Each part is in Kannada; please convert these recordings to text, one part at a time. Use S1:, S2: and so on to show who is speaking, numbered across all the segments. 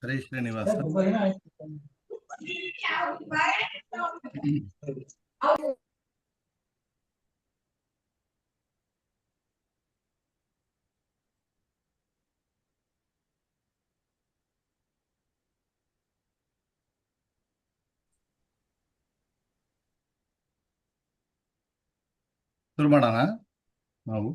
S1: ಹರೇ ಶ್ರೀನಿವಾಸ. ಶುರು ಮಾಡೋಣ ನಾವು.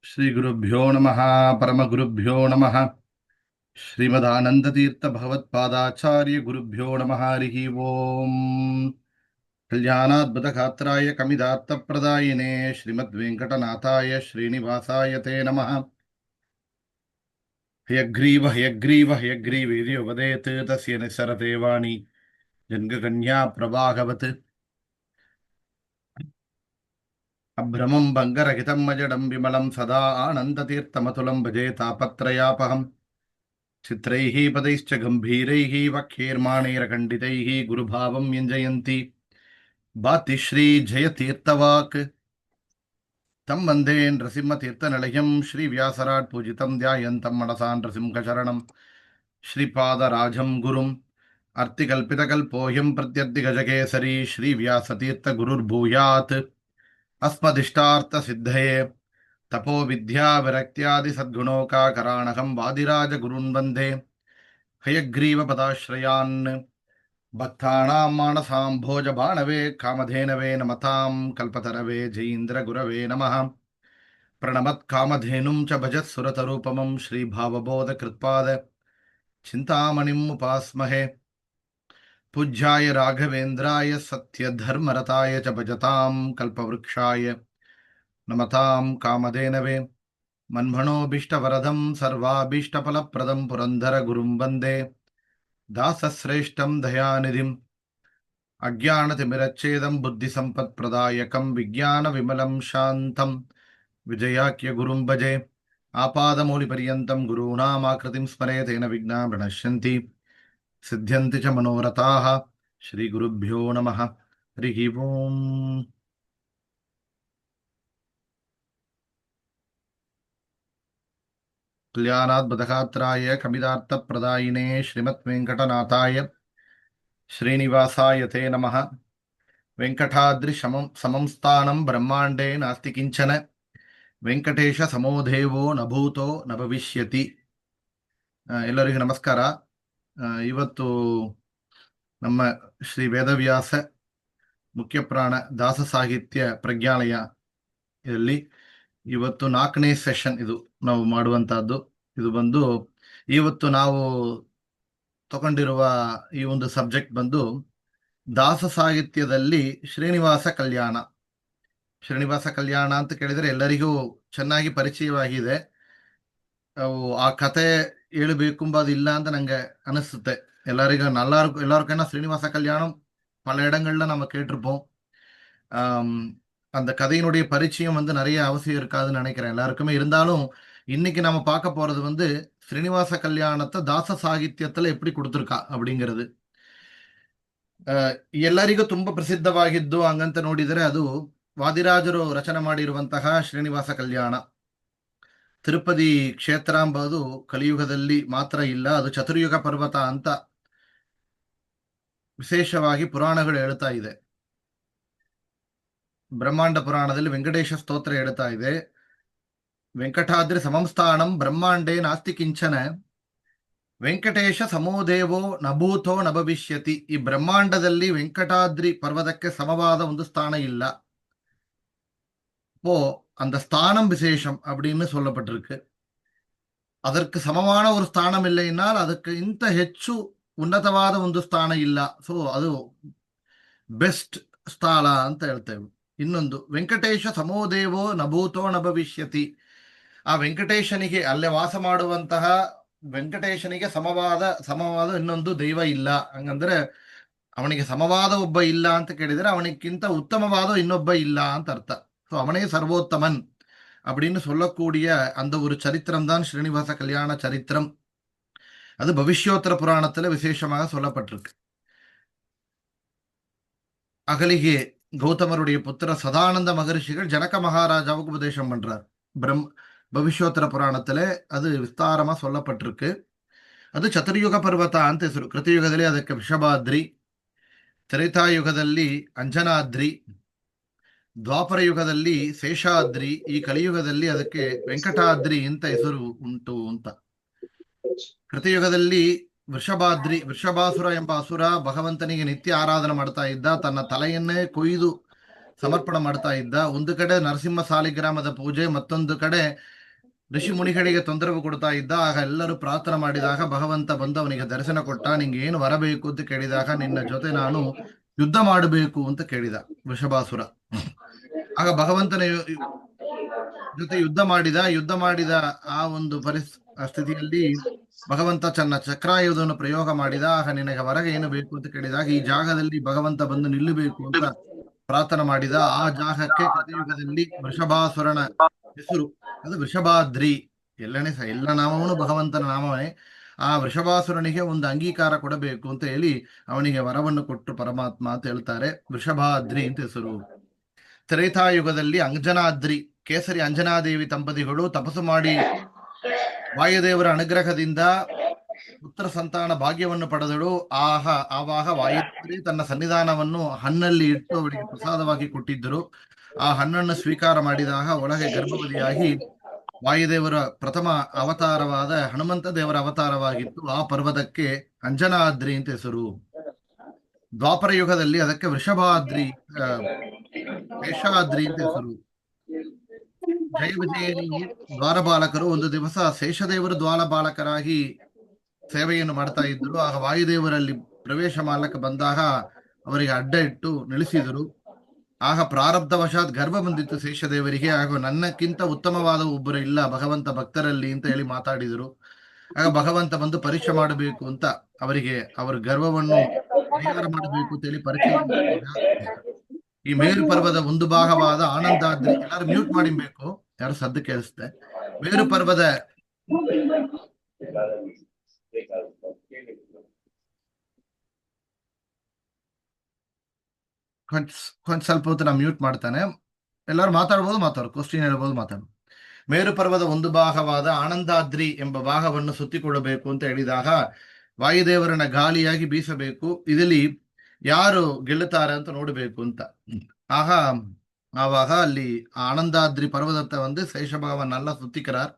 S1: ಶ್ರೀ ಗುರುಭ್ಯೋ ನಮಃ. ಪರಮ ಗುರುಭ್ಯೋ ನಮಃ. ಶ್ರೀಮದಾನಂದತೀರ್ಥ ಭಗವತ್ಪಾದಾಚಾರ್ಯ ಗುರುಭ್ಯೋ ನಮಃ. ಹರಿ ಓಂ. ಕಲ್ಯಾಣಾದ್ಭುತ ಗಾತ್ರಾಯ ಕಮಿದಾರ್ಥ ಪ್ರದಾಯಿನೇ ಶ್ರೀಮದ್ ವೆಂಕಟನಾಥಾಯ ಶ್ರೀನಿವಾಸಾಯ ತೇ ನಮಃ. ಹಯಗ್ರೀವ ಹಯಗ್ರೀವ ಹಯಗ್ರೀವೇದಿ ವದೇತ್ ತಸ್ಯ ನಿಸ್ಸರತೆ ವಾಣಿ ಜನ್ಗಕನ್ಯಾ ಪ್ರಭಾಗವತ್. ಅಭ್ರಮಂ ಭಂಗರಹಿತಂ ಅಜಡಂ ವಿಮಲಂ ಸದಾ ಆನಂದತೀರ್ಥಮತುಲಂ ಭಜೆ ತಾಪತ್ರಯಾಪಹಂ. ಚಿತ್ರೈಃ ಪದೈಶ್ಚ ಗಂಭೀರೈಃ ವಕ್ಯೈರ್ಮಾಣೈರಖಂಡಿತೈಃ ಗುರುಭಾವಂ ವ್ಯಂಜಯಂತಿ ಭಾತಿ ಶ್ರೀ ಜಯತೀರ್ಥವಾಕ್. ತಂ ವಂದೇ ನೃಸಿಂಹತೀರ್ಥನಿಲಯಂ ಶ್ರೀ ವ್ಯಾಸರಾಟ್ ಪೂಜಿತಂ ಧ್ಯಾಯಂತಂ ಮನಸಾ ನೃಸಿಂಹಶರಣಂ ಶ್ರೀಪಾದರಾಜಂ ಗುರುಂ. ಅರ್ತಿಕಲ್ಪಿತಕಲ್ಪೋऽಯಂ ಪ್ರತ್ಯರ್ತಿಗಜಕೇಸರಿ ಶ್ರೀ ವ್ಯಾಸತೀರ್ಥ ಗುರುರ್ಭೂಯಾತ್. ಅಸ್ಮದಿಷ್ಟಾರ್ಥಸಿದ್ಧಯೇ ತಪೋ ವಿದ್ಯಾ ವಿರಕ್ತ್ಯಾದಿ ಸದ್ಗುಣೋಕಾಕರಾಣಹಂ ವಾದಿರಾಜ ಗುರುನ್ ವಂದೇ. ಹಯಗ್ರೀವ ಪದಾಶ್ರಯಾನ್ ಭಕ್ತಾನಾಂ ಮಾನಸಾಂ ಭೋಜ ಬಾಣವೇ ಕಾಮಧೇನವೇ ನಮತಾಂ ಕಲ್ಪತರವೇ ಜಯೀಂದ್ರ ಗುರವೇ ನಮಃ. ಪ್ರಣಮತ್ ಕಾಮಧೇನುಂ ಚ ಭಜತ್ ಸುರತರೂಪಮಂ ಶ್ರೀ ಭಾವಬೋಧ ಕೃತ್ಪಾದ ಚಿಂತಾಮಣಿಂ ಉಪಾಸ್ಮಹೇ. ಪೂಜ್ಯಾಯ ರಾಘವೇಂದ್ರಾಯ ಸತ್ಯಧರ್ಮರತಾಯ ಚ ಭಜತಾಂ ಕಲ್ಪವೃಕ್ಷಾಯ ನಮತಾಂ ಕಾಮಧೇನವೇ. ಮನ್ಮಣೋಭೀಷ್ಟವರದಂ ಸರ್ವಾಭೀಷ್ಟಫಲಪ್ರದಂ ಪುರಂದರ ಗುರುಂ ವಂದೇ ದಾಸಶ್ರೇಷ್ಠಂ ದಯಾನಿಧಿಂ. ಅಜ್ಞಾನತಿಮಿರಚ್ಛೇದಂ ಬುದ್ಧಿಸಂಪತ್ಪ್ರದಾಯಕಂ ವಿಜ್ಞಾನವಿಮಲಂ ಶಾಂತಂ ವಿಜಯಾಖ್ಯ ಗುರುಂ ಭಜೆ. ಆಪಾದಮೌಲಿಪರ್ಯಂತಂ ಗುರೂಣಾಮಾಕೃತಿಂ ಸ್ಮರೇತ್ ತೇನ ವಿಘ್ನಾ ಪ್ರಣಶ್ಯಂತಿ ಸಿದ್ಧ್ಯಂತಿ ಚ ಮನೋರಥಾಃ. ಶ್ರೀ ಗುರುಭ್ಯೋ ನಮಃ. ಹರಿ ಓಂ. ಕಲ್ಯಾಣಾದ್ಭುತಗಾತ್ರಾಯ ಕಮಿದಾರ್ಥಪ್ರದಾಯಿನೇ ಶ್ರೀಮದ್ ವೆಂಕಟನಾಥಾಯ ಶ್ರೀನಿವಾಸಾಯ ತೇ ನಮಃ. ವೆಂಕಟಾದ್ರಿ ಸಮಂ ಸ್ಥಾನಂ ಬ್ರಹ್ಮಾಂಡೇ ನಾಸ್ತಿ ಕಿಂಚನ ವೆಂಕಟೇಶ ಸಮೋ ದೇವೋ ನ ಭೂತೋ ನ ಭವಿಷ್ಯತಿ. ಎಲ್ಲರಿಗೂ ನಮಸ್ಕಾರ. ಇವತ್ತು ನಮ್ಮ ಶ್ರೀ ವೇದವ್ಯಾಸ ಮುಖ್ಯಪ್ರಾಣ ದಾಸ ಸಾಹಿತ್ಯ ಪ್ರಜ್ಞಾಲಯ ಇದರಲ್ಲಿ ಇವತ್ತು 4ನೇ ಸೆಷನ್ ಇದು ನಾವು ಮಾಡುವಂತಹದ್ದು. ಇದು ಬಂದು ಇವತ್ತು ನಾವು ತಗೊಂಡಿರುವ ಈ ಒಂದು ಸಬ್ಜೆಕ್ಟ್ ಬಂದು ದಾಸ ಸಾಹಿತ್ಯದಲ್ಲಿ ಶ್ರೀನಿವಾಸ ಕಲ್ಯಾಣ. ಶ್ರೀನಿವಾಸ ಕಲ್ಯಾಣ ಅಂತ ಕೇಳಿದರೆ ಎಲ್ಲರಿಗೂ ಚೆನ್ನಾಗಿ ಪರಿಚಯವಾಗಿದೆ. ಆ ಕತೆ ಹೇಳಬೇಕೆಂಬುದಿಲ್ಲ ಅಂತ ನಂಗೆ ಅನಿಸುತ್ತೆ. எல்லாருக்கும் ஸ்ரீனிவாச கல்யாணம் பல இடங்கள்ல நம்ம கேட்டிருப்போம். அந்த கதையினுடைய பரிச்சயம் வந்து நிறைய அவசியம் இருக்காதுன்னு நினைக்கிறேன் எல்லாருக்குமே. இருந்தாலும் இன்னைக்கு நம்ம பார்க்க போறது வந்து ಶ್ರೀನಿವಾಸ ಕಲ್ಯಾಣத்தை ದಾಸ ಸಾಹಿತ್ಯದಲ್ಲಿ எப்படி கொடுத்துருக்கா அப்படிங்கிறது. ಎಲ್ಲರಿಗೂ ತುಂಬಾ ಪ್ರಸಿದ್ಧವಾಗಿದ್ದು ಹಂಗಂತ ನೋಡಿದರೆ ಅದು ವಾದಿರಾಜರು ರಚನೆ ಮಾಡಿರುವಂತಹ ಶ್ರೀನಿವಾಸ ಕಲ್ಯಾಣ. ತಿರುಪತಿ ಕ್ಷೇತ್ರ ಎಂಬುದು ಕಲಿಯುಗದಲ್ಲಿ ಮಾತ್ರ ಇಲ್ಲ, ಅದು ಚತುರ್ಯುಗ ಪರ್ವತ ಅಂತ ವಿಶೇಷವಾಗಿ ಪುರಾಣಗಳು ಹೇಳ್ತಾ ಇದೆ. ಬ್ರಹ್ಮಾಂಡ ಪುರಾಣದಲ್ಲಿ ವೆಂಕಟೇಶ ಸ್ತೋತ್ರ ಹೇಳ್ತಾ ಇದೆ, ವೆಂಕಟಾದ್ರಿ ಸಮಂಸ್ಥಾನಂ ಬ್ರಹ್ಮಾಂಡೇ ನಾಸ್ತಿ ಕಿಂಚನ ವೆಂಕಟೇಶ ಸಮೋದೇವೋ ನಭೂತೋ ನ ಭವಿಷ್ಯತಿ. ಈ ಬ್ರಹ್ಮಾಂಡದಲ್ಲಿ ವೆಂಕಟಾದ್ರಿ ಪರ್ವತಕ್ಕೆ ಸಮವಾದ ಒಂದು ಸ್ಥಾನ ಇಲ್ಲ. அந்த ஸ்தானம் விசேஷம் அப்படின்னு சொல்லப்பட்டிருக்கு. அதற்கு சமமான ஒரு ஸ்தானம் இல்லைனால் ಅದಕ್ಕೆ ಇಂತ ಹೆಚ್ಚು ಉನ್ನತವಾದ ಒಂದು ಸ್ಥಾನ ಇಲ್ಲ. ಸೊ ಅದು ಬೆಸ್ಟ್ ಸ್ಥಳ ಅಂತ ಹೇಳ್ತೇವೆ. ಇನ್ನೊಂದು ವೆಂಕಟೇಶ ಸಮೋದೇವೋ ನಭೂತೋ ನ ಭವಿಷ್ಯತಿ. ಆ ವೆಂಕಟೇಶನಿಗೆ ಅಲ್ಲೇ ವಾಸ ಮಾಡುವಂತಹ ವೆಂಕಟೇಶನಿಗೆ ಸಮವಾದ ಇನ್ನೊಂದು ದೈವ ಇಲ್ಲ. ಹಂಗಂದ್ರೆ ಅವನಿಗೆ ಸಮವಾದ ಒಬ್ಬ ಇಲ್ಲ ಅಂತ ಕೇಳಿದರೆ ಅವನಿಗಿಂತ ಉತ್ತಮವಾದ ಇನ್ನೊಬ್ಬ ಇಲ್ಲ ಅಂತ ಅರ್ಥ. ஸோ அவனே சர்வோத்தமன் அப்படின்னு சொல்லக்கூடிய அந்த ஒரு சரித்திரம் தான் ஸ்ரீனிவாச கல்யாண சரித்திரம். அது பவிஷ்யோத்தர புராணத்துல விசேஷமாக சொல்லப்பட்டிருக்கு. அகலிகே கௌதமருடைய புத்திர சதானந்த மகரிஷிகள் ஜனக மகாராஜாவுக்கு உபதேசம் பண்றார். பிரம் பவிஷ்யோத்தர புராணத்துல அது விஸ்தாரமா சொல்லப்பட்டிருக்கு. ಅದು ಚತುರ್ಯುಗ ಪರ್ವತ ಅಂತ ಹೆಸರು. ಕೃತಯುಗದಲ್ಲಿ ಅದಕ್ಕೆ ವೃಷಭಾದ್ರಿ, ತ್ರೇತಾಯುಗದಲ್ಲಿ ಅಂಜನಾದ್ರಿ, ದ್ವಾಪರ ಯುಗದಲ್ಲಿ ಶೇಷಾದ್ರಿ, ಈ ಕಲಿಯುಗದಲ್ಲಿ ಅದಕ್ಕೆ ವೆಂಕಟಾದ್ರಿ ಅಂತ ಹೆಸರು ಉಂಟು ಅಂತ. ಕೃತಯುಗದಲ್ಲಿ ವೃಷಭಾಸುರ ಎಂಬ ಅಸುರ ಭಗವಂತನಿಗೆ ನಿತ್ಯ ಆರಾಧನೆ ಮಾಡ್ತಾ ಇದ್ದ. ತನ್ನ ತಲೆಯನ್ನೇ ಕೊಯ್ದು ಸಮರ್ಪಣೆ ಮಾಡ್ತಾ ಇದ್ದ. ಒಂದು ಕಡೆ ನರಸಿಂಹ ಸಾಲಿಗ್ರಾಮದ ಪೂಜೆ, ಮತ್ತೊಂದು ಕಡೆ ಋಷಿ ಮುನಿಗಳಿಗೆ ತೊಂದರೆ ಕೊಡ್ತಾ ಇದ್ದ. ಆಗ ಎಲ್ಲರೂ ಪ್ರಾರ್ಥನೆ ಮಾಡಿದಾಗ ಭಗವಂತ ಬಂದು ಅವನಿಗೆ ದರ್ಶನ ಕೊಟ್ಟ. ನಿಂಗೆ ಏನು ಬರಬೇಕು ಅಂತ ಕೇಳಿದಾಗ, ನಿನ್ನ ಜೊತೆ ನಾನು ಯುದ್ಧ ಮಾಡಬೇಕು ಅಂತ ಕೇಳಿದ ವೃಷಭಾಸುರ. ಆಗ ಭಗವಂತನ ಜೊತೆ ಯುದ್ಧ ಮಾಡಿದ ಆ ಒಂದು ಸ್ಥಿತಿಯಲ್ಲಿ ಭಗವಂತ ತನ್ನ ಚಕ್ರಾಯುಧವನ್ನು ಪ್ರಯೋಗ ಮಾಡಿದ. ಆಗ ನಿನಗೆ ಹೊರಗೆ ಏನು ಬೇಕು ಅಂತ ಕೇಳಿದಾಗ, ಈ ಜಾಗದಲ್ಲಿ ಭಗವಂತ ಬಂದು ನಿಲ್ಲಬೇಕು ಅಂತ ಪ್ರಾರ್ಥನೆ ಮಾಡಿದ. ಆ ಜಾಗಕ್ಕೆ ಕಲಿಯುಗದಲ್ಲಿ ವೃಷಭಾಸುರನ ಹೆಸರು, ಅದು ವೃಷಭಾದ್ರಿ. ಎಲ್ಲ ನಾಮವೂ ಭಗವಂತನ ನಾಮವೇ. ಆ ವೃಷಭಾಸುರನಿಗೆ ಒಂದು ಅಂಗೀಕಾರ ಕೊಡಬೇಕು ಅಂತ ಹೇಳಿ ಅವನಿಗೆ ವರವನ್ನು ಕೊಟ್ಟು ಪರಮಾತ್ಮ ಅಂತ ಹೇಳ್ತಾರೆ. ವೃಷಭಾದ್ರಿ ಅಂತ ಹೆಸರು. ತ್ರೇತಾಯುಗದಲ್ಲಿ ಅಂಜನಾದ್ರಿ, ಕೇಸರಿ ಅಂಜನಾದೇವಿ ದಂಪತಿಗಳು ತಪಸ್ಸು ಮಾಡಿ ವಾಯುದೇವರ ಅನುಗ್ರಹದಿಂದ ಪುತ್ರ ಸಂತಾನ ಭಾಗ್ಯವನ್ನು ಪಡೆದಳು. ಆವಾಗ ವಾಯುದೇವರೇ ತನ್ನ ಸನ್ನಿಧಾನವನ್ನು ಹಣ್ಣಲ್ಲಿ ಇಟ್ಟು ಅವಳಿಗೆ ಪ್ರಸಾದವಾಗಿ ಕೊಟ್ಟಿದ್ದರು. ಆ ಹಣ್ಣನ್ನು ಸ್ವೀಕಾರ ಮಾಡಿದಾಗ ಒಳಗೆ ಗರ್ಭವತಿಯಾಗಿ ವಾಯುದೇವರ ಪ್ರಥಮ ಅವತಾರವಾದ ಹನುಮಂತ ದೇವರ ಅವತಾರವಾಗಿತ್ತು. ಆ ಪರ್ವತಕ್ಕೆ ಅಂಜನಾದ್ರಿ ಅಂತ ಹೆಸರು. ದ್ವಾಪರ ಯುಗದಲ್ಲಿ ಅದಕ್ಕೆ ವೃಷಭಾದ್ರಿ, ಶೇಷಾದ್ರಿ ಅಂತ ಹೆಸರು. ಜಯ ವಿಜಯನಿ ದ್ವಾರಪಾಲಕರು ಒಂದು ದಿವಸ ಶೇಷದೇವರು ದ್ವಾರಪಾಲಕರಾಗಿ ಸೇವೆಯನ್ನು ಮಾಡ್ತಾ ಇದ್ದರು. ಆಗ ವಾಯುದೇವರಲ್ಲಿ ಪ್ರವೇಶ ಮಾಡಲಿಕ್ಕೆ ಬಂದಾಗ ಅವರಿಗೆ ಅಡ್ಡ ಇಟ್ಟು ನಿಲ್ಲಿಸಿದರು. ಆಗ ಪ್ರಾರಬ್ಧವಶಾತ್ ಗರ್ಭ ಬಂದಿತ್ತು ಶೇಷದೇವರಿಗೆ. ಹಾಗೂ ನನ್ನಕ್ಕಿಂತ ಉತ್ತಮವಾದ ಒಬ್ಬರು ಇಲ್ಲ ಭಗವಂತ ಭಕ್ತರಲ್ಲಿ ಅಂತ ಹೇಳಿ ಮಾತಾಡಿದರು. ಆಗ ಭಗವಂತ ಬಂದು ಪರೀಕ್ಷೆ ಮಾಡಬೇಕು ಅಂತ ಅವರಿಗೆ ಅವರ ಗರ್ವವನ್ನು ಪರಿಹಾರ ಮಾಡಬೇಕು ಅಂತ ಹೇಳಿ ಪರೀಕ್ಷೆ ಮಾಡಿದಾಗ, ಈ ಮೇರು ಪರ್ವದ ಒಂದು ಭಾಗವಾದ ಆನಂದಾದ್ರಿ, ಎಲ್ಲರೂ ಮ್ಯೂಟ್ ಮಾಡಿಬೇಕು, ಯಾರು ಸದ್ದು ಕೇಳಿಸುತ್ತೆ. ಮೇರು ಪರ್ವದ ಕೊಂಚ ಸ್ವಲ್ಪ ಹೊತ್ತು ನಾ ಮ್ಯೂಟ್ ಮಾಡ್ತಾನೆ. ಎಲ್ಲರೂ ಮಾತಾಡ್ಬೋದು, ಕ್ವಶ್ಚನ್ ಹೇಳ್ಬೋದು, ಮಾತಾಡ್ಬೋದು. ಮೇರು ಪರ್ವದ ಒಂದು ಭಾಗವಾದ ಆನಂದಾದ್ರಿ ಎಂಬ ಭಾಗವನ್ನು ಸುತ್ತಿಕೊಳ್ಳಬೇಕು ಅಂತ ಹೇಳಿದಾಗ ವಾಯುದೇವರನ್ನ ಗಾಳಿಯಾಗಿ ಬೀಸಬೇಕು. ಇದರಲ್ಲಿ ಯಾರು ಗೆಲ್ಲುತ್ತಾರೆ ಅಂತ ನೋಡಬೇಕು ಅಂತ. ಆವಾಗ ಅಲ್ಲಿ ஆனந்தாத்ரி பர்வதத்தை வந்து சேஷ பகவான் நல்லா சுத்திக்கிறார்.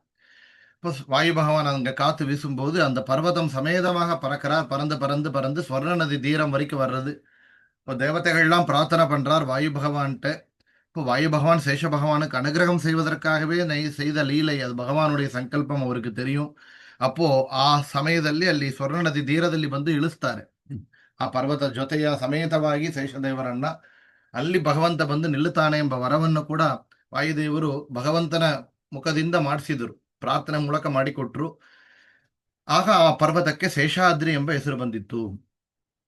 S1: இப்போ வாயு பகவான் அங்க காத்து வீசும்போது அந்த பர்வதம் சமேதமாக பறக்கிறார். பறந்து பறந்து பறந்து ஸ்வர்ண நதி தீரம் வரைக்கும் வர்றது. இப்போ தேவதைகள்லாம் பிரார்த்தனை பண்றார் வாயு பகவான்கிட்ட. இப்போ வாயு பகவான் சேஷ பகவானுக்கு அனுகிரகம் செய்வதற்காகவே செய்த லீலை, அது பகவானுடைய ಸಂಕಲ್ಪம் ಅವருக்கு தெரியும். அப்போ ಆ ಸಮಯದಲ್ಲಿ ಅಲ್ಲಿ ಸ್ವರ್ಣ ನದಿ ತೀರದಲ್ಲಿ ಬಂದು ಇಳಿಸ್ತಾರೆ. ಆ ಪರ್ವತ ಜೊತೆಯ ಸಮೇತವಾಗಿ ಶೇಷದೇವರನ್ನ ಅಲ್ಲಿ ಭಗವಂತ ಬಂದು ನಿಲ್ಲುತ್ತಾನೆ ಎಂಬ ವರವನ್ನು ಕೂಡ ವಾಯುದೇವರು ಭಗವಂತನ ಮುಖದಿಂದ ಮಾಡಿಸಿದರು, ಪ್ರಾರ್ಥನೆ ಮೂಲಕ ಮಾಡಿಕೊಟ್ರು. ಆಗ ಆ ಪರ್ವತಕ್ಕೆ ಶೇಷಾದ್ರಿ ಎಂಬ ಹೆಸರು ಬಂದಿತ್ತು.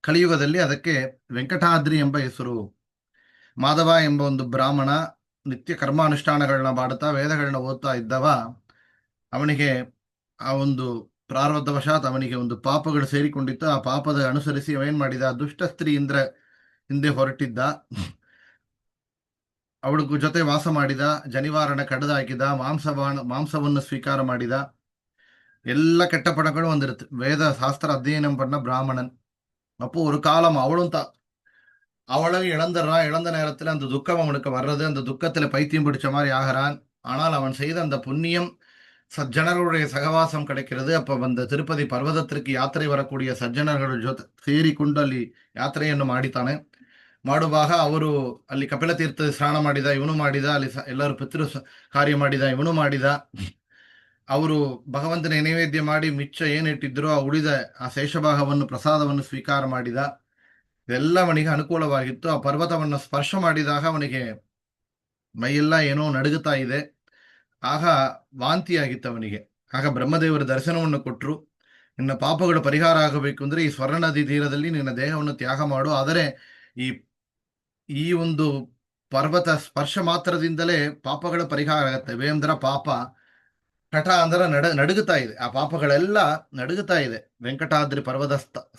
S1: ಕಲಿಯುಗದಲ್ಲಿ ಅದಕ್ಕೆ ವೆಂಕಟಾದ್ರಿ ಎಂಬ ಹೆಸರು. ಮಾಧವ ಎಂಬ ಒಂದು ಬ್ರಾಹ್ಮಣ ನಿತ್ಯ ಕರ್ಮಾನುಷ್ಠಾನಗಳನ್ನ ಮಾಡುತ್ತಾ ವೇದಗಳನ್ನ ಓದ್ತಾ ಇದ್ದವ. ಅವನಿಗೆ ಆ ಒಂದು ಪ್ರಾರಬ್ಧವಶಾತ್ ಅವನಿಗೆ ಒಂದು ಪಾಪಗಳು ಸೇರಿಕೊಂಡಿತ್ತು. ಆ ಪಾಪದ ಅನುಸರಿಸಿ ಅವೇನ್ ಮಾಡಿದ, ದುಷ್ಟ ಸ್ತ್ರೀ ಇಂದ್ರ ಹಿಂದೆ ಹೊರಟಿದ್ದ. ಅವಳ ಜೊತೆ ವಾಸ ಮಾಡಿದ, ಜನಿವಾರನ ಕಡ್ದು ಹಾಕಿದ, ಮಾಂಸವನ್ನು ಸ್ವೀಕಾರ ಮಾಡಿದ. ಎಲ್ಲ ಕೆಟ್ಟ ಪಣಗಳು வந்திருது. வேத சாஸ்திர அத்தியனம் பண்ண பிராமணன். அப்போ ஒரு காலம் அவளையும் இழந்த நேரத்தில் அந்த துக்கம் அவனுக்கு வர்றது. அந்த துக்கத்துல பைத்தியம் பிடிச்ச மாதிரி ஆகிறான். ஆனால் அவன் செய்த அந்த புண்ணியம் சஜ்ஜனர்களுடைய சகவாசம் கிடைக்கிறது. அப்ப அந்த திருப்பதி ಪರ್ವತத்திற்கு ಯಾತ್ರೆ வரக்கூடிய ಸಜ್ಜನಗಳ ಜೊತೆ ಸೇರಿಕೊಂಡು ಅಲ್ಲಿ ಯಾತ್ರೆಯನ್ನು ಮಾಡಿತಾನೆ. ಮಾಡುವಾಗ ಅವರು ಅಲ್ಲಿ ಕಪಿಲ ತೀರ್ಥ ಸ್ನಾನ ಮಾಡಿದ, ಇವನು ಮಾಡಿದ. ಅಲ್ಲಿ ಎಲ್ಲರೂ ಪಿತೃ ಕಾರ್ಯ ಮಾಡಿದ, ಇವನು ಮಾಡಿದ. ಅವರು ಭಗವಂತನ ನೈವೇದ್ಯ ಮಾಡಿ ಮಿಚ್ಚ ಏನಿಟ್ಟಿದ್ರು ಆ ಉಳಿದ ಆ ಶೇಷಭಾಗವನ್ನು ಪ್ರಸಾದವನ್ನು ಸ್ವೀಕಾರ ಮಾಡಿದ. ಇದೆಲ್ಲ ಅವನಿಗೆ ಅನುಕೂಲವಾಗಿತ್ತು. ಆ ಪರ್ವತವನ್ನು ಸ್ಪರ್ಶ ಮಾಡಿದಾಗ ಅವನಿಗೆ ಮೈಯೆಲ್ಲ ಏನೋ ನಡುಗುತ್ತಾ ಇದೆ. ಆಗ ವಾಂತಿಯಾಗಿತ್ತು ಅವನಿಗೆ. ಆಗ ಬ್ರಹ್ಮದೇವರ ದರ್ಶನವನ್ನು ಕೊಟ್ಟರು. ನಿನ್ನ ಪಾಪಗಳು ಪರಿಹಾರ ಆಗಬೇಕು ಅಂದ್ರೆ ಈ ಸ್ವರ್ಣ ನದಿ ತೀರದಲ್ಲಿ ನಿನ್ನ ದೇಹವನ್ನು ತ್ಯಾಗ ಮಾಡು. ಆದರೆ ಈ ಒಂದು ಪರ್ವತ ಸ್ಪರ್ಶ ಮಾತ್ರದಿಂದಲೇ ಪಾಪಗಳ ಪರಿಹಾರ ಆಗತ್ತೆ. ವೇಂದ್ರ ಪಾಪ ಕಟ ಅಂದ್ರೆ ನಡುಗುತ್ತಾ ಇದೆ. ಆ ಪಾಪಗಳೆಲ್ಲ ನಡುಗುತ್ತಾ ಇದೆ ವೆಂಕಟಾದ್ರಿ ಪರ್ವತ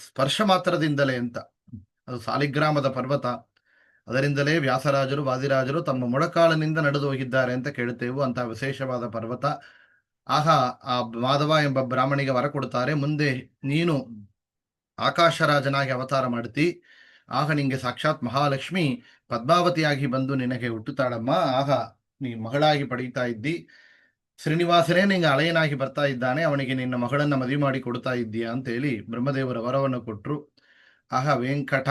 S1: ಸ್ಪರ್ಶ ಮಾತ್ರದಿಂದಲೇ ಅಂತ. ಅದು ಸಾಲಿಗ್ರಾಮದ ಪರ್ವತ. ಅದರಿಂದಲೇ ವ್ಯಾಸರಾಜರು ವಾದಿರಾಜರು ತಮ್ಮ ಮೊಳಕಾಲಿನಿಂದ ನಡೆದು ಹೋಗಿದ್ದಾರೆ ಅಂತ ಕೇಳುತ್ತೇವೆ. ಅಂತಹ ವಿಶೇಷವಾದ ಪರ್ವತ. ಆಗ ಆ ಮಾಧವ ಎಂಬ ಬ್ರಾಹ್ಮಣಿಗೆ ವರ ಕೊಡುತ್ತಾರೆ, ಮುಂದೆ ನೀನು ಆಕಾಶರಾಜನಾಗಿ ಅವತಾರ ಮಾಡುತ್ತಿ, ಆಗ ನಿಂಗೆ ಸಾಕ್ಷಾತ್ ಮಹಾಲಕ್ಷ್ಮಿ ಪದ್ಮಾವತಿಯಾಗಿ ಬಂದು ನಿನಗೆ ಹುಟ್ಟುತ್ತಾಳಮ್ಮ, ಆಗ ನೀ ಮಗಳಾಗಿ ಪಡೀತಾ ಇದ್ದಿ, ಶ್ರೀನಿವಾಸನೇ ನಿಂಗೆ ಅಳೆಯನಾಗಿ ಬರ್ತಾ ಇದ್ದಾನೆ, ಅವನಿಗೆ ನಿನ್ನ ಮಗಳನ್ನ ಮದುವೆ ಮಾಡಿ ಕೊಡ್ತಾ ಇದ್ದೀಯಾ ಅಂತ ಹೇಳಿ ಬ್ರಹ್ಮದೇವರ ವರವನ್ನು ಕೊಟ್ಟರು. ಆಗ ವೆಂಕಟ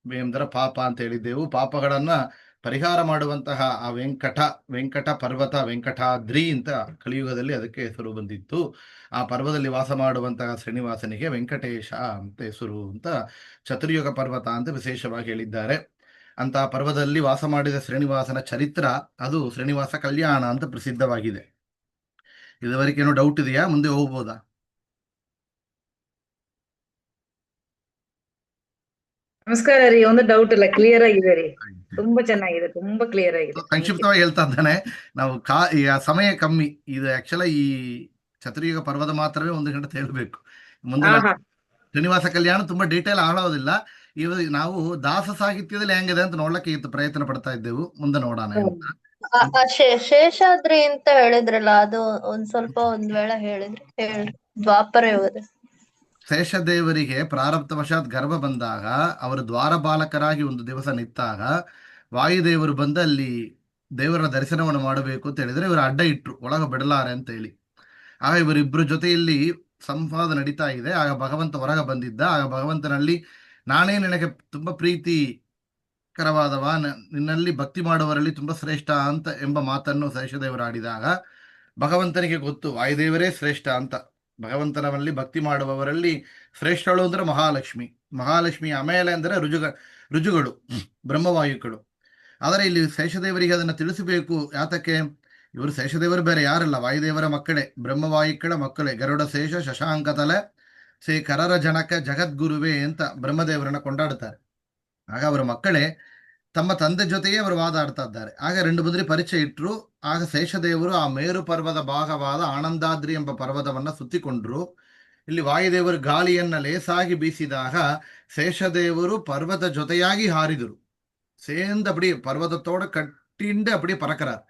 S1: ಎಂದರೆ ಪಾಪ ಅಂತ ಹೇಳಿದ್ದೆವು, ಪಾಪಗಳನ್ನ ಪರಿಹಾರ ಮಾಡುವಂತಹ ಆ ವೆಂಕಟ ಪರ್ವತ, ವೆಂಕಟಾದ್ರಿ ಅಂತ ಕಲಿಯುಗದಲ್ಲಿ ಅದಕ್ಕೆ ಹೆಸರು ಬಂದಿತ್ತು. ಆ ಪರ್ವದಲ್ಲಿ ವಾಸ ಮಾಡುವಂತಹ ಶ್ರೀನಿವಾಸನಿಗೆ ವೆಂಕಟೇಶ ಅಂತ ಹೆಸರು ಅಂತ ಚತುರ್ಯುಗ ಪರ್ವತ ಅಂತ ವಿಶೇಷವಾಗಿ ಹೇಳಿದ್ದಾರೆ. ಅಂತಹ ಪರ್ವತದಲ್ಲಿ ವಾಸ ಮಾಡಿದ ಶ್ರೀನಿವಾಸನ ಚರಿತ್ರ, ಅದು ಶ್ರೀನಿವಾಸ ಕಲ್ಯಾಣ ಅಂತ ಪ್ರಸಿದ್ಧವಾಗಿದೆ. ಇದುವರೆಗೆ ಏನೋ ಡೌಟ್ ಇದೆಯಾ? ಮುಂದೆ ಹೋಗ್ಬೋದಾ?
S2: ನಮಸ್ಕಾರ ರೀ. ಒಂದು ಡೌಟ್ ಇಲ್ಲ, ಕ್ಲಿಯರ್ ಆಗಿದೆ ರೀ. ತುಂಬಾ ಚೆನ್ನಾಗಿದೆ, ತುಂಬಾ ಕ್ಲಿಯರ್ ಆಗಿದೆ.
S1: ಸಂಕ್ಷಿಪ್ತವಾಗಿ ಹೇಳ್ತಾ ಇದ್ದಾನೆ. ನಾವು ಈಗ ಸಮಯ ಕಮ್ಮಿ, ಇದು ಆಕ್ಚುಲಿ ಈ ಚತುರ್ಯುಗ ಪರ್ವತ ಮಾತ್ರವೇ 1 ಗಂಟೆ ಹೇಳಬೇಕು. ಮುಂದಿನ ಶ್ರೀನಿವಾಸ ಕಲ್ಯಾಣ ತುಂಬಾ ಡೀಟೇಲ್ ಆಳೋದಿಲ್ಲ. ಇವಾಗ ನಾವು ದಾಸ ಸಾಹಿತ್ಯದಲ್ಲಿ ಹೆಂಗಿದೆ ಅಂತ ನೋಡ್ಲಿಕ್ಕೆ ಇತ್ತು ಪ್ರಯತ್ನ ಪಡ್ತಾ ಇದ್ದೆವು, ಮುಂದೆ ನೋಡೋಣ ಅಂತ.
S3: ಶೇಷಾದ್ರಿ ಅಂತ ಹೇಳಿದ್ರಲ್ಲ, ಅದು ಒಂದ್ ವೇಳೆ ಹೇಳಿದ್ರೆ ಹೇಳಿ. ದ್ವಾಪರ ಯುಗದ
S1: ಶೇಷದೇವರಿಗೆ ಪ್ರಾರಬ್ಧವಶಾತ್ ಗರ್ಭ ಬಂದಾಗ, ಅವರು ದ್ವಾರ ಬಾಲಕರಾಗಿ ಒಂದು ದಿವಸ ನಿಂತಾಗ ವಾಯುದೇವರು ಬಂದು ಅಲ್ಲಿ ದೇವರ ದರ್ಶನವನ್ನು ಮಾಡಬೇಕು ಅಂತ ಹೇಳಿದ್ರೆ ಇವರು ಅಡ್ಡ ಇಟ್ರು, ಒಳಗೆ ಬಿಡಲಾರೆ ಅಂತ ಹೇಳಿ. ಆಗ ಇವರಿಬ್ಬರ ಜೊತೆಯಲ್ಲಿ ಸಂವಾದ ನಡೀತಾ ಇದೆ. ಆಗ ಭಗವಂತ ಹೊರಗೆ ಬಂದಿದ್ದ. ಆಗ ಭಗವಂತನಲ್ಲಿ, ನಾನೇ ನಿನಗೆ ತುಂಬಾ ಪ್ರೀತಿಕರವಾದವ, ನಿನ್ನಲ್ಲಿ ಭಕ್ತಿ ಮಾಡುವವರಲ್ಲಿ ತುಂಬಾ ಶ್ರೇಷ್ಠ ಅಂತ ಎಂಬ ಮಾತನ್ನು ಶೇಷದೇವರು ಆಡಿದಾಗ ಭಗವಂತನಿಗೆ ಗೊತ್ತು ವಾಯುದೇವರೇ ಶ್ರೇಷ್ಠ ಅಂತ. ಭಗವಂತನಲ್ಲಿ ಭಕ್ತಿ ಮಾಡುವವರಲ್ಲಿ ಶ್ರೇಷ್ಠಳು ಅಂದ್ರೆ ಮಹಾಲಕ್ಷ್ಮಿ, ಮಹಾಲಕ್ಷ್ಮಿ ಆಮೇಲೆ ಅಂದರೆ ರುಜುಗಳು, ಬ್ರಹ್ಮವಾಯುಗಳು. ಆದರೆ ಇಲ್ಲಿ ಶೇಷದೇವರಿಗೆ ಅದನ್ನು ತಿಳಿಸಬೇಕು. ಯಾತಕ್ಕೆ? ಇವರು ಶೇಷದೇವರು ಬೇರೆ ಯಾರಲ್ಲ, ವಾಯುದೇವರ ಮಕ್ಕಳೇ, ಬ್ರಹ್ಮವಾಯುಗಳ ಮಕ್ಕಳೇ. ಗರುಡ ಶೇಷ ಶಶಾಂಕತಲೆ ಶ್ರೀ ಕರರ ಜನಕ ಜಗದ್ಗುರುವೇ ಅಂತ ಬ್ರಹ್ಮದೇವರನ್ನ ಕೊಂಡಾಡುತ್ತಾರೆ. ಆಗ ಅವರ ಮಕ್ಕಳೇ ತಮ್ಮ ತಂದೆ ಜೊತೆಗೆ ಅವರು ವಾದಾಡ್ತಾ ಇದ್ದಾರೆ. ಆಗ 2 ಮಂದಿ ಪರಿಚಯ ಇಟ್ಟರು. ಆಗ ಶೇಷದೇವರು ಆ ಮೇರು ಪರ್ವದ ಭಾಗವಾದ ಆನಂದಾದ್ರಿ ಎಂಬ ಪರ್ವತವನ್ನ ಸುತ್ತಿಕೊಂಡ್ರು. ಇಲ್ಲಿ ವಾಯುದೇವರು ಗಾಳಿಯನ್ನ ಲೇಸಾಗಿ ಬೀಸಿದಾಗ ಶೇಷದೇವರು ಪರ್ವತ ಜೊತೆಯಾಗಿ ಹಾರಿದರು. சேர்ந்து அப்படியே பர்வதத்தோட கட்டிண்டு அப்படியே பறக்கிறார்.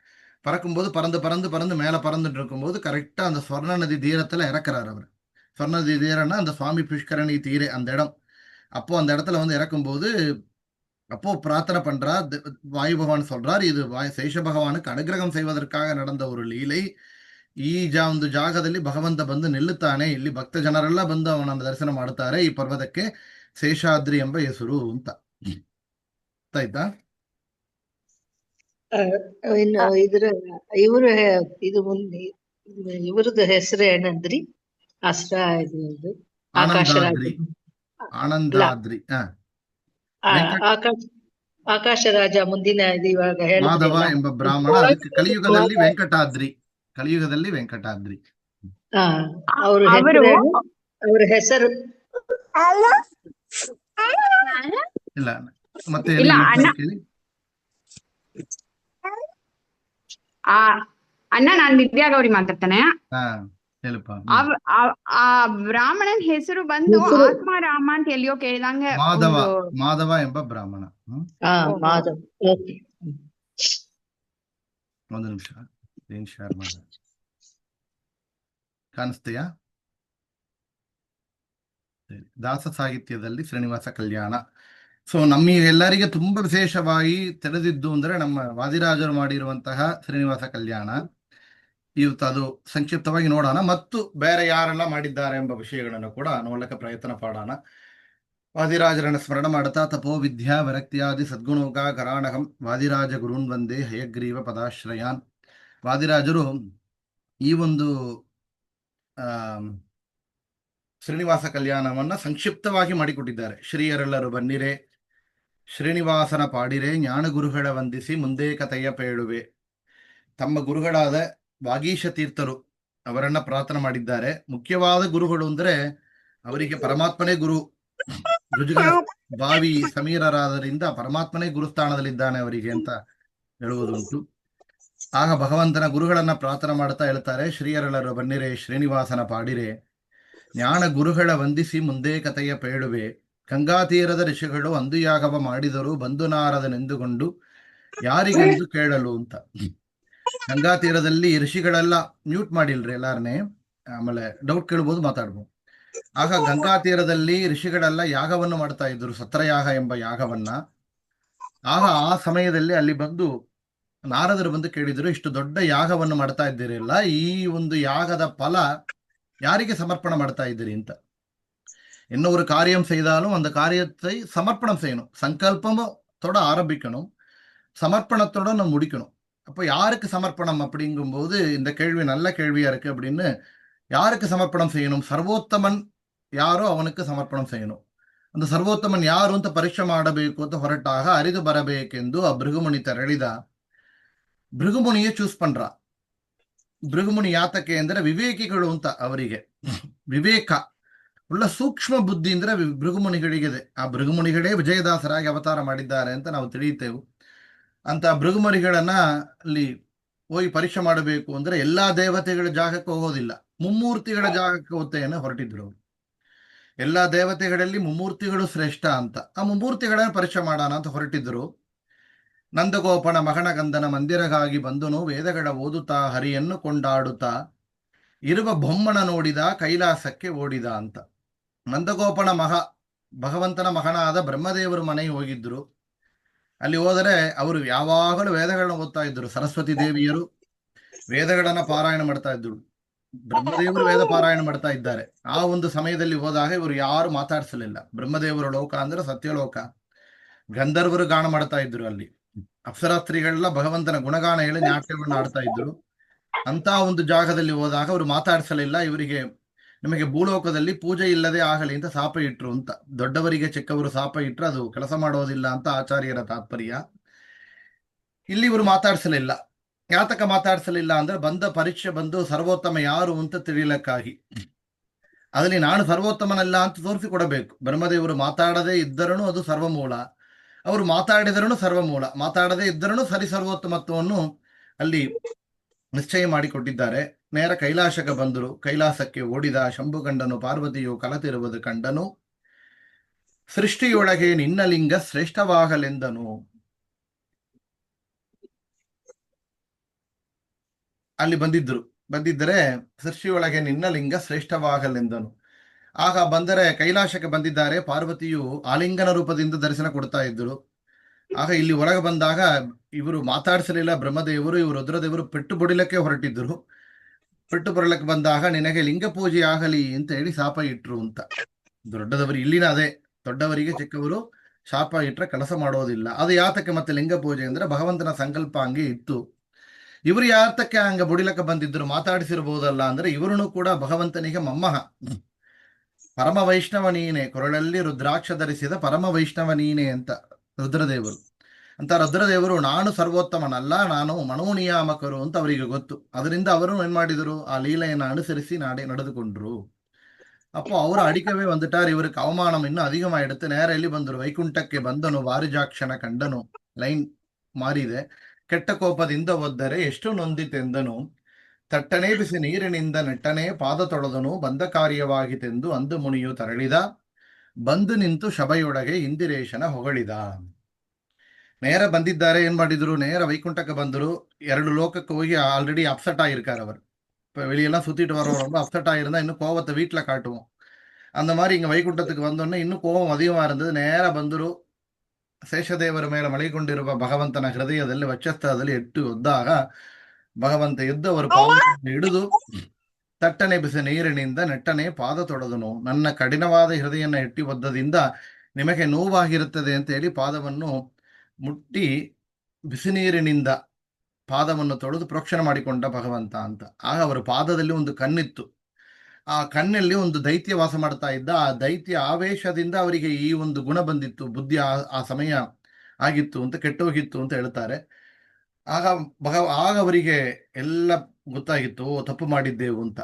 S1: பறக்கும்போது பறந்து பறந்து பறந்து மேலே பறந்துட்டு இருக்கும்போது கரெக்டாக அந்த ஸ்வர்ண நதி தீரத்தில் இறக்குறார் அவர். ஸ்வர்ண நதி தீரம்னா அந்த சுவாமி புஷ்கரணி தீரே அந்த இடம். அப்போ அந்த இடத்துல வந்து இறக்கும்போது அப்போ பிரார்த்தனை பண்றார். வாயு பகவான் சொல்றார், இது ಶೇಷ ಭಗವಾನಕ್ಕೆ ಅನುಗ್ರಹಂ செய்வதற்காக நடந்த ஒரு ಲೀಲೆ. ಈ ಒಂದು ಜಾಗದಲ್ಲಿ ಭಗವಂತ ಬಂದು ನಿಲ್ಲುತ್ತಾನೆ. ಇಲ್ಲಿ ಭಕ್ತ ಜನರೆಲ್ಲ ಬಂದು ಅವನನ್ನು ದರ್ಶನ ಮಾಡುತ್ತಾರೆ. ಈ ಪರ್ವತಕ್ಕೆ ಶೇಷಾದ್ರಿ ಎಂಬ ಹೆಸರು ಅಂತ. ಆಯ್ತಾ?
S4: ಇನ್ನು ಇದು ಮುಂದೆ ಇವ್ರದ್ದು ಹೆಸರು ಏನಂದ್ರಿ?
S1: ಆನಂದಾದ್ರಿ. ಆನಂದಾದ್ರಿ.
S4: ಆಕಾಶರಾಜ ಮುಂದಿನ ಇದು ಇವಾಗ
S1: ಮಾಧವ ಎಂಬ ಬ್ರಾಹ್ಮಣ. ಅದಕ್ಕೆ ಕಲಿಯುಗದಲ್ಲಿ ವೆಂಕಟಾದ್ರಿ. ಕಲಿಯುಗದಲ್ಲಿ ವೆಂಕಟಾದ್ರಿ.
S4: ಅವ್ರ ಹೆಸರು
S1: ಇಲ್ಲ. ಮತ್ತೆ
S5: ಅಣ್ಣ, ನಾನ್ ವಿದ್ಯಾ ಗೌರಿ ಮಾತಾಡ್ತಾನೆ. ಆ ಬ್ರಾಹ್ಮಣನ್ ಹೆಸರು ಬಂದು ಆತ್ಮಾರಾಮ ಅಂತ ಎಲ್ಲಿಯೋ ಕೇಳಿದಂಗೆ.
S1: ಮಾಧವ ಎಂಬ ಬ್ರಾಹ್ಮಣ. ಒಂದು ನಿಮಿಷ ಏನ್ ಶೇರ್ ಮಾಡ ಕಾಣಿಸ್ತೀಯಾ? ದಾಸ ಸಾಹಿತ್ಯದಲ್ಲಿ ಶ್ರೀನಿವಾಸ ಕಲ್ಯಾಣ. ಸೊ ನಮಗೆಲ್ಲರಿಗೆ ತುಂಬಾ ವಿಶೇಷವಾಗಿ ತಿಳಿದಿದ್ದು ಅಂದ್ರೆ ನಮ್ಮ ವಾದಿರಾಜರು ಮಾಡಿರುವಂತಹ ಶ್ರೀನಿವಾಸ ಕಲ್ಯಾಣ. ಇವತ್ತು ಅದು ಸಂಕ್ಷಿಪ್ತವಾಗಿ ನೋಡೋಣ, ಮತ್ತು ಬೇರೆ ಯಾರೆಲ್ಲ ಮಾಡಿದ್ದಾರೆ ಎಂಬ ವಿಷಯಗಳನ್ನು ಕೂಡ ನೋಡ್ಲಿಕ್ಕೆ ಪ್ರಯತ್ನ ಪಡೋಣ. ವಾದಿರಾಜರನ್ನ ಸ್ಮರಣ ಮಾಡುತ್ತಾ ತಪೋ ವಿದ್ಯಾ ವಿರಕ್ತಿಯಾದಿ ಸದ್ಗುಣೋಗ ಕರಾಣಹಂ ವಾದಿರಾಜ ಗುರುನ್ ವಂದೇ ಹಯಗ್ರೀವ ಪದಾಶ್ರಯಾನ್. ವಾದಿರಾಜರು ಈ ಒಂದು ಶ್ರೀನಿವಾಸ ಕಲ್ಯಾಣವನ್ನ ಸಂಕ್ಷಿಪ್ತವಾಗಿ ಮಾಡಿಕೊಟ್ಟಿದ್ದಾರೆ. ಶ್ರೀಯರೆಲ್ಲರೂ ಬನ್ನಿರೆ, ಶ್ರೀನಿವಾಸನ ಪಾಡಿರೆ, ಜ್ಞಾನ ಗುರುಗಳ ವಂದಿಸಿ ಮುಂದೆ ಕಥೆಯ ಪೇಳುವೆ. ತಮ್ಮ ಗುರುಗಳಾದ ವಾಗೀಶ ತೀರ್ಥರು ಅವರನ್ನ ಪ್ರಾರ್ಥನೆ ಮಾಡಿದ್ದಾರೆ. ಮುಖ್ಯವಾದ ಗುರುಗಳು ಅಂದ್ರೆ ಅವರಿಗೆ ಪರಮಾತ್ಮನೇ ಗುರು. ರುಜುಗಳ ಬಾವಿ ಸಮೀರರಾದರಿಂದ ಪರಮಾತ್ಮನೇ ಗುರುಸ್ಥಾನದಲ್ಲಿದ್ದಾನೆ ಅವರಿಗೆ ಅಂತ ಹೇಳುವುದುಂಟು. ಆಗ ಭಗವಂತನ ಗುರುಗಳನ್ನ ಪ್ರಾರ್ಥನೆ ಮಾಡ್ತಾ ಹೇಳ್ತಾರೆ, ಶ್ರೀಯರೆಲ್ಲರೂ ಬನ್ನಿರೆ, ಶ್ರೀನಿವಾಸನ ಪಾಡಿರೆ, ಜ್ಞಾನ ಗುರುಗಳ ವಂದಿಸಿ ಮುಂದೆ ಕಥೆಯ ಪೇಳುವೆ. ಗಂಗಾ ತೀರದ ಋಷಿಗಳು ಅಂದು ಯಾಗವ ಮಾಡಿದರು ಬಂದು ನಾರದನೆಂದುಕೊಂಡು ಯಾರಿಗೆಂದು ಕೇಳಲು ಅಂತ. ಗಂಗಾ ತೀರದಲ್ಲಿ ಋಷಿಗಳೆಲ್ಲ ಮ್ಯೂಟ್ ಮಾಡಿಲ್ರಿ ಎಲ್ಲಾರನ್ನೇ, ಆಮೇಲೆ ಡೌಟ್ ಕೇಳ್ಬೋದು, ಮಾತಾಡ್ಬೋದು. ಆಗ ಗಂಗಾ ತೀರದಲ್ಲಿ ಋಷಿಗಳೆಲ್ಲ ಯಾಗವನ್ನು ಮಾಡ್ತಾ ಇದ್ರು, ಸತ್ರಯಾಗ ಎಂಬ ಯಾಗವನ್ನ. ಆಗ ಆ ಸಮಯದಲ್ಲಿ ಅಲ್ಲಿ ಬಂದು ನಾರದರು ಬಂದು ಕೇಳಿದ್ರು, ಇಷ್ಟು ದೊಡ್ಡ ಯಾಗವನ್ನು ಮಾಡ್ತಾ ಇದ್ದೀರಲ್ಲ, ಈ ಒಂದು ಯಾಗದ ಫಲ ಯಾರಿಗೆ ಸಮರ್ಪಣೆ ಮಾಡ್ತಾ ಇದ್ದೀರಿ ಅಂತ. என்ன ஒரு காரியம் செய்தாலும் அந்த காரியத்தை சமர்ப்பணம் செய்யணும். சங்கல்பத்தோட ஆரம்பிக்கணும், சமர்ப்பணத்தோட நம்ம முடிக்கணும். அப்போ யாருக்கு சமர்ப்பணம் அப்படிங்கும்போது இந்த கேள்வி நல்ல கேள்வியா இருக்கு. அப்படின்னு யாருக்கு சமர்ப்பணம் செய்யணும்? ಸರ್ವೋತ್ತಮನ್ ಯಾರೋ ಅವನಿಗೆ ಸಮರ್ಪಣம் செய்யணும். அந்த ಸರ್ವೋತ್ತಮನ್ ಯಾರು ಅಂತ ಪರೀಕ್ಷೆ ಮಾಡಬೇಕು ಅಂತ ಹೊರಟಾಗ ಅರಿದು ಬರಬೇಕೆಂದು ಆ ಭೃಗುಮುನಿ ತೆರಳಿದ. ಭೃಗುಮುನಿಯೇ ಚೂಸ್ ಪண்றா. ಭೃಗುಮುನಿ ಯಾತಕ್ಕೆ ಅಂದ್ರೆ ವಿವೇಕಿಗಳು ಅಂತ ಅವರಿಗೆ ವಿವೇಕ ಉಳ್ಳ ಸೂಕ್ಷ್ಮ ಬುದ್ಧಿ ಅಂದ್ರೆ ಭೃಗುಮುನಿಗಳಿಗಿದೆ. ಆ ಭೃಗುಮುನಿಗಳೇ ವಿಜಯದಾಸರಾಗಿ ಅವತಾರ ಮಾಡಿದ್ದಾರೆ ಅಂತ ನಾವು ತಿಳಿಯುತ್ತೇವೆ. ಅಂತ ಭೃಗುಮುನಿಗಳನ್ನ ಅಲ್ಲಿ ಹೋಗಿ ಪರೀಕ್ಷೆ ಮಾಡಬೇಕು ಅಂದ್ರೆ ಎಲ್ಲಾ ದೇವತೆಗಳ ಜಾಗಕ್ಕೆ ಹೋಗೋದಿಲ್ಲ, ಮುಮ್ಮೂರ್ತಿಗಳ ಜಾಗಕ್ಕೆ ಹೋಗ್ತೇನೆ ಹೊರಟಿದ್ರು. ಎಲ್ಲಾ ದೇವತೆಗಳಲ್ಲಿ ಮುಮ್ಮೂರ್ತಿಗಳು ಶ್ರೇಷ್ಠ ಅಂತ ಆ ಮುಮ್ಮೂರ್ತಿಗಳನ್ನ ಪರೀಕ್ಷೆ ಮಾಡೋಣ ಅಂತ ಹೊರಟಿದ್ರು. ನಂದಗೋಪನ ಮಗನಗಂಧನ ಮಂದಿರಗಾಗಿ ಬಂದನು, ವೇದಗಳ ಓದುತ್ತಾ ಹರಿಯನ್ನು ಕೊಂಡಾಡುತ್ತಾ ಇರುವ ಬೊಮ್ಮನ ನೋಡಿದ ಕೈಲಾಸಕ್ಕೆ ಓಡಿದ ಅಂತ. ನಂದಗೋಪನ ಭಗವಂತನ ಮಗನಾದ ಬ್ರಹ್ಮದೇವರು ಮನೆಗೆ ಹೋಗಿದ್ರು. ಅಲ್ಲಿ ಹೋದರೆ ಅವರು ಯಾವಾಗಲೂ ವೇದಗಳನ್ನ ಓದ್ತಾ ಇದ್ರು. ಸರಸ್ವತಿ ದೇವಿಯರು ವೇದಗಳನ್ನ ಪಾರಾಯಣ ಮಾಡ್ತಾ ಇದ್ರು, ಬ್ರಹ್ಮದೇವರು ವೇದ ಪಾರಾಯಣ ಮಾಡ್ತಾ ಇದ್ದಾರೆ. ಆ ಒಂದು ಸಮಯದಲ್ಲಿ ಹೋದಾಗ ಇವರು ಯಾರು ಮಾತಾಡ್ಸಲಿಲ್ಲ. ಬ್ರಹ್ಮದೇವರ ಲೋಕ ಅಂದ್ರೆ ಸತ್ಯಲೋಕ, ಗಂಧರ್ವರು ಗಾನ ಮಾಡ್ತಾ ಇದ್ರು. ಅಲ್ಲಿ ಅಪ್ಸರಾಸ್ತ್ರೀಗಳೆಲ್ಲ ಭಗವಂತನ ಗುಣಗಾನ ಹೇಳಿ ನಾಟ್ಯವನ್ನು ಆಡ್ತಾ ಇದ್ರು. ಅಂತ ಒಂದು ಜಾಗದಲ್ಲಿ ಹೋದಾಗ ಅವರು ಮಾತಾಡ್ಸಲಿಲ್ಲ. ಇವರಿಗೆ ನಿಮಗೆ ಭೂಲೋಕದಲ್ಲಿ ಪೂಜೆ ಇಲ್ಲದೆ ಆಗಲಿ ಅಂತ ಶಾಪ ಇಟ್ರು ಅಂತ. ದೊಡ್ಡವರಿಗೆ ಚಿಕ್ಕವರು ಶಾಪ ಇಟ್ರು ಅದು ಕೆಲಸ ಮಾಡೋದಿಲ್ಲ ಅಂತ ಆಚಾರ್ಯರ ತಾತ್ಪರ್ಯ. ಇಲ್ಲಿ ಇವರು ಮಾತಾಡ್ಸಲಿಲ್ಲ. ಯಾತಕ ಮಾತಾಡ್ಸಲಿಲ್ಲ ಅಂದ್ರೆ ಬಂದ ಪರೀಕ್ಷೆ ಬಂದು ಸರ್ವೋತ್ತಮ ಯಾರು ಅಂತ ತಿಳಿಯಲಿಕ್ಕಾಗಿ. ಅದರಲ್ಲಿ ನಾನು ಸರ್ವೋತ್ತಮನಲ್ಲ ಅಂತ ತೋರಿಸಿಕೊಡಬೇಕು. ಬ್ರಹ್ಮದೇವರು ಮಾತಾಡದೇ ಇದ್ದರನು ಅದು ಸರ್ವಮೂಲ, ಅವರು ಮಾತಾಡಿದರನು ಸರ್ವಮೂಲ, ಮಾತಾಡದೇ ಇದ್ದರನು ಸರಿ ಸರ್ವೋತ್ತಮತ್ವವನ್ನು ಅಲ್ಲಿ ನಿಶ್ಚಯ ಮಾಡಿಕೊಟ್ಟಿದ್ದಾರೆ. ನೇರ ಕೈಲಾಸಕ್ಕೆ ಬಂದರು. ಕೈಲಾಸಕ್ಕೆ ಓಡಿದ ಶಂಭು ಕಂಡನು, ಪಾರ್ವತಿಯು ಕಲತಿರುವುದು ಕಂಡನು. ಸೃಷ್ಟಿಯೊಳಗೆ ನಿನ್ನ ಲಿಂಗ ಶ್ರೇಷ್ಠವಾಗಲೆಂದನು. ಅಲ್ಲಿ ಬಂದಿದ್ದರೆ ಸೃಷ್ಟಿಯೊಳಗೆ ನಿನ್ನ ಲಿಂಗ ಶ್ರೇಷ್ಠವಾಗಲೆಂದನು. ಆಗ ಬಂದರೆ ಕೈಲಾಸಕ್ಕೆ ಬಂದಿದ್ದಾರೆ. ಪಾರ್ವತಿಯು ಆಲಿಂಗನ ರೂಪದಿಂದ ದರ್ಶನ ಕೊಡ್ತಾ ಇದ್ರು. ಆಗ ಇಲ್ಲಿ ಒಳಗೆ ಬಂದಾಗ ಇವರು ಮಾತಾಡಿಸಲಿಲ್ಲ ಬ್ರಹ್ಮದೇವರು. ಇವರು ರುದ್ರದೇವರು ಪೆಟ್ಟು ಬಡಿಲಕ್ಕೆ ಹೊರಟಿದ್ರು. ಪೆಟ್ಟು ಬರಲಕ್ಕೆ ಬಂದಾಗ ನಿನಗೆ ಲಿಂಗ ಪೂಜೆ ಆಗಲಿ ಅಂತ ಹೇಳಿ ಶಾಪ ಇಟ್ರು ಅಂತ. ದೊಡ್ಡದವರು ಇಲ್ಲಿನ ಅದೇ, ದೊಡ್ಡವರಿಗೆ ಚಿಕ್ಕವರು ಶಾಪ ಇಟ್ರೆ ಕೆಲಸ ಮಾಡೋದಿಲ್ಲ. ಅದು ಯಾತಕ್ಕೆ ಮತ್ತೆ ಲಿಂಗ ಪೂಜೆ ಅಂದ್ರೆ ಭಗವಂತನ ಸಂಕಲ್ಪ ಹಂಗೆ ಇತ್ತು. ಇವರು ಯಾತಕ್ಕೆ ಹಂಗ ಬುಡಿಲಕ್ಕೆ ಬಂದಿದ್ರು? ಮಾತಾಡಿಸಿರ್ಬೋದಲ್ಲ ಅಂದ್ರೆ ಇವರುನು ಕೂಡ ಭಗವಂತನಿಗೆ ಮೊಮ್ಮಗ. ಪರಮ ವೈಷ್ಣವ ನೀನೆ, ಕೊರಳಲ್ಲಿ ರುದ್ರಾಕ್ಷ ಧರಿಸಿದ ಪರಮ ವೈಷ್ಣವ ನೀನೆ ಅಂತ ರುದ್ರದೇವರು. ಅಂತ ರುದ್ರದೇವರು ನಾನು ಸರ್ವೋತ್ತಮನಲ್ಲ, ನಾನು ಮನೋನಿಯಾಮಕರು ಅಂತ ಅವರಿಗೆ ಗೊತ್ತು. ಅದರಿಂದ ಅವರು ಏನ್ ಮಾಡಿದರು? ಆ ಲೀಲೆಯನ್ನು ಅನುಸರಿಸಿ ನಡೆದುಕೊಂಡ್ರು. அப்போ ಅವರು ಅಡಿಕವೇ வந்துட்டார். ಇವருக்கு ಅವಮಾனம் ಇನ್ನೂ ಅಧಿಕಮಾಯಿಡುತ್ತೆ. ನೇರ ಎಲ್ಲಿ ಬಂದರು? ವೈಕುಂಠಕ್ಕೆ ಬಂದನು, ವಾರಿಜಾಕ್ಷನ ಕಂಡನು. ಲೈನ್ ಮಾರಿದೆ. ಕೆಟ್ಟ ಕೋಪದಿಂದ ಒದ್ದರೆ ಎಷ್ಟು ನೊಂದಿತೆಂದನು. ತಟ್ಟನೆ ಬಿಸಿ ನೀರಿನಿಂದ ನೆಟ್ಟನೆ ಪಾದ ತೊಳೆದನು. ಬಂದ ಕಾರ್ಯವಾಗಿತೆಂದು ಅಂದು ಮುನಿಯು ತರಳಿದ. ಬಂದು ನಿಂತು ಶಬೆಯೊಳಗೆ ಇಂದಿರೇಶನ ಹೊಗಳಿದ. ನೇರ ಬಂದಿದ್ದಾರೆ. ಏನ್ ಮಾಡಿದ್ರು? ನೇರ ವೈಕುಂಠಕ್ಕೆ ಬಂದರು. 2 ಲೋಕಕ್ಕೆ ಹೋಗಿ ಆಲ್ರೆಡಿ ಅಪ್ಸೆಟ್ ஆயிருக்கார் அவர். இப்போ வெளியெல்லாம் சுத்திட்டு வரவர் ரொம்ப அப்செட் ஆயிருந்தா இன்னும் கோவத்தை வீட்டில் காட்டுவோம். அந்த மாதிரி இங்கே வைகுண்டத்துக்கு வந்தோடனே இன்னும் கோபம் அதிகமாக இருந்தது. நேராக ಬಂದರು. ಶೇಷದೇವರ ಮೇಲೆ ಮಳೆಗೊಂಡಿರುವ ಭಗವಂತನ ಹೃದಯದಲ್ಲಿ ವಕ್ಷಸ್ಥಳದಲ್ಲಿ ಎಟ್ಟು ಒದ್ದಾಗ ಭಗವಂತ ಎದ್ದು ಅವರ ಪಾದವನ್ನು ಹಿಡಿದು ತಟ್ಟನೆ ಬಿಸಿ ನೀರಿನಿಂದ ನೆಟ್ಟನೆ ಪಾದ ತೊಳೆದನು. ನನ್ನ ಕಠಿಣವಾದ ಹೃದಯನ ಎಟ್ಟಿ ಒದ್ದದಿಂದ ನಿಮಗೆ ನೋವಾಗಿರುತ್ತದೆ ಅಂತ ಹೇಳಿ ಪಾದವನ್ನು ಮುಟ್ಟಿ ಬಿಸಿ ನೀರಿನಿಂದ ಪಾದವನ್ನು ತೊಳೆದು ಪ್ರೋಕ್ಷಣೆ ಮಾಡಿಕೊಂಡ ಭಗವಂತ ಅಂತ. ಆಗ ಅವರ ಪಾದದಲ್ಲಿ ಒಂದು ಕಣ್ಣಿತ್ತು. ಆ ಕಣ್ಣಲ್ಲಿ ಒಂದು ದೈತ್ಯ ವಾಸ ಮಾಡ್ತಾ ಇದ್ದ. ಆ ದೈತ್ಯ ಆವೇಶದಿಂದ ಅವರಿಗೆ ಈ ಒಂದು ಗುಣ ಬಂದಿತ್ತು. ಬುದ್ಧಿ ಆ ಸಮಯ ಆಗಿತ್ತು ಅಂತ, ಕೆಟ್ಟೋಗಿತ್ತು ಅಂತ ಹೇಳ್ತಾರೆ. ಆಗ ಅವರಿಗೆ ಎಲ್ಲ ಗೊತ್ತಾಗಿತ್ತು, ತಪ್ಪು ಮಾಡಿದ್ದೆವು ಅಂತ.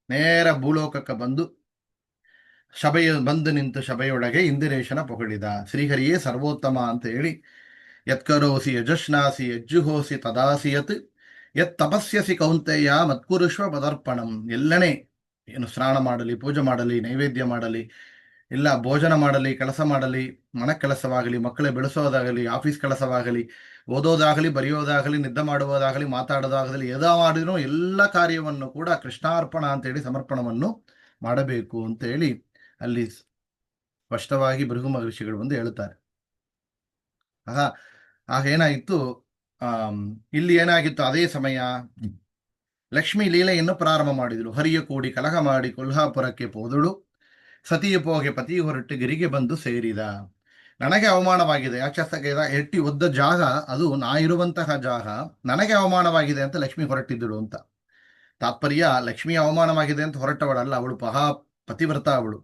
S1: ನೇರ ಭೂಲೋಕಕ್ಕೆ ಬಂದು ಬಂದು ನಿಂತು ಶಬೆಯೊಳಗೆ ಇಂದಿರೇಶನ ಪೊಗಳಿದ. ಶ್ರೀಹರಿಯೇ ಸರ್ವೋತ್ತಮ ಅಂತ ಹೇಳಿ ಯತ್ಕರೋಸಿ ಯಜಶ್ನಾಸಿ ಯಜ್ಜುಹೋಸಿ ತದಾಸಿ ಯತ್ ಯತ್ ತಪಸ್ಯಸಿ ಕೌಂತೆಯ ಮತ್ಕುರುಷ್ವ ಪದರ್ಪಣಂ. ಎಲ್ಲನೇ ಏನು ಸ್ನಾನ ಮಾಡಲಿ, ಪೂಜೆ ಮಾಡಲಿ, ನೈವೇದ್ಯ ಮಾಡಲಿ, ಇಲ್ಲ ಭೋಜನ ಮಾಡಲಿ, ಕೆಲಸ ಮಾಡಲಿ, ಮನೆ ಕೆಲಸವಾಗಲಿ, ಮಕ್ಕಳೇ ಬೆಳೆಸೋದಾಗಲಿ, ಆಫೀಸ್ ಕೆಲಸವಾಗಲಿ, ಓದೋದಾಗಲಿ, ಬರೆಯೋದಾಗಲಿ, ನಿದ್ದೆ ಮಾಡುವುದಾಗಲಿ, ಮಾತಾಡೋದಾಗಲಿ, ಯಾವುದೋ ಮಾಡಿದ್ರು ಎಲ್ಲ ಕಾರ್ಯವನ್ನು ಕೂಡ ಕೃಷ್ಣಾರ್ಪಣ ಅಂತೇಳಿ ಸಮರ್ಪಣವನ್ನು ಮಾಡಬೇಕು ಅಂತೇಳಿ ಅಲ್ಲಿ ಸ್ಪಷ್ಟವಾಗಿ ಭೃಗು ಮಹರ್ಷಿಗಳು ಬಂದು ಹೇಳುತ್ತಾರೆ. ಆಗ ಏನಾಗಿತ್ತು, ಇಲ್ಲಿ ಏನಾಗಿತ್ತು, ಅದೇ ಸಮಯ ಲಕ್ಷ್ಮೀ ಲೀಲೆಯನ್ನು ಪ್ರಾರಂಭ ಮಾಡಿದಳು. ಹರಿಯ ಕೂಡಿ ಕಲಹ ಮಾಡಿ ಕೊಲ್ಹಾಪುರಕ್ಕೆ ಹೋದಳು. ಸತಿಯ ಪೋಗೆ ಪತಿ ಹೊರಟು ಗಿರಿಗೆ ಬಂದು ಸೇರಿದ. ನನಗೆ ಅವಮಾನವಾಗಿದೆ, ಯಾಚಸ್ತಗೆ ಎಟ್ಟಿ ಒದ್ದ ಜಾಗ ಅದು ನಾ ಇರುವಂತಹ ಜಾಗ, ನನಗೆ ಅವಮಾನವಾಗಿದೆ ಅಂತ ಲಕ್ಷ್ಮಿ ಹೊರಟಿದ್ದಳು ಅಂತ ತಾತ್ಪರ್ಯ. ಲಕ್ಷ್ಮಿ ಅವಮಾನವಾಗಿದೆ ಅಂತ ಹೊರಟವಳಲ್ಲ, ಅವಳು ಪತಿವ್ರತ ಅವಳು.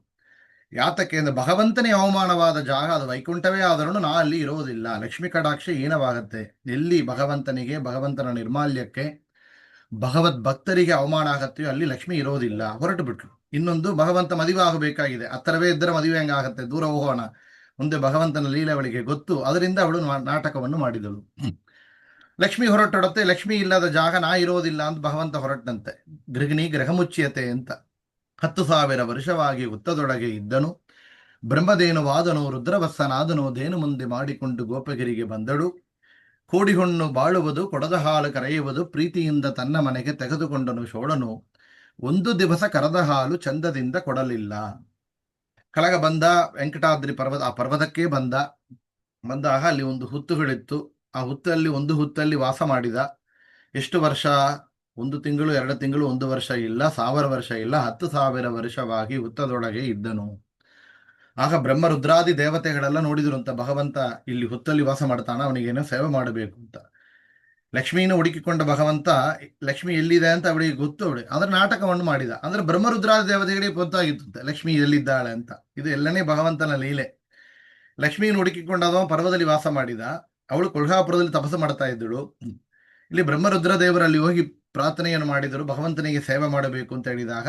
S1: ಯಾತಕ್ಕೆ ಅಂದ್ರೆ ಭಗವಂತನೇ ಅವಮಾನವಾದ ಜಾಗ ಅದು ವೈಕುಂಠವೇ ಆದರೂ ನಾ ಅಲ್ಲಿ ಇರೋದಿಲ್ಲ. ಲಕ್ಷ್ಮಿ ಕಟಾಕ್ಷ ಏನವಾಗತ್ತೆ, ಎಲ್ಲಿ ಭಗವಂತನಿಗೆ, ಭಗವಂತನ ನಿರ್ಮಾಲ್ಯಕ್ಕೆ, ಭಗವದ್ ಭಕ್ತರಿಗೆ ಅವಮಾನ ಆಗತ್ತೆಯೋ ಅಲ್ಲಿ ಲಕ್ಷ್ಮಿ ಇರೋದಿಲ್ಲ. ಹೊರಟು ಬಿಟ್ರು. ಇನ್ನೊಂದು, ಭಗವಂತ ಮದುವೆ ಆಗಬೇಕಾಗಿದೆ, ಹತ್ತಿರವೇ ಇದ್ದರೆ ಮದುವೆ ಹೆಂಗಾಗತ್ತೆ, ದೂರ ಹೋಗೋಣ, ಮುಂದೆ ಭಗವಂತನ ಲೀಲೆ ಅವಳಿಗೆ ಗೊತ್ತು. ಅದರಿಂದ ಅವಳು ನಾಟಕವನ್ನು ಮಾಡಿದಳು. ಲಕ್ಷ್ಮಿ ಹೊರಟೊಡತ್ತೆ, ಲಕ್ಷ್ಮಿ ಇಲ್ಲದ ಜಾಗ ನಾ ಇರೋದಿಲ್ಲ ಅಂತ ಭಗವಂತ ಹೊರಟಂತೆ. ಗೃಹಿಣಿ ಗ್ರಹ ಮುಚ್ಚಿಯತೆ ಅಂತ 10,000 ವರ್ಷವಾಗಿ ಹುತ್ತದೊಳಗೆ ಇದ್ದನು. ಬ್ರಹ್ಮದೇನುವಾದನು, ರುದ್ರವತ್ಸನಾದನು, ದೇನು ಮುಂದೆ ಮಾಡಿಕೊಂಡು ಗೋಪಗಿರಿಗೆ ಬಂದಳು. ಕೋಡಿಹೊಣ್ಣು ಬಾಳುವುದು, ಕೊಡದ ಹಾಲು ಕರೆಯುವುದು, ಪ್ರೀತಿಯಿಂದ ತನ್ನ ಮನೆಗೆ ತೆಗೆದುಕೊಂಡನು ಶೋಳನು. ಒಂದು ದಿವಸ ಕರೆದ ಹಾಲು ಚಂದದಿಂದ ಕೊಡಲಿಲ್ಲ. ಕೆಳಗ ಬಂದ ವೆಂಕಟಾದ್ರಿ ಪರ್ವತ, ಆ ಪರ್ವತಕ್ಕೆ ಬಂದಾಗ ಅಲ್ಲಿ ಒಂದು ಹುತ್ತುಗಳಿತ್ತು. ಆ ಹುತ್ತಲ್ಲಿ ಒಂದು ಹುತ್ತಲ್ಲಿ ವಾಸ ಮಾಡಿದ. ಎಷ್ಟು ವರ್ಷ? 1 ತಿಂಗಳು, 2 ತಿಂಗಳು, 1 ವರ್ಷ ಇಲ್ಲ, 1000 ವರ್ಷ ಇಲ್ಲ, 10,000 ವರ್ಷವಾಗಿ ಹುತ್ತದೊಳಗೆ ಇದ್ದನು. ಆಗ ಬ್ರಹ್ಮ ರುದ್ರಾದಿ ದೇವತೆಗಳೆಲ್ಲ ನೋಡಿದ್ರು ಅಂತ, ಭಗವಂತ ಇಲ್ಲಿ ಹುತ್ತಲ್ಲಿ ವಾಸ ಮಾಡ್ತಾನ, ಅವನಿಗೇನೋ ಸೇವೆ ಮಾಡಬೇಕು ಅಂತ. ಲಕ್ಷ್ಮೀನ ಹುಡುಕಿಕೊಂಡ ಭಗವಂತ, ಲಕ್ಷ್ಮಿ ಎಲ್ಲಿದೆ ಅಂತ ಅವಳಿಗೆ ಗೊತ್ತು, ಅವಳಿಗೆ ಅಂದ್ರೆ ನಾಟಕವನ್ನು ಮಾಡಿದ. ಅಂದ್ರೆ ಬ್ರಹ್ಮರುದ್ರಾದಿ ದೇವತೆಗಳಿಗೆ ಗೊತ್ತಾಗಿತ್ತು ಲಕ್ಷ್ಮಿ ಎಲ್ಲಿದ್ದಾಳೆ ಅಂತ. ಇದು ಎಲ್ಲನೇ ಭಗವಂತನ ಲೀಲೆ. ಲಕ್ಷ್ಮೀನ ಹುಡುಕಿಕೊಂಡಾದವ ಪರ್ವದಲ್ಲಿ ವಾಸ ಮಾಡಿದ. ಅವಳು ಕೊಲ್ಹಾಪುರದಲ್ಲಿ ತಪಸ್ಸು ಮಾಡ್ತಾ ಇದ್ದಳು. ಇಲ್ಲಿ ಬ್ರಹ್ಮರುದ್ರ ದೇವರಲ್ಲಿ ಹೋಗಿ ಪ್ರಾರ್ಥನೆಯನ್ನು ಮಾಡಿದರು, ಭಗವಂತನಿಗೆ ಸೇವೆ ಮಾಡಬೇಕು ಅಂತ ಹೇಳಿದಾಗ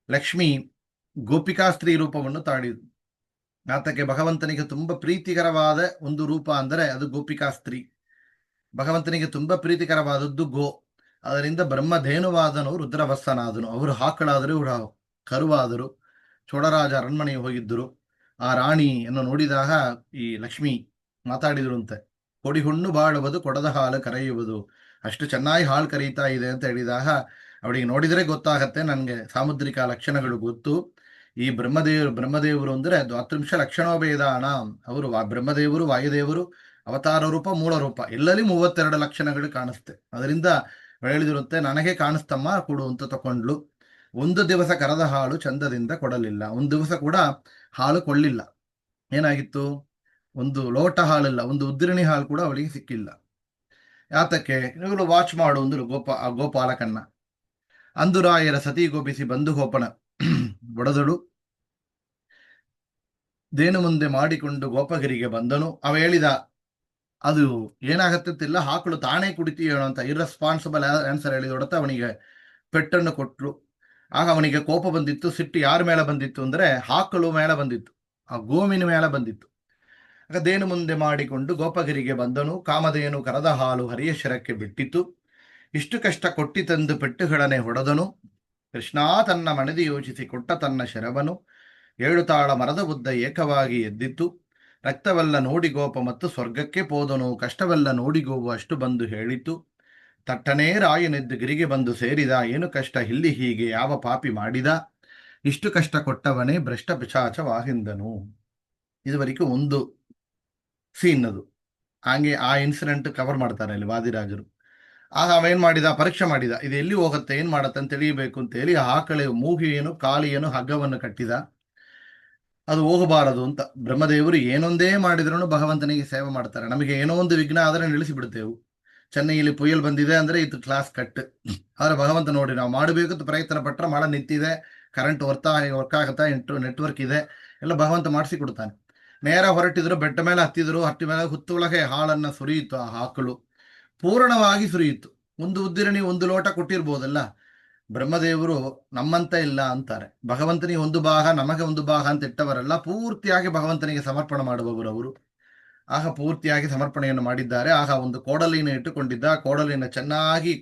S1: ಲಕ್ಷ್ಮಿ ಗೋಪಿಕಾ ಸ್ತ್ರೀ ರೂಪವನ್ನು ತಾಳಿದ್ರು. ಆತಕ್ಕೆ ಭಗವಂತನಿಗೆ ತುಂಬಾ ಪ್ರೀತಿಕರವಾದ ಒಂದು ರೂಪ ಅಂದರೆ ಅದು ಗೋಪಿಕಾ ಸ್ತ್ರೀ. ಭಗವಂತನಿಗೆ ತುಂಬಾ ಪ್ರೀತಿಕರವಾದದ್ದು ಗೋ. ಅದರಿಂದ ಬ್ರಹ್ಮಧೇನುವಾದನು, ರುದ್ರವತ್ಸನಾದನು. ಅವರು ಹಾಕಳಾದರು, ಇವರು ಕರುವಾದರು. ಚೋಳರಾಜ ಅರಣ್ಮನೆಗೆ ಹೋಗಿದ್ದರು. ಆ ರಾಣಿಯನ್ನು ನೋಡಿದಾಗ ಈ ಲಕ್ಷ್ಮಿ ಮಾತಾಡಿದ್ರಂತೆ, ಕೊಡಿಹುಣ್ಣು ಬಾಳುವುದು, ಕೊಡದ ಹಾಲು ಕರೆಯುವುದು. ಅಷ್ಟು ಚೆನ್ನಾಗಿ ಹಾಲು ಕರೀತಾ ಇದೆ ಅಂತ ಹೇಳಿದಾಗ ಅವಳಿಗೆ ನೋಡಿದರೆ ಗೊತ್ತಾಗತ್ತೆ, ನನಗೆ ಸಾಮುದ್ರಿಕ ಲಕ್ಷಣಗಳು ಗೊತ್ತು. ಈ ಬ್ರಹ್ಮದೇವರು ಅಂದ್ರೆ 12 ಲಕ್ಷಣೋಭೇದಾನ. ಅವರು ಬ್ರಹ್ಮದೇವರು, ವಾಯುದೇವರು, ಅವತಾರ ರೂಪ, ಮೂಲ ರೂಪ, ಎಲ್ಲಲ್ಲಿ 32 ಲಕ್ಷಣಗಳು ಕಾಣಿಸ್ತೆ. ಅದರಿಂದ ಹೇಳಿದಿರುತ್ತೆ, ನನಗೆ ಕಾಣಿಸ್ತಮ್ಮ, ಕೊಡು ಅಂತ ತಕೊಂಡ್ಲು. ಒಂದು ದಿವಸ ಕರೆದ ಹಾಲು ಚಂದದಿಂದ ಕೊಡಲಿಲ್ಲ. ಒಂದು ದಿವಸ ಕೂಡ ಹಾಲು ಕೊಳ್ಳಿಲ್ಲ. ಏನಾಗಿತ್ತು? ಒಂದು ಲೋಟ ಹಾಲಿಲ್ಲ, ಒಂದು ಉದ್ದಿರಣಿ ಹಾಲು ಕೂಡ ಅವಳಿಗೆ ಸಿಕ್ಕಿಲ್ಲ. ಯಾತಕ್ಕೆ? ಇವಳು ವಾಚ್ ಮಾಡು ಅಂದ್ರು ಗೋಪಾಲಕನ್ನ. ಅಂದುರಾಯರ ಸತಿ ಗೋಪಿಸಿ ಬಂದು ಗೋಪನ ಬಡದಳು. ದೇನು ಮುಂದೆ ಮಾಡಿಕೊಂಡು ಗೋಪಗಿರಿಗೆ ಬಂದನು. ಅವ ಹೇಳಿದ, ಅದು ಏನಾಗತ್ತಿಲ್ಲ, ಹಾಕಳು ತಾನೇ ಕುಡಿತೀಯೋ ಅಂತ ಇರ್ರೆಸ್ಪಾನ್ಸಿಬಲ್ ಆನ್ಸರ್ ಹೇಳಿದೊಡತ ಅವನಿಗೆ ಪೆಟ್ಟನ್ನು ಕೊಟ್ಲು. ಆಗ ಅವನಿಗೆ ಕೋಪ ಬಂದಿತ್ತು. ಸಿಟ್ಟು ಯಾರ ಮೇಲೆ ಬಂದಿತ್ತು ಅಂದ್ರೆ ಹಾಕಳು ಮೇಲೆ ಬಂದಿತ್ತು, ಆ ಗೋವಿನ ಮೇಲೆ ಬಂದಿತ್ತು. ಆಗ ದೇನು ಮುಂದೆ ಮಾಡಿಕೊಂಡು ಗೋಪಗಿರಿಗೆ ಬಂದನು. ಕಾಮಧೇನು ಕರೆದ ಹಾಲು ಹರಿಯ ಶಿರಕ್ಕೆ ಬಿಟ್ಟಿತು. ಇಷ್ಟು ಕಷ್ಟ ಕೊಟ್ಟಿ ತಂದು ಪೆಟ್ಟುಗಳನೆ ಹೊಡೆದನು. ಕೃಷ್ಣ ತನ್ನ ಮನದಿ ಯೋಚಿಸಿ ಕೊಟ್ಟ ತನ್ನ ಶರವನು. 7 ತಾಳ ಮರದ ಉದ್ದ ಏಕವಾಗಿ ಎದ್ದಿತ್ತು. ರಕ್ತವೆಲ್ಲ ನೋಡಿ ಗೋಪ ಮತ್ತು ಸ್ವರ್ಗಕ್ಕೆ ಪೋದನು. ಕಷ್ಟವೆಲ್ಲ ನೋಡಿ ಗೋವು ಅಷ್ಟು ಬಂದು ಹೇಳಿತು. ತಟ್ಟನೇ ರಾಯನೆದ್ದು ಗಿರಿಗೆ ಬಂದು ಸೇರಿದ. ಏನು ಕಷ್ಟ ಇಲ್ಲಿ ಹೀಗೆ ಯಾವ ಪಾಪಿ ಮಾಡಿದ? ಇಷ್ಟು ಕಷ್ಟ ಕೊಟ್ಟವನೇ ಭ್ರಷ್ಟ ಪಿಶಾಚವಾಹಿಂದನು. ಇದುವರೆಗೂ ಒಂದು ಸೀನ್ ಅದು. ಹಂಗೆ ಆ ಇನ್ಸಿಡೆಂಟ್ ಕವರ್ ಮಾಡ್ತಾರೆ ಅಲ್ಲಿ ವಾದಿರಾಜರು. ಆಗ ಅವೇನ್ ಮಾಡಿದ, ಪರೀಕ್ಷೆ ಮಾಡಿದ, ಇದು ಎಲ್ಲಿ ಹೋಗುತ್ತೆ, ಏನ್ ಮಾಡತ್ತೆ ಅಂತ ತಿಳಿಯಬೇಕು ಅಂತೇಳಿ ಆಕಳೆ ಮೂಗಿಯನ್ನು ಕಾಲಿಯನ್ನು ಹಗ್ಗವನ್ನು ಕಟ್ಟಿದ. ಅದು ಹೋಗಬಾರದು ಅಂತ. ಬ್ರಹ್ಮದೇವರು ಏನೊಂದೇ ಮಾಡಿದ್ರು ಭಗವಂತನಿಗೆ ಸೇವೆ ಮಾಡ್ತಾರೆ. ನಮಗೆ ಏನೋ ಒಂದು ವಿಘ್ನ ಆದರೆ ನಿಲ್ಲಿಸಿಬಿಡ್ತೇವೆ. ಚೆನ್ನೈಯಲ್ಲಿ ಪುಯಲ್ ಬಂದಿದೆ ಅಂದ್ರೆ ಇದು ಕ್ಲಾಸ್ ಕಟ್. ಆದ್ರೆ ಭಗವಂತ ನೋಡಿ, ನಾವು ಮಾಡಬೇಕಂತ ಪ್ರಯತ್ನ ಪಟ್ಟರೆ ಮಳೆ ನಿಂತಿದೆ, ಕರೆಂಟ್ ವರ್ಕ್ ಆಗುತ್ತಾ, ನೆಟ್ವರ್ಕ್ ಇದೆ, ಎಲ್ಲ ಭಗವಂತ ಮಾಡಿಸಿ ಕೊಡ್ತಾನೆ. ನೇರ ಹೊರಟಿದ್ರು, ಬೆಟ್ಟ ಮೇಲೆ ಹತ್ತಿದ್ರು, ಮೇಲೆ ಹುತ್ತೊಳಗೆ ಹಾಲನ್ನ ಸುರಿಯಿತು. ಆ ಹಾಕಳು ಪೂರ್ಣವಾಗಿ ಸುರಿಯಿತು. ಒಂದು ಉದ್ದಿರಣಿ 1 ಲೋಟ ಕೊಟ್ಟಿರ್ಬೋದಲ್ಲ. ಬ್ರಹ್ಮದೇವರು ನಮ್ಮಂತ ಇಲ್ಲ ಅಂತಾರೆ. ಭಗವಂತನಿಗೆ 1 ಭಾಗ, ನಮಗೆ 1 ಭಾಗ ಅಂತ ಇಟ್ಟವರಲ್ಲ, ಪೂರ್ತಿಯಾಗಿ ಭಗವಂತನಿಗೆ ಸಮರ್ಪಣೆ ಮಾಡುವವರು ಅವರು. ಆಗ ಪೂರ್ತಿಯಾಗಿ ಸಮರ್ಪಣೆಯನ್ನು ಮಾಡಿದ್ದಾರೆ. ಆಗ ಒಂದು ಕೋಡಲಿನ ಇಟ್ಟುಕೊಂಡಿದ್ದ. ಕೋಡಲಿನ ಚೆನ್ನಾಗಿ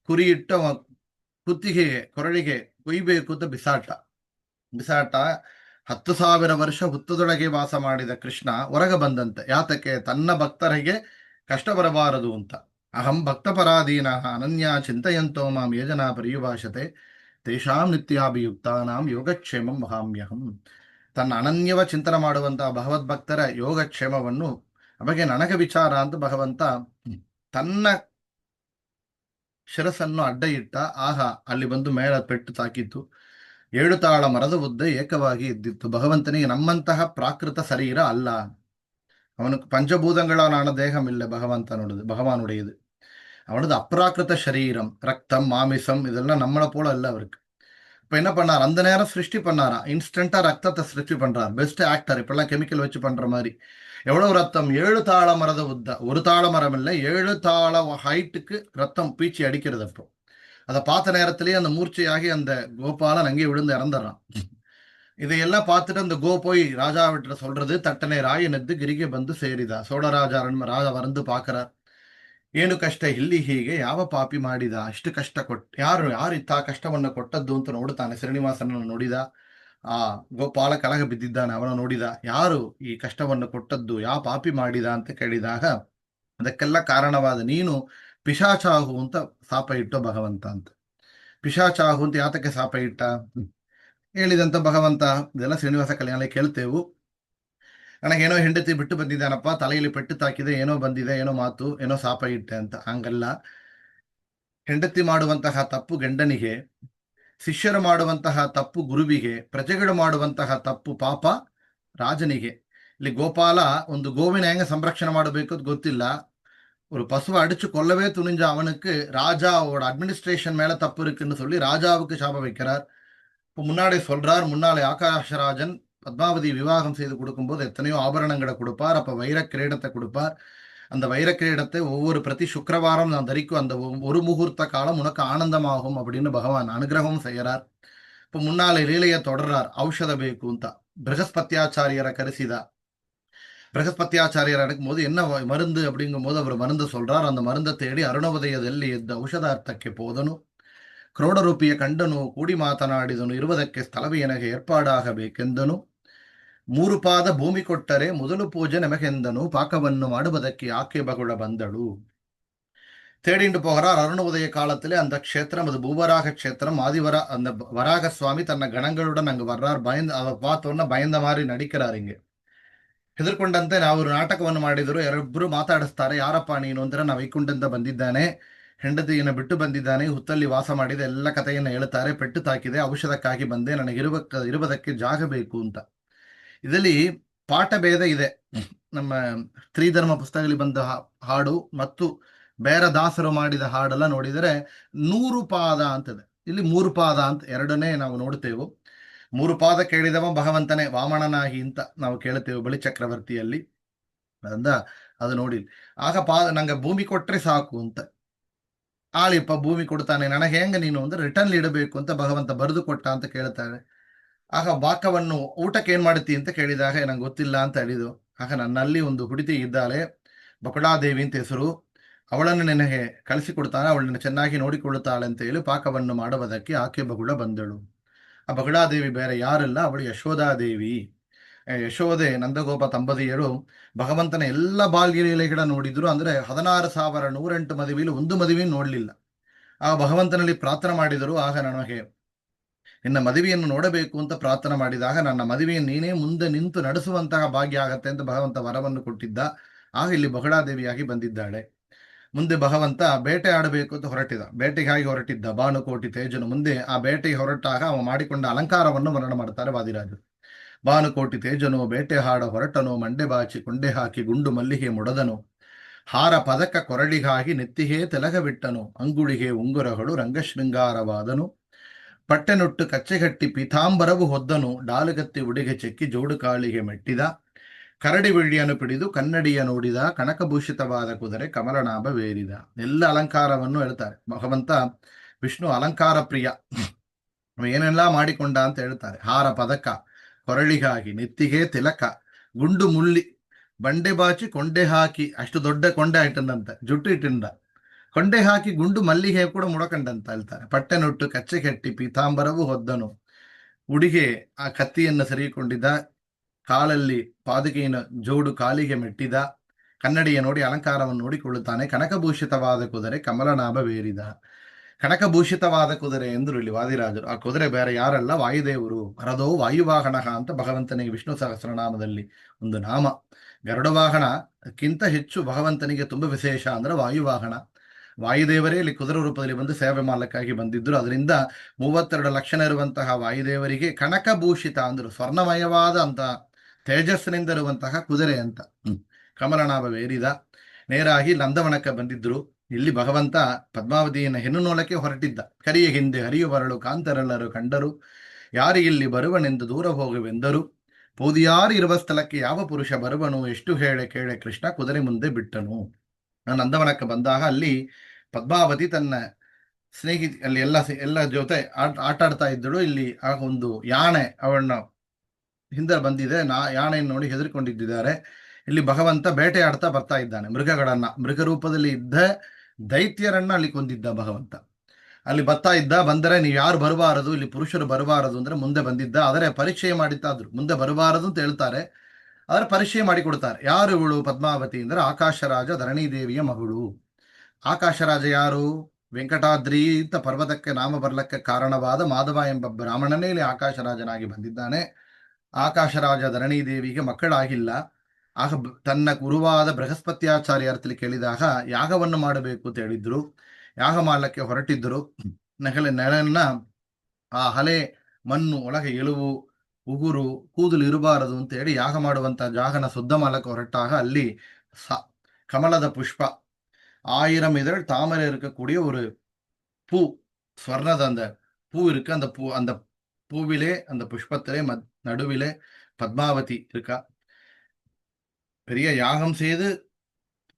S1: ಕುರಿ ಇಟ್ಟು ಕುತ್ತಿಗೆ ಕೊರಳಿಗೆ ಕೊಯ್ಬೇಕು ಅಂತ ಬಿಸಾಟ. 10,000 ವರ್ಷ ಹುತ್ತದೊಳಗೆ ವಾಸ ಮಾಡಿದ ಕೃಷ್ಣ ಹೊರಗೆ ಬಂದಂತೆ. ಯಾತಕ್ಕೆ? ತನ್ನ ಭಕ್ತರಿಗೆ ಕಷ್ಟ ಬರಬಾರದು ಅಂತ. ಅಹಂ ಭಕ್ತಪರಾಧೀನ ಅನನ್ಯ ಚಿಂತಯಂತೋ ಮಾಂ ಯೇ ಜನಾ ಪರ್ಯುಭಾಷತೆ ತೇಷಾಂ ನಿತ್ಯಾಭಿಯುಕ್ತಾನಾಂ ಯೋಗಕ್ಷೇಮಂ ವಹಾಮ್ಯಹಂ. ತನ್ನ ಅನನ್ಯವ ಚಿಂತನೆ ಮಾಡುವಂತಹ ಭಗವದ್ಭಕ್ತರ ಯೋಗಕ್ಷೇಮವನ್ನು ನಮಗೆ ನನಗೆ ವಿಚಾರ ಅಂತ ಭಗವಂತ ತನ್ನ ಶಿರಸನ್ನು ಅಡ್ಡ ಇಟ್ಟ. ಆಗ ಅಲ್ಲಿ ಬಂದು ಮೇಳ ಪೆಟ್ಟು ತಾಕಿತ್ತು. 7 ತಾಳ ಮರದ ಉದ್ದ ಏಕವಾಗಿ ಇದ್ದಿತ್ತು. ಭಗವಂತನಿಗೆ ನಮ್ಮಂತಹ ಪ್ರಾಕೃತ ಶರೀರ ಅಲ್ಲ. அவனுக்கு பஞ்சபூதங்களான தேகம் இல்லை பகவானுடையது. அவனது அப்ராக்கிருத சரீரம், ரத்தம், மாமிசம் இதெல்லாம் நம்மளை போல இல்லை அவருக்கு. இப்போ என்ன பண்ணார்? அந்த நேரம் சிருஷ்டி பண்ணாரா, இன்ஸ்டன்டா ரத்தத்தை சிருஷ்டி பண்றார். Best actor. இப்பெல்லாம் கெமிக்கல் வச்சு பண்ற மாதிரி. எவ்வளவு ரத்தம்? 7 தாள மರದ உದ್ದ. ஒரு தாள மரம் இல்லை, 7 தாள ஹைட்டுக்கு ரத்தம் பீச்சி அடிக்கிறது. அப்போ அதை பார்த்த நேரத்திலேயே அந்த மூர்ச்சையாகி அந்த கோபாலன் அங்கே விழுந்து இறந்துடுறான். இதையெல்லாம் பார்த்துட்டு அந்த கோ போய் ராஜாவிட்ட சொல்றது, ತಟ್ಟನೆ ರಾಯನೆದ್ದು ಗಿರಿಗೆ ಬಂದು ಸೇರಿದ. ಸೋಡರಾಜ ರಾಜ ವರಂದು ಪಾಕರಾರ್. ಏನು ಕಷ್ಟ ಇಲ್ಲಿ ಹೀಗೆ? ಯಾವ ಪಾಪಿ ಮಾಡಿದ ಅಷ್ಟು ಕಷ್ಟ ಯಾರಿತ್ತ ಕಷ್ಟವನ್ನು ಕೊಟ್ಟದ್ದು ಅಂತ ನೋಡುತ್ತಾನೆ. ಶ್ರೀನಿವಾಸನನ್ನು ನೋಡಿದ. ಆ ಗೋಪಾಲ ಕಲಗ ಬಿದ್ದಿದ್ದಾನೆ, ಅವನ ನೋಡಿದ. ಯಾರು ಈ ಕಷ್ಟವನ್ನು ಕೊಟ್ಟದ್ದು, ಯಾವ ಪಾಪಿ ಮಾಡಿದ ಅಂತ ಕೇಳಿದಾಗ ಅದಕ್ಕೆಲ್ಲ ಕಾರಣವಾದ ನೀನು ಪಿಶಾಚಾಹು ಅಂತ ಶಾಪ ಇಟ್ಟು ಭಗವಂತ ಅಂತ. ಪಿಶಾಚಾಹು ಅಂತ ಯಾತಕ್ಕೆ ಶಾಪ ಇಟ್ಟ ಹೇಳಿದಂತ ಭಗವಂತ ಇದೆಲ್ಲ ಶ್ರೀನಿವಾಸ ಕಲ್ಯಾಣ ಕೇಳ್ತೇವು. ನನಗೇನೋ ಹೆಂಡತಿ ಬಿಟ್ಟು ಬಂದಿದ್ದಾನಪ್ಪ, ತಲೆಯಲ್ಲಿ ಪೆಟ್ಟು ತಾಕಿದೆ, ಏನೋ ಬಂದಿದೆ, ಏನೋ ಮಾತು, ಏನೋ ಶಾಪ ಇಟ್ಟೆ ಅಂತ. ಹಂಗಲ್ಲ. ಹೆಂಡತಿ ಮಾಡುವಂತಹ ತಪ್ಪು ಗಂಡನಿಗೆ, ಶಿಷ್ಯರು ಮಾಡುವಂತಹ ತಪ್ಪು ಗುರುವಿಗೆ, ಪ್ರಜೆಗಳು ಮಾಡುವಂತಹ ತಪ್ಪು ಪಾಪ ರಾಜನಿಗೆ. ಇಲ್ಲಿ ಗೋಪಾಲ ಒಂದು ಗೋವಿನ ಹೆಂಗ ಸಂರಕ್ಷಣೆ ಮಾಡಬೇಕು ಅಂತ ಗೊತ್ತಿಲ್ಲ. ஒரு பசுவை அடிச்சு கொல்லவே துணிஞ்ச அவனுக்கு ராஜாவோட அட்மினிஸ்ட்ரேஷன் மேல தப்பு இருக்குன்னு சொல்லி ராஜாவுக்கு சாபம் வைக்கிறார். இப்போ முன்னாடி சொல்றார், முன்னாலே ஆகாஷராஜன் பத்மாவதி விவாகம் செய்து கொடுக்கும்போது எத்தனையோ ஆபரணங்களை கொடுப்பார். அப்ப வைர கிரீடத்தை கொடுப்பார். அந்த வைர கிரீடத்தை ஒவ்வொரு பிரதி சுக்கிரவாரம் நான் தரிக்கும், அந்த ஒரு முகூர்த்த காலம் உனக்கு ஆனந்தமாகும் அப்படின்னு பகவான் அனுகிரகம் செய்யறார். இப்போ முன்னாலே ಲೀಲೆಯ தொடர்றார். ಔಷಧ ಬೇಕು ಅಂತ ಬೃಹಸ್ಪತ್ಯಾಚಾರ್ಯರ ಕರೆಸಿದ. ಬೃಹಸ್ಪತ್ಯಾಚಾರ್ಯರ ಅಡக்கும் போது என்ன மருந்து அப்படிங்கும் போது அவர் மருந்து சொல்றார். அந்த மருந்தை தேடி ಅರುಣೋದಯದಲ್ಲಿ ಎದ್ದ ಔಷಧಾರ್ಥಕ್ಕೆ ಹೋದನು. ಕ್ರೋಡರೂಪಿಯ ಕಂಡನು, ಕೂಡಿ ಮಾತನಾಡಿದನು. ಇರುವುದಕ್ಕೆ ಸ್ಥಳವೇ ನನಗೆ ಏರ್ಪಾಡಾಗಬೇಕೆಂದನು. 3 ಪಾದ ಭೂಮಿ ಕೊಟ್ಟರೆ ಮೊದಲು ಪೂಜೆ ನಮಗೆಂದನು. ಪಾಕವನ್ನು ಮಾಡುವುದಕ್ಕೆ ஆக்கே பகுள ಬಂದಳು. தேடிண்டு போகிறார். அருணோதய காலத்திலே அந்த க்ஷேத்திரம், அது பூவராக க்ஷேத்திரம். அந்த வராக சுவாமி தன்ன கணங்களுடன் அங்கு வர்றார். அதை பார்த்தோன்னா பயந்த மாதிரி நடிக்கிறார். இங்கே ಹೆದರ್ಕೊಂಡಂತೆ ನಾವು ನಾಟಕವನ್ನು ಮಾಡಿದ್ರು. ಯಾರೊಬ್ರು ಮಾತಾಡಿಸ್ತಾರೆ, ಯಾರಪ್ಪ ನೀನು ಅಂದ್ರೆ ನಾವು ವೈಕುಂಠದಿಂದ ಬಂದಿದ್ದಾನೆ, ಹೆಂಡತಿಯನ್ನು ಬಿಟ್ಟು ಬಂದಿದ್ದಾನೆ, ಹುತ್ತಲ್ಲಿ ವಾಸ ಮಾಡಿದ ಎಲ್ಲ ಕಥೆಯನ್ನು ಹೇಳ್ತಾರೆ. ಪೆಟ್ಟು ತಾಕಿದೆ, ಔಷಧಕ್ಕಾಗಿ ಬಂದೆ, ನನಗೆ ಇರುವುದಕ್ಕೆ ಜಾಗ ಬೇಕು ಅಂತ. ಇದರಲ್ಲಿ ಪಾಠ ಭೇದ ಇದೆ. ನಮ್ಮ ತ್ರಿಧರ್ಮ ಪುಸ್ತಕದಲ್ಲಿ ಬಂದ ಹಾಡು ಮತ್ತು ಬೇರೆ ದಾಸರು ಮಾಡಿದ ಹಾಡೆಲ್ಲ ನೋಡಿದರೆ 100 ಪಾದ ಅಂತದೆ. ಇಲ್ಲಿ 3 ಪಾದ ಅಂತ ಎರಡನೇ ನಾವು ನೋಡ್ತೇವೆ. 3 ಪಾದ ಕೇಳಿದವ ಭಗವಂತನೇ ವಾಮನನಾಗಿ ಅಂತ ನಾವು ಕೇಳ್ತೇವೆ ಬಲಿ ಚಕ್ರವರ್ತಿಯಲ್ಲಿ. ಅದು ನೋಡಿ ಆಗ ನಂಗೆ ಭೂಮಿ ಕೊಟ್ರೆ ಸಾಕು ಅಂತ. ಆಳಿಪ್ಪ ಭೂಮಿ ಕೊಡ್ತಾನೆ, ನನಗೆ ಹೆಂಗ ನೀನು ಅಂದ್ರೆ ರಿಟರ್ನ್ ಇಡಬೇಕು ಅಂತ ಭಗವಂತ ಬರೆದು ಕೊಟ್ಟ ಅಂತ ಕೇಳ್ತಾಳೆ. ಆಗ ಬಾಕವನ್ನು ಊಟಕ್ಕೆ ಏನ್ ಮಾಡುತ್ತಿ ಅಂತ ಕೇಳಿದಾಗ ನಂಗೆ ಗೊತ್ತಿಲ್ಲ ಅಂತ ಹೇಳಿದು. ಆಗ ನನ್ನಲ್ಲಿ ಒಂದು ಹುಡುತಿ ಇದ್ದಾಳೆ, ಬಕುಳಾದೇವಿ ಅಂತ ಹೆಸರು, ಅವಳನ್ನು ನನಗೆ ಕಳಿಸಿಕೊಡ್ತಾನೆ, ಅವಳನ್ನು ಚೆನ್ನಾಗಿ ನೋಡಿಕೊಳ್ಳುತ್ತಾಳೆ ಅಂತ ಹೇಳಿ ಪಾಕವನ್ನು ಮಾಡುವುದಕ್ಕೆ ಆಕೆ ಬಗುಳ ಬಂದಳು. ಆ ಬಗುಳಾದೇವಿ ಬೇರೆ ಯಾರಲ್ಲ, ಅವಳು ಯಶೋಧಾದೇವಿ. ಯಶೋದೆ ನಂದಗೋಪ ದಂಪತಿಯರು ಭಗವಂತನ ಎಲ್ಲ ಬಾಲ್ಯಲೀಲೆಗಳ ನೋಡಿದ್ರು. ಅಂದ್ರೆ 16,108 ಮದುವೆಯಲ್ಲಿ ಒಂದು ಮದುವೆ ನೋಡ್ಲಿಲ್ಲ. ಆ ಭಗವಂತನಲ್ಲಿ ಪ್ರಾರ್ಥನೆ ಮಾಡಿದರು. ಆಗ ನನಗೆ ನಿನ್ನ ಮದುವೆಯನ್ನು ನೋಡಬೇಕು ಅಂತ ಪ್ರಾರ್ಥನೆ ಮಾಡಿದಾಗ ನನ್ನ ಮದುವೆಯನ್ನು ನೀನೇ ಮುಂದೆ ನಿಂತು ನಡೆಸುವಂತಹ ಭಾಗ್ಯ ಆಗತ್ತೆ ಅಂತ ಭಗವಂತ ವರವನ್ನು ಕೊಟ್ಟಿದ್ದ. ಆಗ ಇಲ್ಲಿ ಬಗುಳಾದೇವಿಯಾಗಿ ಬಂದಿದ್ದಾಳೆ. ಮುಂದೆ ಭಗವಂತ ಬೇಟೆ ಆಡಬೇಕು ಅಂತ ಬೇಟೆಗಾಗಿ ಹೊರಟಿದ್ದ ಭಾನುಕೋಟಿ ತೇಜನು. ಮುಂದೆ ಆ ಬೇಟೆಗೆ ಹೊರಟಾಗ ಅವ ಮಾಡಿಕೊಂಡ ಅಲಂಕಾರವನ್ನು ವರ್ಣನೆ ಮಾಡ್ತಾರೆ ವಾದಿರಾಜರು. ಭಾನುಕೋಟಿ ತೇಜನು ಬೇಟೆ ಹಾಡ ಹೊರಟನು, ಮಂಡೆ ಬಾಚಿ ಕೊಂಡೆ ಹಾಕಿ ಗುಂಡು ಮಲ್ಲಿಗೆ ಮುಡದನು. ಹಾರ ಪದಕ ಕೊರಳಿಗಾಗಿ ನೆತ್ತಿಗೆ ತೆಲಗಬಿಟ್ಟನು, ಅಂಗುಳಿಗೆ ಉಂಗುರಗಳು ರಂಗಶೃಂಗಾರವಾದನು. ಪಟ್ಟೆನುಟ್ಟು ಕಚ್ಚೆಗಟ್ಟಿ ಪೀತಾಂಬರವು ಹೊದ್ದನು, ಡಾಲುಗತ್ತಿ ಉಡಿಗೆ ಚೆಕ್ಕಿ ಜೋಡು ಕಾಳಿಗೆ ಮೆಟ್ಟಿದ. ಕರಡಿ ಬೆಳ್ಳಿಯನ್ನು ಪಿಡಿದು ಕನ್ನಡಿಯ ನೋಡಿದ, ಕನಕಭೂಷಿತವಾದ ಕುದುರೆ ಕಮಲನಾಭವೇರಿದ. ಎಲ್ಲ ಅಲಂಕಾರವನ್ನು ಹೇಳ್ತಾರೆ. ಭಗವಂತ ವಿಷ್ಣು ಅಲಂಕಾರ ಪ್ರಿಯ, ಏನೆಲ್ಲ ಮಾಡಿಕೊಂಡ ಅಂತ ಹೇಳ್ತಾರೆ. ಹಾರ ಪದಕ ಕೊರಳಿಗಾಗಿ, ನೆತ್ತಿಗೆ ತಿಲಕ, ಗುಂಡು ಮುಳ್ಳಿ, ಬಂಡೆ ಬಾಚಿ ಕೊಂಡೆ ಹಾಕಿ, ಅಷ್ಟು ದೊಡ್ಡ ಕೊಂಡೆ ಇಟ್ಟಂದಂತೆ, ಜುಟ್ಟು ಇಟ್ಟಿಂದ ಕೊಂಡೆ ಹಾಕಿ ಗುಂಡು ಮಲ್ಲಿಗೆ ಕೂಡ ಮುಡಕಂಡಂತ ಹೇಳ್ತಾರೆ. ಪಟ್ಟೆನುಟ್ಟು ಕಚ್ಚೆ ಕಟ್ಟಿ ಪೀತಾಂಬರವು ಹೊದ್ದನು. ಹುಡುಗಿ ಆ ಕತ್ತಿಯನ್ನು ಸರಿಕೊಂಡಿದ್ದ, ಕಾಲಲ್ಲಿ ಪಾದುಕೆಯನ್ನು ಜೋಡು ಕಾಲಿಗೆ ಮೆಟ್ಟಿದ, ಕನ್ನಡಿಯ ನೋಡಿ ಅಲಂಕಾರವನ್ನು ನೋಡಿಕೊಳ್ಳುತ್ತಾನೆ. ಕನಕಭೂಷಿತವಾದ ಕುದುರೆ ಕಮಲನಾಭವೇರಿದ. ಕನಕಭೂಷಿತವಾದ ಕುದುರೆ ಎಂದರು ಇಲ್ಲಿ ವಾದಿರಾಜರು. ಆ ಕುದುರೆ ಬೇರೆ ಯಾರಲ್ಲ, ವಾಯುದೇವರು. ವರದೋ ವಾಯುವಾಹನ ಅಂತ ಭಗವಂತನಿಗೆ ವಿಷ್ಣು ಸಹಸ್ರನಾಮದಲ್ಲಿ ಒಂದು ನಾಮ. ಗರುಡವಾಹನಕ್ಕಿಂತ ಹೆಚ್ಚು ಭಗವಂತನಿಗೆ ತುಂಬ ವಿಶೇಷ ಅಂದ್ರೆ ವಾಯುವಾಹನ. ವಾಯುದೇವರೇ ಇಲ್ಲಿ ಕುದುರೆ ರೂಪದಲ್ಲಿ ಬಂದು ಸೇವೆ ಮಾಡಲಿಕ್ಕಾಗಿ ಬಂದಿದ್ದರು. ಅದರಿಂದ 32 ಲಕ್ಷಣ ಇರುವಂತಹ ವಾಯುದೇವರಿಗೆ ಕನಕಭೂಷಿತ ಅಂದರು, ಸ್ವರ್ಣಮಯವಾದ ಅಂತ ತೇಜಸ್ಸಿನಿಂದ ಇರುವಂತಹ ಕುದುರೆ ಅಂತ. ಕಮಲನಾಭವೇರಿದ. ನೇರಾಗಿ ನಂದವನಕ್ಕೆ ಬಂದಿದ್ರು. ಇಲ್ಲಿ ಭಗವಂತ ಪದ್ಮಾವತಿಯನ್ನು ಹೆಣ್ಣು ನೋಲಕ್ಕೆ ಹೊರಟಿದ್ದ. ಕರಿಯ ಹಿಂದೆ ಹರಿಯು ಬರಲು ಕಾಂತರೆಲ್ಲರೂ ಕಂಡರು, ಯಾರು ಇಲ್ಲಿ ಬರುವನೆಂದು ದೂರ ಹೋಗುವೆಂದರು. ಪೌದಿಯಾರು ಇರುವ ಸ್ಥಳಕ್ಕೆ ಯಾವ ಪುರುಷ ಬರುವನು, ಎಷ್ಟು ಹೇಳೆ ಕೇಳೆ ಕೃಷ್ಣ ಕುದುರೆ ಮುಂದೆ ಬಿಟ್ಟನು. ನಂದವನಕ್ಕೆ ಬಂದಾಗ ಅಲ್ಲಿ ಪದ್ಮಾವತಿ ತನ್ನ ಸ್ನೇಹಿತ ಅಲ್ಲಿ ಎಲ್ಲ ಜೊತೆ ಆಟಾಡ್ತಾ ಇದ್ದಳು. ಇಲ್ಲಿ ಆಗ ಒಂದು ಯಾಣೆ ಅವಳನ್ನ ಹಿಂದೆ ಬಂದಿದೆ. ಯಾಣೆಯನ್ನು ನೋಡಿ ಹೆದರ್ಕೊಂಡಿದ್ದಾರೆ. ಇಲ್ಲಿ ಭಗವಂತ ಬೇಟೆ ಆಡ್ತಾ ಬರ್ತಾ ಇದ್ದಾನೆ. ಮೃಗ ರೂಪದಲ್ಲಿ ಇದ್ದ ದೈತ್ಯರನ್ನ ಅಲ್ಲಿ ಕೊಂದಿದ್ದ ಭಗವಂತ. ಅಲ್ಲಿ ಬರ್ತಾ ಇದ್ದ. ಬಂದರೆ ನೀವು ಯಾರು ಬರಬಾರದು, ಇಲ್ಲಿ ಪುರುಷರು ಬರಬಾರದು ಅಂದ್ರೆ ಮುಂದೆ ಬಂದಿದ್ದ. ಆದರೆ ಪರಿಚಯ ಮಾಡಿತಾ ಇದ್ರು. ಮುಂದೆ ಬರಬಾರದು ಅಂತ ಹೇಳ್ತಾರೆ, ಆದರೆ ಪರಿಚಯ ಮಾಡಿಕೊಡ್ತಾರೆ. ಯಾರು ಇವಳು ಪದ್ಮಾವತಿ ಅಂದ್ರೆ ಆಕಾಶರಾಜ ಧರಣಿದೇವಿಯ ಮಗಳು. ಆಕಾಶರಾಜ ಯಾರು? ವೆಂಕಟಾದ್ರಿ ಅಂತ ಪರ್ವತಕ್ಕೆ ನಾಮ ಬರ್ಲಕ್ಕೆ ಕಾರಣವಾದ ಮಾಧವ ಎಂಬ ಬ್ರಾಹ್ಮಣನೇ ಇಲ್ಲಿ ಆಕಾಶರಾಜನಾಗಿ ಬಂದಿದ್ದಾನೆ. ಆಕಾಶರಾಜ ಧರಣಿದೇವಿಗೆ ಮಕ್ಕಳಾಗಿಲ್ಲ. ಆಗ ತನ್ನ ಗುರುವಾದ ಬೃಹಸ್ಪತ್ಯಾಚಾರ್ಯ ಅರ್ಥಲಿ ಕೇಳಿದಾಗ ಯಾಗವನ್ನು ಮಾಡಬೇಕು ಅಂತ ಹೇಳಿದ್ರು. ಯಾಗ ಮಾಡಲಿಕ್ಕೆ ಹೊರಟಿದ್ರು. ನೆಲನ್ನ ಆ ಹಲೆ ಮಣ್ಣು ಒಳಗೆ ಎಲುವು ಉಗುರು ಕೂದಲು ಇರಬಾರದು ಅಂತ ಹೇಳಿ ಯಾಗ ಮಾಡುವಂತ ಜಾಗನ ಶುದ್ಧ ಮಾಡಕ್ಕೆ ಹೊರಟಾಗ ಅಲ್ಲಿ ಕಮಲದ ಪುಷ್ಪ 1000 இதழ் தாமரை இருக்கக்கூடிய ஒரு பூ, ஸ்வர்ணத அந்த பூ இருக்கு. அந்த பூவிலே அந்த புஷ்பத்திலே நடுவிலே பத்மாவதி இருக்கா. பெரிய யாகம் செய்து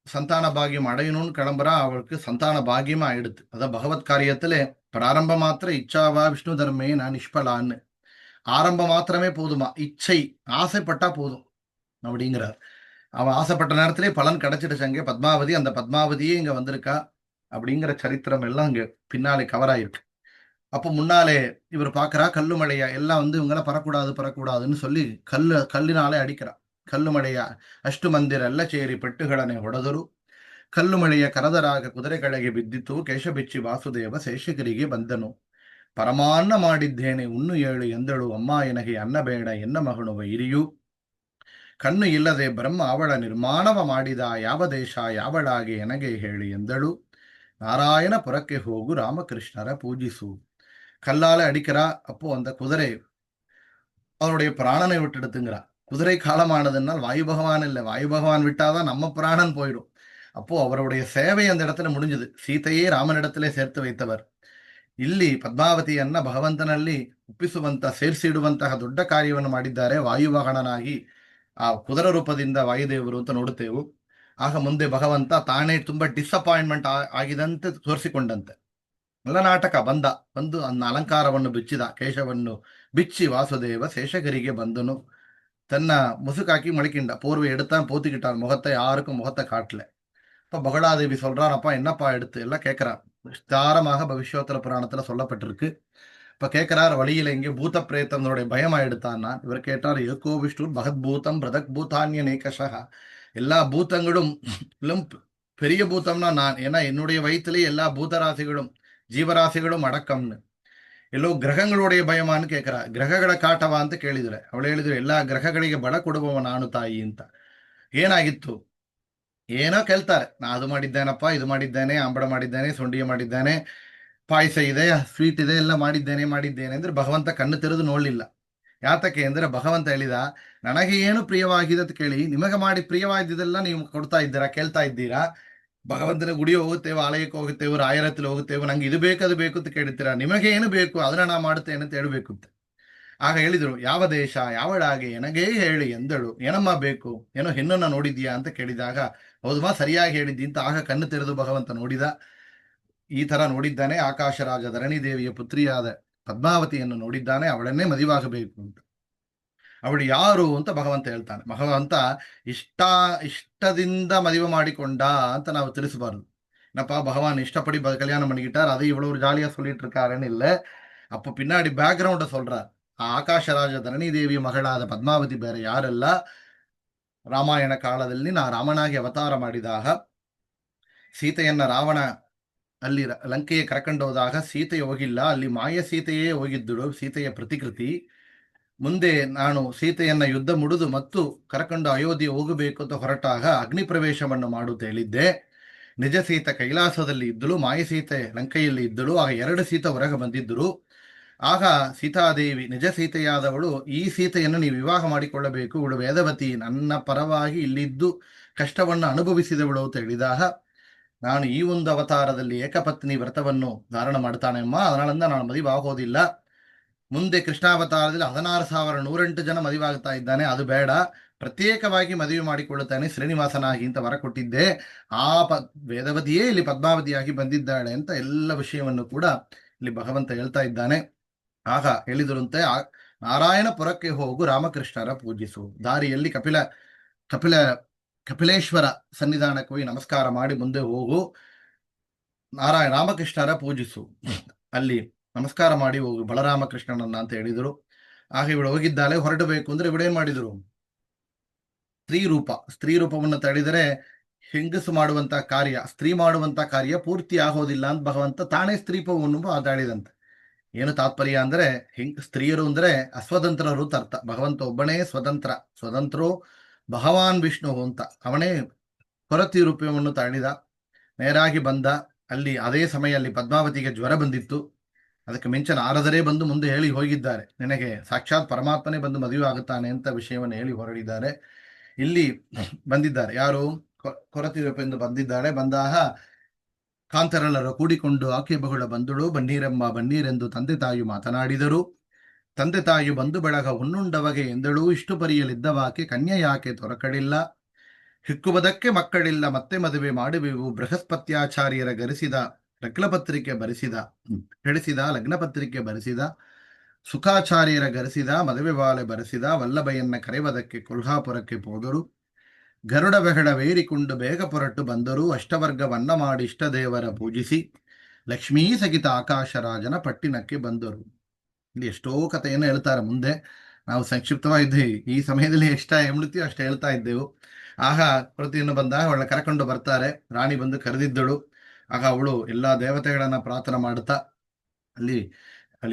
S1: சந்தான பாகியம் அடையணும்னு கிளம்புறா. அவளுக்கு சந்தான பாகியமா ஆயிடுது. அதான் பகவத் காரியத்துல பிராரம்ப மாத்திர இச்சாவா விஷ்ணு தர்மே நான் நிஷ்பலான்னு. ஆரம்பம் மாத்திரமே போதுமா, இச்சை ஆசைப்பட்டா போதும் அப்படிங்கிறார். அவன் ஆசைப்பட்ட நேரத்திலே பலன் கிடைச்சிடுச்சு. அங்கே பத்மாவதி, அந்த பத்மாவதியே இங்க வந்திருக்கா அப்படிங்கிற சரித்திரம் எல்லாம் இங்க பின்னாலே கவர் ஆயிருக்கு. அப்போ முன்னாலே இவர் பார்க்கறா கல்லுமழையா எல்லாம் இவங்கெல்லாம் பறக்கூடாதுன்னு சொல்லி கல்லினாலே அடிக்கிறா. ಕಲ್ಲುಮಳೆಯ ಅಷ್ಟು ಮಂದಿರೆಲ್ಲ ಸೇರಿ ಪೆಟ್ಟುಗಳನೆ ಹೊಡೆದರು. ಕಲ್ಲುಮಳೆಯ ಕರದರಾಗ ಕುದುರೆಗಳಿಗೆ ಬಿದ್ದಿತು. ಕೇಶಬಿಚ್ಚಿ ವಾಸುದೇವ ಶೇಷಗಿರಿಗೆ ಬಂದನು. ಪರಮಾನ್ನ ಮಾಡಿದ್ದೇನೆ ಉಣ್ಣು ಏಳು ಎಂದಳು. ಅಮ್ಮ ಎನಗೆ ಅನ್ನ ಬೇಡ ಎನ್ನ ಮಗನು ವೈರಿಯು. ಕಣ್ಣು ಇಲ್ಲದೆ ಬ್ರಹ್ಮ ಅವಳ ನಿರ್ಮಾಣವ ಮಾಡಿದ. ಯಾವ ದೇಶ ಯಾವಳಾಗೆ ಎನಗೆ ಹೇಳಿ ಎಂದಳು. ನಾರಾಯಣ ಪುರಕ್ಕೆ ಹೋಗು ರಾಮಕೃಷ್ಣರ ಪೂಜಿಸು. கல்லால அடிக்கிறா. அப்போ அந்த குதிரை அவருடைய பிராணனை விட்டுடுத்துங்கிறா. குதிரை காலமானதுனால் வாயு பகவான் இல்லை, வாயு பகவான் விட்டாதான் நம்ம பிராணன் போயிடும். அப்போ அவருடைய சேவை அந்த இடத்துல முடிஞ்சது. ಸೀತೆಯೇ ರಾಮನಿಡத்திலே சேர்த்து வைத்தவர். ಇಲ್ಲಿ ಪದ್ಮಾವತಿಯನ್ನ ಭಗವಂತನಲ್ಲಿ ಸೇರಿಸಿಡುವಂತಹ ದೊಡ್ಡ ಕಾರ್ಯವನ್ನು ಮಾಡಿದ್ದಾರೆ. ವಾಯುವಾಹನನಾಗಿ ಆ ಕುದುರ ರೂಪದಿಂದ ವಾಯುದೇವರು ಅಂತ ನೋಡುತ್ತೇವೆ. ಆಗ ಮುಂದೆ ಭಗವಂತ ತಾನೇ ತುಂಬಾ ಡಿಸಪಾಯಿಂಟ್ಮೆಂಟ್ ಆಗಿದಂತೆ ತೋರಿಸಿಕೊಂಡಂತೆ. ಎಲ್ಲ ನಾಟಕ ಬಂದು ಅನ್ನ ಅಲಂಕಾರವನ್ನು ಬಿಚ್ಚಿದ. ಕೇಶವನ್ನು ಬಿಚ್ಚಿ ವಾಸುದೇವ ಶೇಷಗಿರಿಗೆ ಬಂದನು. தன்னை முசுக்காக்கி மடிக்கிண்டா. போர்வை எடுத்தான் போத்திக்கிட்டான் முகத்தை. யாருக்கும் முகத்தை காட்டல. இப்போ பகடாதேவி சொல்றான், அப்பா என்னப்பா எடுத்து எல்லாம் கேட்கிறார். விஸ்தாரமாக பவிஷ்யோத்தர புராணத்துல சொல்லப்பட்டிருக்கு. இப்ப கேட்கிறார், வழியில இங்கே பூத பிரேத்தனுடைய பயமா எடுத்தான்னா. இவர் கேட்டார், ஏகோ விஷ்ணு பகத் பூதம் பிரதக் பூதான்ய நேகஷா. எல்லா பூத்தங்களும் பெரிய பூத்தம்னா நான். ஏன்னா என்னுடைய வயிற்றுலேயே எல்லா பூதராசிகளும் ಜೀವರಾಶಿಗಳು ಅಡಕಮ್ನು. ಎಲ್ಲೋ ಗ್ರಹங்களுடைய ಭಯಮಾನು ಕೇಳ್ಕರ. ಗ್ರಹಗಳ ಕಾಟವ ಅಂತ ಕೇಳಿದ್ರೆ ಅವಳು ಹೇಳಿದ್ರು, ಎಲ್ಲಾ ಗ್ರಹಗಳಿಗೆ ಬಡ ಕೊಡುವವ ನಾನು ತಾಯಿ ಅಂತ. ಏನಾಗಿತ್ತು ಏನೋ ಕೇಳ್ತಾರೆ. ನಾ ಅದು ಮಾಡಿದ್ದೇನಪ್ಪ, ಇದು ಮಾಡಿದ್ದೇನೆ, ಅಂಬಡ ಮಾಡಿದ್ದೇನೆ, ಸೊಂಡಿಗೆ ಮಾಡಿದ್ದೇನೆ, ಪಾಯಸ ಇದೆ, ಸ್ವೀಟ್ ಇದೆ, ಎಲ್ಲ ಮಾಡಿದ್ದೇನೆ ಅಂದ್ರೆ ಭಗವಂತ ಕಣ್ಣು ತೆರೆದು ನೋಡ್ಲಿಲ್ಲ. ಯಾತಕ್ಕೆ ಅಂದ್ರೆ ಭಗವಂತ ಹೇಳಿದ, ನನಗೆ ಏನು ಪ್ರಿಯವಾಗಿದೆ ಅಂತ ಕೇಳಿ ನಿಮಗೆ ಮಾಡಿ ಪ್ರಿಯವಾಗಿದ್ದೆಲ್ಲ ನೀವು ಕೊಡ್ತಾ ಇದ್ದೀರಾ, ಕೇಳ್ತಾ ಇದ್ದೀರಾ. ಭಗವಂತನ ಗುಡಿ ಹೋಗುತ್ತೇವೆ, ಆಲಯಕ್ಕೆ ಹೋಗುತ್ತೇವೆ, ರಾಯರ ಹತ್ರ ಹೋಗುತ್ತೇವೆ, ನಂಗೆ ಇದು ಬೇಕು ಅದು ಬೇಕು ಅಂತ ಕೇಳ್ತೀರಾ. ನಿಮಗೆ ಏನು ಬೇಕು ಅದನ್ನ ನಾ ಮಾಡುತ್ತೇನೆ ಅಂತ ಹೇಳಬೇಕು ಅಂತ. ಆಗ ಹೇಳಿದ್ರು, ಯಾವ ದೇಶ ಯಾವಳಾಗೆ ಎನಗೇ ಹೇಳಿ ಎಂದಳು. ಏನಮ್ಮ ಬೇಕು, ಏನೋ ಹೆಣ್ಣನ್ನ ನೋಡಿದ್ಯಾ ಅಂತ ಕೇಳಿದಾಗ, ಹೌದಮ್ಮ ಸರಿಯಾಗಿ ಹೇಳಿದ್ದಿ ಅಂತ. ಆಗ ಕಣ್ಣು ತೆರೆದು ಭಗವಂತ ನೋಡಿದ. ಈ ತರ ನೋಡಿದ್ದಾನೆ. ಆಕಾಶರಾಜ ಧರಣಿದೇವಿಯ ಪುತ್ರಿಯಾದ ಪದ್ಮಾವತಿಯನ್ನು ನೋಡಿದ್ದಾನೆ. ಅವಳನ್ನೇ ಮದುವಾಗಬೇಕು ಅಂತ. ಅವಳು ಯಾರು ಅಂತ ಭಗವಂತ ಹೇಳ್ತಾನೆ. ಭಗವಂತ ಇಷ್ಟದಿಂದ ಮದುವೆ ಮಾಡಿಕೊಂಡ ಅಂತ ನಾವು ತಿಳಿಸಬಾರದು. ಏನಪ್ಪಾ ಭಗವಾನ್ ಇಷ್ಟಪಡಿ கல்யாணம் பண்ணிக்கிட்டார், அதை இவ்வளவு ஜாலியா சொல்லிட்டு இருக்காருன்னு இல்லை. அப்போ பின்னாடி பேக்ரவுண்ட சொல்றார். ಆ ಆಕಾಶರಾಜ ಧರಣಿದೇವಿ ಮಗಳಾದ ಪದ್ಮಾವತಿ ಬೇರೆ ಯಾರಲ್ಲ, ರಾಮಾಯಣ ಕಾಲದಲ್ಲಿ ರಾಮನಾಗಿ ಅವತಾರ ಮಾಡಿದಾಗ ಸೀತೆಯನ್ನ ರಾವಣ ಅಲ್ಲಿ ಲಂಕೆಗೆ ಕರ್ಕೊಂಡು ಹೋದಾಗ ಸೀತೆ ಹೋಗಿಲ್ಲ, ಅಲ್ಲಿ ಮಾಯ ಸೀತೆಯೇ ಹೋಗಿದ್ದಳು, ಸೀತೆಯ ಪ್ರತಿಕೃತಿ. ಮುಂದೆ ನಾನು ಸೀತೆಯನ್ನ ಯುದ್ಧ ಮುಡಿದು ಮತ್ತು ಕರ್ಕೊಂಡು ಅಯೋಧ್ಯೆ ಹೋಗಬೇಕು ಅಂತ ಹೊರಟಾಗ ಅಗ್ನಿ ಪ್ರವೇಶವನ್ನು ಮಾಡುತ್ತ ಹೇಳಿದ್ದೆ. ನಿಜ ಸೀತೆ ಕೈಲಾಸದಲ್ಲಿ ಇದ್ದಳು, ಮಾಯ ಸೀತೆ ಲಂಕೆಯಲ್ಲಿ ಇದ್ದಳು. ಆಗ 2 ಸೀತೆ ಹೊರಗೆ ಬಂದಿದ್ದರು. ಆಗ ಸೀತಾದೇವಿ ನಿಜ ಸೀತೆಯಾದವಳು, ಈ ಸೀತೆಯನ್ನು ನೀವು ವಿವಾಹ ಮಾಡಿಕೊಳ್ಳಬೇಕು, ಇವಳು ವೇದವತಿ, ನನ್ನ ಪರವಾಗಿ ಇಲ್ಲಿದ್ದು ಕಷ್ಟವನ್ನು ಅನುಭವಿಸಿದವಳು ಅಂತ ಹೇಳಿದಾಗ, ನಾನು ಈ ಒಂದು ಅವತಾರದಲ್ಲಿ ಏಕಪತ್ನಿ ವ್ರತವನ್ನು ಧಾರಣ ಮಾಡ್ತಾನೆಮ್ಮ, ಅದರಿಂದ ನಾನು ಮದುವೆ ಆಗೋದಿಲ್ಲ. ಮುಂದೆ ಕೃಷ್ಣಾವತಾರದಲ್ಲಿ 16,108 ಜನ ಮದುವಾಗ್ತಾ ಇದ್ದಾನೆ, ಅದು ಬೇಡ, ಪ್ರತ್ಯೇಕವಾಗಿ ಮದುವೆ ಮಾಡಿಕೊಳ್ಳುತ್ತಾನೆ ಶ್ರೀನಿವಾಸನಾಗಿ ಅಂತ ವರ ಕೊಟ್ಟಿದ್ದೆ. ಆ ವೇದವತಿಯೇ ಇಲ್ಲಿ ಪದ್ಮಾವತಿಯಾಗಿ ಬಂದಿದ್ದಾಳೆ ಅಂತ ಎಲ್ಲ ವಿಷಯವನ್ನು ಕೂಡ ಇಲ್ಲಿ ಭಗವಂತ ಹೇಳ್ತಾ ಇದ್ದಾನೆ. ಆಗ ಹೇಳಿದರಂತೆ, ನಾರಾಯಣಪುರಕ್ಕೆ ಹೋಗು, ರಾಮಕೃಷ್ಣರ ಪೂಜಿಸು. ದಾರಿಯಲ್ಲಿ ಕಪಿಲೇಶ್ವರ ಸನ್ನಿಧಾನಕ್ಕೆ ಹೋಗಿ ನಮಸ್ಕಾರ ಮಾಡಿ ಮುಂದೆ ಹೋಗು, ರಾಮಕೃಷ್ಣರ ಪೂಜಿಸು, ಅಲ್ಲಿ ನಮಸ್ಕಾರ ಮಾಡಿ ಹೋಗು ಬಲರಾಮಕೃಷ್ಣನನ್ನ ಅಂತ ಹೇಳಿದರು. ಆಗ ಇವಳು ಹೋಗಿದ್ದಾಳೆ. ಹೊರಡಬೇಕು ಅಂದ್ರೆ ಇವಳೇನ್ ಮಾಡಿದ್ರು, ಸ್ತ್ರೀ ರೂಪವನ್ನು ತಡೆದರೆ ಹೆಂಗಸು ಮಾಡುವಂತ ಕಾರ್ಯ, ಸ್ತ್ರೀ ಮಾಡುವಂತ ಕಾರ್ಯ ಪೂರ್ತಿ ಆಗೋದಿಲ್ಲ ಅಂತ ಭಗವಂತ ತಾನೇ ಸ್ತ್ರೀಪವನ್ನು ಮಾತಾಡಿದಂತೆ. ಏನು ತಾತ್ಪರ್ಯ ಅಂದ್ರೆ, ಸ್ತ್ರೀಯರು ಅಂದ್ರೆ ಅಸ್ವತಂತ್ರರು ಅರ್ಥ. ಭಗವಂತ ಒಬ್ಬನೇ ಸ್ವತಂತ್ರೋ ಭಗವಾನ್ ವಿಷ್ಣು ಅಂತ, ಅವನೇ ಕೊರತಿ ರೂಪವನ್ನು ತಾಳಿದ, ನೇರಾಗಿ ಬಂದ. ಅಲ್ಲಿ ಅದೇ ಸಮಯ ಅಲ್ಲಿ ಪದ್ಮಾವತಿಗೆ ಜ್ವರ ಬಂದಿತ್ತು. ಅದಕ್ಕೆ ಮಿಂಚ ನಾರದರೇ ಬಂದು ಮುಂದೆ ಹೇಳಿ ಹೋಗಿದ್ದಾರೆ, ನಿನಗೆ ಸಾಕ್ಷಾತ್ ಪರಮಾತ್ಮನೇ ಬಂದು ಮದುವೆ ಆಗುತ್ತಾನೆ ಅಂತ ವಿಷಯವನ್ನು ಹೇಳಿ ಹೊರಡಿದ್ದಾರೆ. ಇಲ್ಲಿ ಬಂದಿದ್ದಾರೆ ಯಾರು, ಕೊರತಿ ರೂಪದಿಂದ ಬಂದಿದ್ದಾಳೆ. ಬಂದಾಗ ಕಾಂತರೆಲ್ಲರೂ ಕೂಡಿಕೊಂಡು ಆಕೆ ಬಹುಳ ಬಂದುಳು, ಬನ್ನೀರಮ್ಮ ಬನ್ನೀರೆಂದು ತಂದೆ ತಾಯಿ ಮಾತನಾಡಿದರು. ತಂದೆ ತಾಯಿ ಬಂದು ಬೆಳಗ ಉಣ್ಣುಂಡವಗೆ ಎಂದಳು, ಇಷ್ಟು ಪರಿಯಲಿದ್ದವಾಕೆ ಕನ್ಯೆ ಯಾಕೆ ತೊರಕಡಿಲ್ಲ, ಹಿಕ್ಕುವುದಕ್ಕೆ ಮಕ್ಕಳಿಲ್ಲ ಮತ್ತೆ ಮದುವೆ ಮಾಡುವೆವು. ಬೃಹಸ್ಪತ್ಯಾಚಾರ್ಯರ ಗರಿಸಿದ ಲಗ್ನಪತ್ರಿಕೆ ಬರೆಸಿದ ಸುಖಾಚಾರ್ಯರ ಗರಿಸಿದ ಮದುವೆ ಬಾಳೆ ಬರೆಸಿದ, ವಲ್ಲಭೆಯನ್ನ ಕರೆಯುವುದಕ್ಕೆ ಕೊಲ್ಹಾಪುರಕ್ಕೆ ಹೋದರು. ಗರುಡ ಬೆಹಡವೇರಿಕೊಂಡು ಬೇಗ ಹೊರಟು ಬಂದರು, ಅಷ್ಟವರ್ಗವನ್ನ ಮಾಡಿ ಇಷ್ಟ ದೇವರ ಪೂಜಿಸಿ ಲಕ್ಷ್ಮೀ ಸಹಿತ ಆಕಾಶರಾಜನ ಪಟ್ಟಿನಕ್ಕೆ ಬಂದರು. ಇಲ್ಲಿ ಎಷ್ಟೋ ಕಥೆಯನ್ನು ಹೇಳ್ತಾರೆ. ಮುಂದೆ ನಾವು ಸಂಕ್ಷಿಪ್ತವಾಗಿದ್ದೀವಿ, ಈ ಸಮಯದಲ್ಲಿ ಎಷ್ಟ ಹೇಳ್ತೀವಿ ಅಷ್ಟು ಹೇಳ್ತಾ ಇದ್ದೆವು. ಆಗ ಪ್ರತಿಯನ್ನು ಬಂದಾಗ ಅವಳನ್ನ ಕರ್ಕೊಂಡು ಬರ್ತಾರೆ. ರಾಣಿ ಬಂದು ಕರೆದಿದ್ದಳು. ಆಗ ಅವಳು ಎಲ್ಲಾ ದೇವತೆಗಳನ್ನ ಪ್ರಾರ್ಥನೆ ಮಾಡುತ್ತಾ ಅಲ್ಲಿ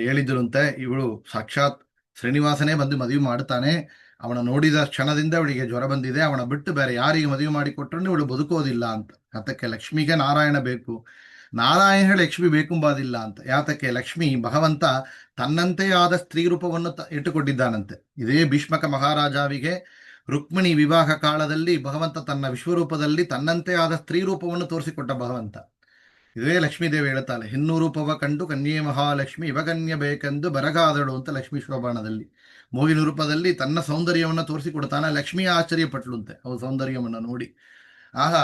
S1: ಹೇಳಿದ್ದರಂತೆ, ಇವಳು ಸಾಕ್ಷಾತ್ ಶ್ರೀನಿವಾಸನೇ ಬಂದು ಮದುವೆ ಮಾಡುತ್ತಾನೆ, ಅವನ ನೋಡಿದ ಕ್ಷಣದಿಂದ ಅವಳಿಗೆ ಜ್ವರ ಬಂದಿದೆ, ಅವನ ಬಿಟ್ಟು ಬೇರೆ ಯಾರಿಗೆ ಮದುವೆ ಮಾಡಿಕೊಟ್ರು ಇವಳು ಬದುಕೋದಿಲ್ಲ ಅಂತ. ಯಾತಕ್ಕೆ ಲಕ್ಷ್ಮಿಗೆ ನಾರಾಯಣ ಬೇಕು, ನಾರಾಯಣ ಲಕ್ಷ್ಮಿ ಬೇಕುಂಬಾದಿಲ್ಲ ಅಂತ. ಯಾತಕ್ಕೆ ಲಕ್ಷ್ಮಿ ಭಗವಂತ ತನ್ನಂತೆ ಆದ ಸ್ತ್ರೀ ರೂಪವನ್ನು ಇಟ್ಟುಕೊಂಡಿದ್ದಾನಂತೆ. ಇದೇ ಭೀಷ್ಮಕ ಮಹಾರಾಜಾವಿಗೆ ರುಕ್ಮಿಣಿ ವಿವಾಹ ಕಾಲದಲ್ಲಿ ಭಗವಂತ ತನ್ನ ವಿಶ್ವರೂಪದಲ್ಲಿ ತನ್ನಂತೆ ಆದ ಸ್ತ್ರೀ ರೂಪವನ್ನು ತೋರಿಸಿಕೊಟ್ಟ ಭಗವಂತ. ಇದೇ ಲಕ್ಷ್ಮೀದೇವಿ ಹೇಳ್ತಾಳೆ, ಹೆಣ್ಣು ರೂಪವ ಕಂಡು ಕನ್ಯೆ ಮಹಾಲಕ್ಷ್ಮಿ ಇವಗನ್ಯ ಬೇಕೆಂದು ಬರಗಾದಳು ಅಂತ ಲಕ್ಷ್ಮೀ ಶೋಭಾಣದಲ್ಲಿ. ಮೂಗಿನ ರೂಪದಲ್ಲಿ ತನ್ನ ಸೌಂದರ್ಯವನ್ನು ತೋರಿಸಿಕೊಡ್ತಾನೆ. ಲಕ್ಷ್ಮಿ ಆಶ್ಚರ್ಯಪಟ್ಲುಂತೆ ಅವಳ ಸೌಂದರ್ಯವನ್ನು ನೋಡಿ. ಆಗ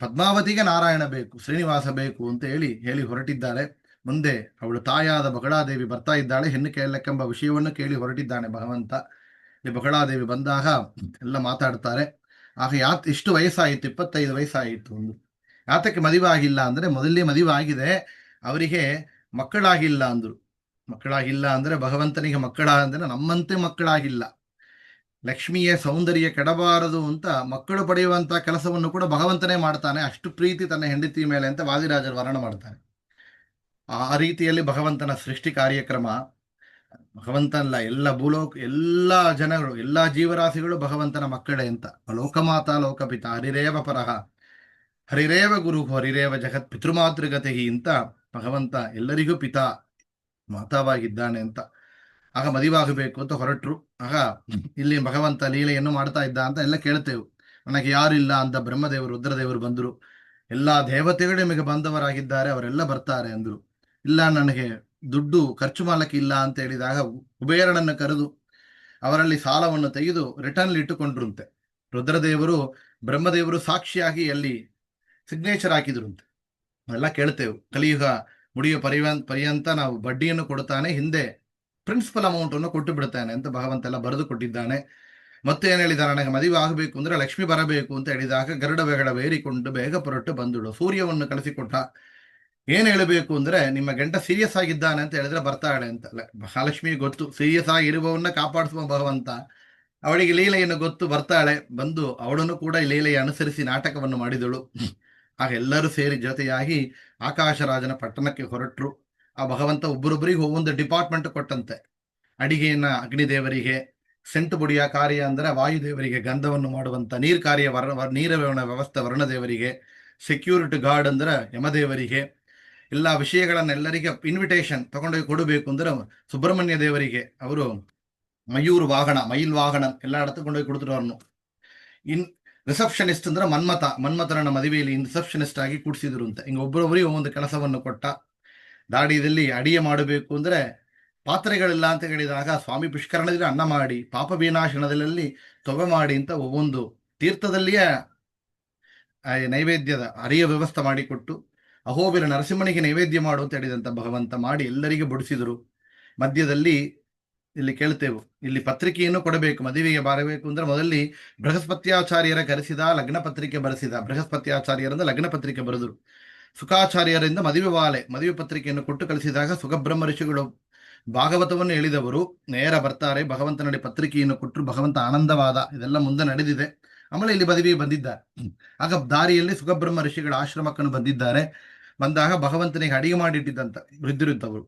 S1: ಪದ್ಮಾವತಿಗೆ ನಾರಾಯಣ ಬೇಕು, ಶ್ರೀನಿವಾಸ ಬೇಕು ಅಂತ ಹೇಳಿ ಹೊರಟಿದ್ದಾರೆ. ಮುಂದೆ ಅವಳು ತಾಯಾದ ಬಗಳಾದೇವಿ ಬರ್ತಾ ಇದ್ದಾಳೆ. ಹೆಣ್ಣು ಕೇಳಕ್ಕೆಂಬ ವಿಷಯವನ್ನು ಕೇಳಿ ಹೊರಟಿದ್ದಾನೆ ಭಗವಂತ. ಈ ಬಗಳಾದೇವಿ ಬಂದಾಗ ಎಲ್ಲ ಮಾತಾಡ್ತಾರೆ. ಆಗ ಎಷ್ಟು ವಯಸ್ಸಾಯಿತು, 25 ವಯಸ್ಸಾಯಿತು. ಯಾತಕ್ಕೆ ಮದುವೆ ಆಗಿಲ್ಲ ಅಂದ್ರೆ, ಮೊದಲೇ ಮದುವೆ ಆಗಿದೆ, ಅವರಿಗೆ ಮಕ್ಕಳಾಗಿಲ್ಲ ಅಂದ್ರು. ಮಕ್ಕಳಾಗಿಲ್ಲ ಅಂದ್ರೆ ಭಗವಂತನಿಗೆ ಅಂದ್ರೆ ನಮ್ಮಂತೆ ಮಕ್ಕಳಾಗಿಲ್ಲ. ಲಕ್ಷ್ಮಿಯ ಸೌಂದರ್ಯ ಕೆಡಬಾರದು ಅಂತ ಮಕ್ಕಳು ಪಡೆಯುವಂತ ಕೆಲಸವನ್ನು ಕೂಡ ಭಗವಂತನೇ ಮಾಡ್ತಾನೆ. ಅಷ್ಟು ಪ್ರೀತಿ ತನ್ನ ಹೆಂಡತಿ ಮೇಲೆ ಅಂತ ವಾದಿರಾಜರು ವರ್ಣ ಮಾಡ್ತಾನೆ. ಆ ರೀತಿಯಲ್ಲಿ ಭಗವಂತನ ಸೃಷ್ಟಿ ಕಾರ್ಯಕ್ರಮ. ಭಗವಂತನಲ್ಲ, ಎಲ್ಲ ಭೂಲೋಕ, ಎಲ್ಲ ಜನಗಳು, ಎಲ್ಲ ಜೀವರಾಶಿಗಳು ಭಗವಂತನ ಮಕ್ಕಳೇ ಅಂತ. ಲೋಕಮಾತಾ ಲೋಕಪಿತ ಹರಿರೇವ ಪರಹ ಹರಿರೇವ ಗುರು ಹರಿರೇವ ಜಗತ್ ಪಿತೃಮಾತೃಗತಿ ಅಂತ ಭಗವಂತ ಎಲ್ಲರಿಗೂ ಪಿತಾ ಮಾತಾವಾಗಿದ್ದಾನೆ ಅಂತ. ಆಗ ಮದುವಾಗಬೇಕು ಅಂತ ಹೊರಟ್ರು. ಆಗ ಇಲ್ಲಿ ಭಗವಂತ ಲೀಲೆಯನ್ನು ಮಾಡ್ತಾ ಇದ್ದ ಅಂತ ಎಲ್ಲ ಕೇಳ್ತೇವೆ. ನನಗೆ ಯಾರಿಲ್ಲ ಅಂತ ಬ್ರಹ್ಮದೇವರು ರುದ್ರದೇವರು ಬಂದರು. ಎಲ್ಲಾ ದೇವತೆಗಳು ನಿಮಗೆ ಬಂದವರಾಗಿದ್ದಾರೆ, ಅವರೆಲ್ಲ ಬರ್ತಾರೆ ಅಂದ್ರು. ಇಲ್ಲ, ನನಗೆ ದುಡ್ಡು ಖರ್ಚು ಮಾಡಲಿಕ್ಕೆ ಇಲ್ಲ ಅಂತ ಹೇಳಿದಾಗ ಕುಬೇರನನ್ನು ಕರೆದು ಅವರಲ್ಲಿ ಸಾಲವನ್ನು ತೆಗೆದು ರಿಟರ್ನ್ ಇಟ್ಟುಕೊಂಡ್ರಂತೆ. ರುದ್ರದೇವರು ಬ್ರಹ್ಮದೇವರು ಸಾಕ್ಷಿಯಾಗಿ ಅಲ್ಲಿ ಸಿಗ್ನೇಚರ್ ಹಾಕಿದ್ರಂತೆ. ಎಲ್ಲ ಕೇಳ್ತೇವೆ. ಕಲಿಯುಗ ಮುಡಿಯೋ ಪರ್ಯಂತ ನಾವು ಬಡ್ಡಿಯನ್ನು ಕೊಡ್ತಾನೆ, ಹಿಂದೆ ಪ್ರಿನ್ಸಿಪಲ್ ಅಮೌಂಟ್ ಅನ್ನು ಕೊಟ್ಟು ಬಿಡ್ತಾನೆ ಅಂತ ಭಗವಂತ ಎಲ್ಲ ಬರೆದು ಕೊಟ್ಟಿದ್ದಾನೆ. ಮತ್ತೆ ಏನ್ ಹೇಳಿದಾರೆ, ನನಗೆ ಮದುವೆ ಆಗಬೇಕು ಅಂದ್ರೆ ಲಕ್ಷ್ಮಿ ಬರಬೇಕು ಅಂತ ಹೇಳಿದಾಗ ಗರುಡ ಬೇಗಡ ಬೇರಿಕೊಂಡು ಬೇಗ ಹೊರಟು ಬಂದಳು. ಸೂರ್ಯವನ್ನು ಕಳಿಸಿಕೊಟ್ಟ. ಏನ್ ಹೇಳಬೇಕು ಅಂದ್ರೆ, ನಿಮ್ಮ ಗಂಡ ಸೀರಿಯಸ್ ಆಗಿದ್ದಾನೆ ಅಂತ ಹೇಳಿದ್ರೆ ಬರ್ತಾಳೆ ಅಂತ. ಮಹಾಲಕ್ಷ್ಮಿ ಗೊತ್ತು ಸೀರಿಯಸ್ ಆಗಿ ಇರುವವನ್ನ ಕಾಪಾಡಿಸುವ ಭಗವಂತ. ಅವಳಿಗೆ ಲೀಲೆಯನ್ನು ಗೊತ್ತು, ಬರ್ತಾಳೆ. ಬಂದು ಅವಳನ್ನು ಕೂಡ ಈ ಲೀಲೆಯ ಅನುಸರಿಸಿ ನಾಟಕವನ್ನು ಮಾಡಿದಳು. ಆಗ ಎಲ್ಲರೂ ಸೇರಿ ಜೊತೆಯಾಗಿ ಆಕಾಶರಾಜನ ಪಟ್ಟಣಕ್ಕೆ ಹೊರಟರು. ಆ ಭಗವಂತ ಒಬ್ಬರೊಬ್ಬರಿಗೆ ಒಂದೊಂದು ಡಿಪಾರ್ಟ್ಮೆಂಟ್ ಕೊಟ್ಟಂತೆ. ಅಡಿಗೆಯನ್ನ ಅಗ್ನಿದೇವರಿಗೆ, ಸೆಂಟು ಬುಡಿಯ ಕಾರ್ಯ ಅಂದ್ರೆ ವಾಯುದೇವರಿಗೆ, ಗಂಧವನ್ನು ಮಾಡುವಂತ ನೀರ್ ಕಾರ್ಯ ನೀರ ವ್ಯವಸ್ಥೆ ವರುಣದೇವರಿಗೆ, ಸೆಕ್ಯೂರಿಟಿ ಗಾರ್ಡ್ ಅಂದ್ರೆ ಯಮದೇವರಿಗೆ, ಎಲ್ಲ ವಿಷಯಗಳನ್ನೆಲ್ಲರಿಗೆ ಇನ್ವಿಟೇಷನ್ ತಗೊಂಡೋಗಿ ಕೊಡಬೇಕು ಅಂದ್ರೆ ಸುಬ್ರಹ್ಮಣ್ಯ ದೇವರಿಗೆ, ಅವರು ಮಯೂರ್ ವಾಹನ ಮೈಲ್ ವಾಹನ ಎಲ್ಲ ತಗೊಂಡೋಗಿ ಕೊಡ್ತಾರೆ ಅವ್ರನ್ನು. ರಿಸೆಪ್ಷನಿಸ್ಟ್ ಅಂದ್ರೆ ಮನ್ಮಥನ ಮದುವೆಯಲ್ಲಿ ರಿಸೆಪ್ಷನಿಸ್ಟ್ ಆಗಿ ಕೂಡಿಸಿದ್ರು ಅಂತ. ಹಿಂಗ ಒಬ್ಬರೊಬ್ಬರಿಗೆ ಒಂದು ಕೆಲಸವನ್ನು ಕೊಟ್ಟ. ದಾಡಿಯಲ್ಲಿ ಅಡಿಗೆ ಮಾಡಬೇಕು ಅಂದ್ರೆ ಪಾತ್ರೆಗಳಿಲ್ಲ ಅಂತ ಹೇಳಿದಾಗ ಸ್ವಾಮಿ ಪುಷ್ಕರಣದಲ್ಲಿ ಅನ್ನ ಮಾಡಿ, ಪಾಪ ವಿನಾಶನದಲ್ಲಿ ತೊವೆ ಮಾಡಿ ಅಂತ ಒಬ್ಬೊಂದು ತೀರ್ಥದಲ್ಲಿಯೇ ನೈವೇದ್ಯದ ಅರಿಯ ವ್ಯವಸ್ಥೆ ಮಾಡಿಕೊಟ್ಟು, ಅಹೋಬಿಲ ನರಸಿಂಹನಿಗೆ ನೈವೇದ್ಯ ಮಾಡು ಅಂತ ಹೇಳಿದಂತ ಭಗವಂತ ಮಾಡಿ ಎಲ್ಲರಿಗೆ ಬಡಿಸಿದರು. ಮಧ್ಯದಲ್ಲಿ ಇಲ್ಲಿ ಕೇಳ್ತೇವೆ, ಇಲ್ಲಿ ಪತ್ರಿಕೆಯನ್ನು ಕೊಡಬೇಕು. ಮದುವೆಗೆ ಬರಬೇಕು ಅಂದ್ರೆ ಮೊದಲಲ್ಲಿ ಬೃಹಸ್ಪತ್ಯಾಚಾರ್ಯರ ಕರೆಸಿದ, ಲಗ್ನ ಪತ್ರಿಕೆ ಬರೆಸಿದ. ಬೃಹಸ್ಪತ್ಯಾಚಾರ್ಯರಿಂದ ಲಗ್ನ ಪತ್ರಿಕೆ ಬರೆದರು. ಸುಖಾಚಾರ್ಯರಿಂದ ಮದುವೆ ಪತ್ರಿಕೆಯನ್ನು ಕೊಟ್ಟು ಕಳಿಸಿದಾಗ ಸುಖಬ್ರಹ್ಮ ಋಷಿಗಳು ಭಾಗವತವನ್ನು ಹೇಳಿದವರು ನೇರ ಬರ್ತಾರೆ. ಭಗವಂತನಲ್ಲಿ ಪತ್ರಿಕೆಯನ್ನು ಕೊಟ್ಟರು. ಭಗವಂತ ಆನಂದವಾದ. ಇದೆಲ್ಲ ಮುಂದೆ ನಡೆದಿದೆ. ಆಮೇಲೆ ಇಲ್ಲಿ ಮದುವೆ ಬಂದಿದ್ದಾರೆ. ಆಗ ದಾರಿಯಲ್ಲಿ ಸುಖಬ್ರಹ್ಮ ಋಷಿಗಳ ಆಶ್ರಮಕ್ಕನ್ನು ಬಂದಿದ್ದಾರೆ. ಬಂದಾಗ ಭಗವಂತನಿಗೆ ಅಡಿಗೆ ಮಾಡಿಟ್ಟಿದ್ದಂತ ವೃದ್ಧರಿದ್ದವರು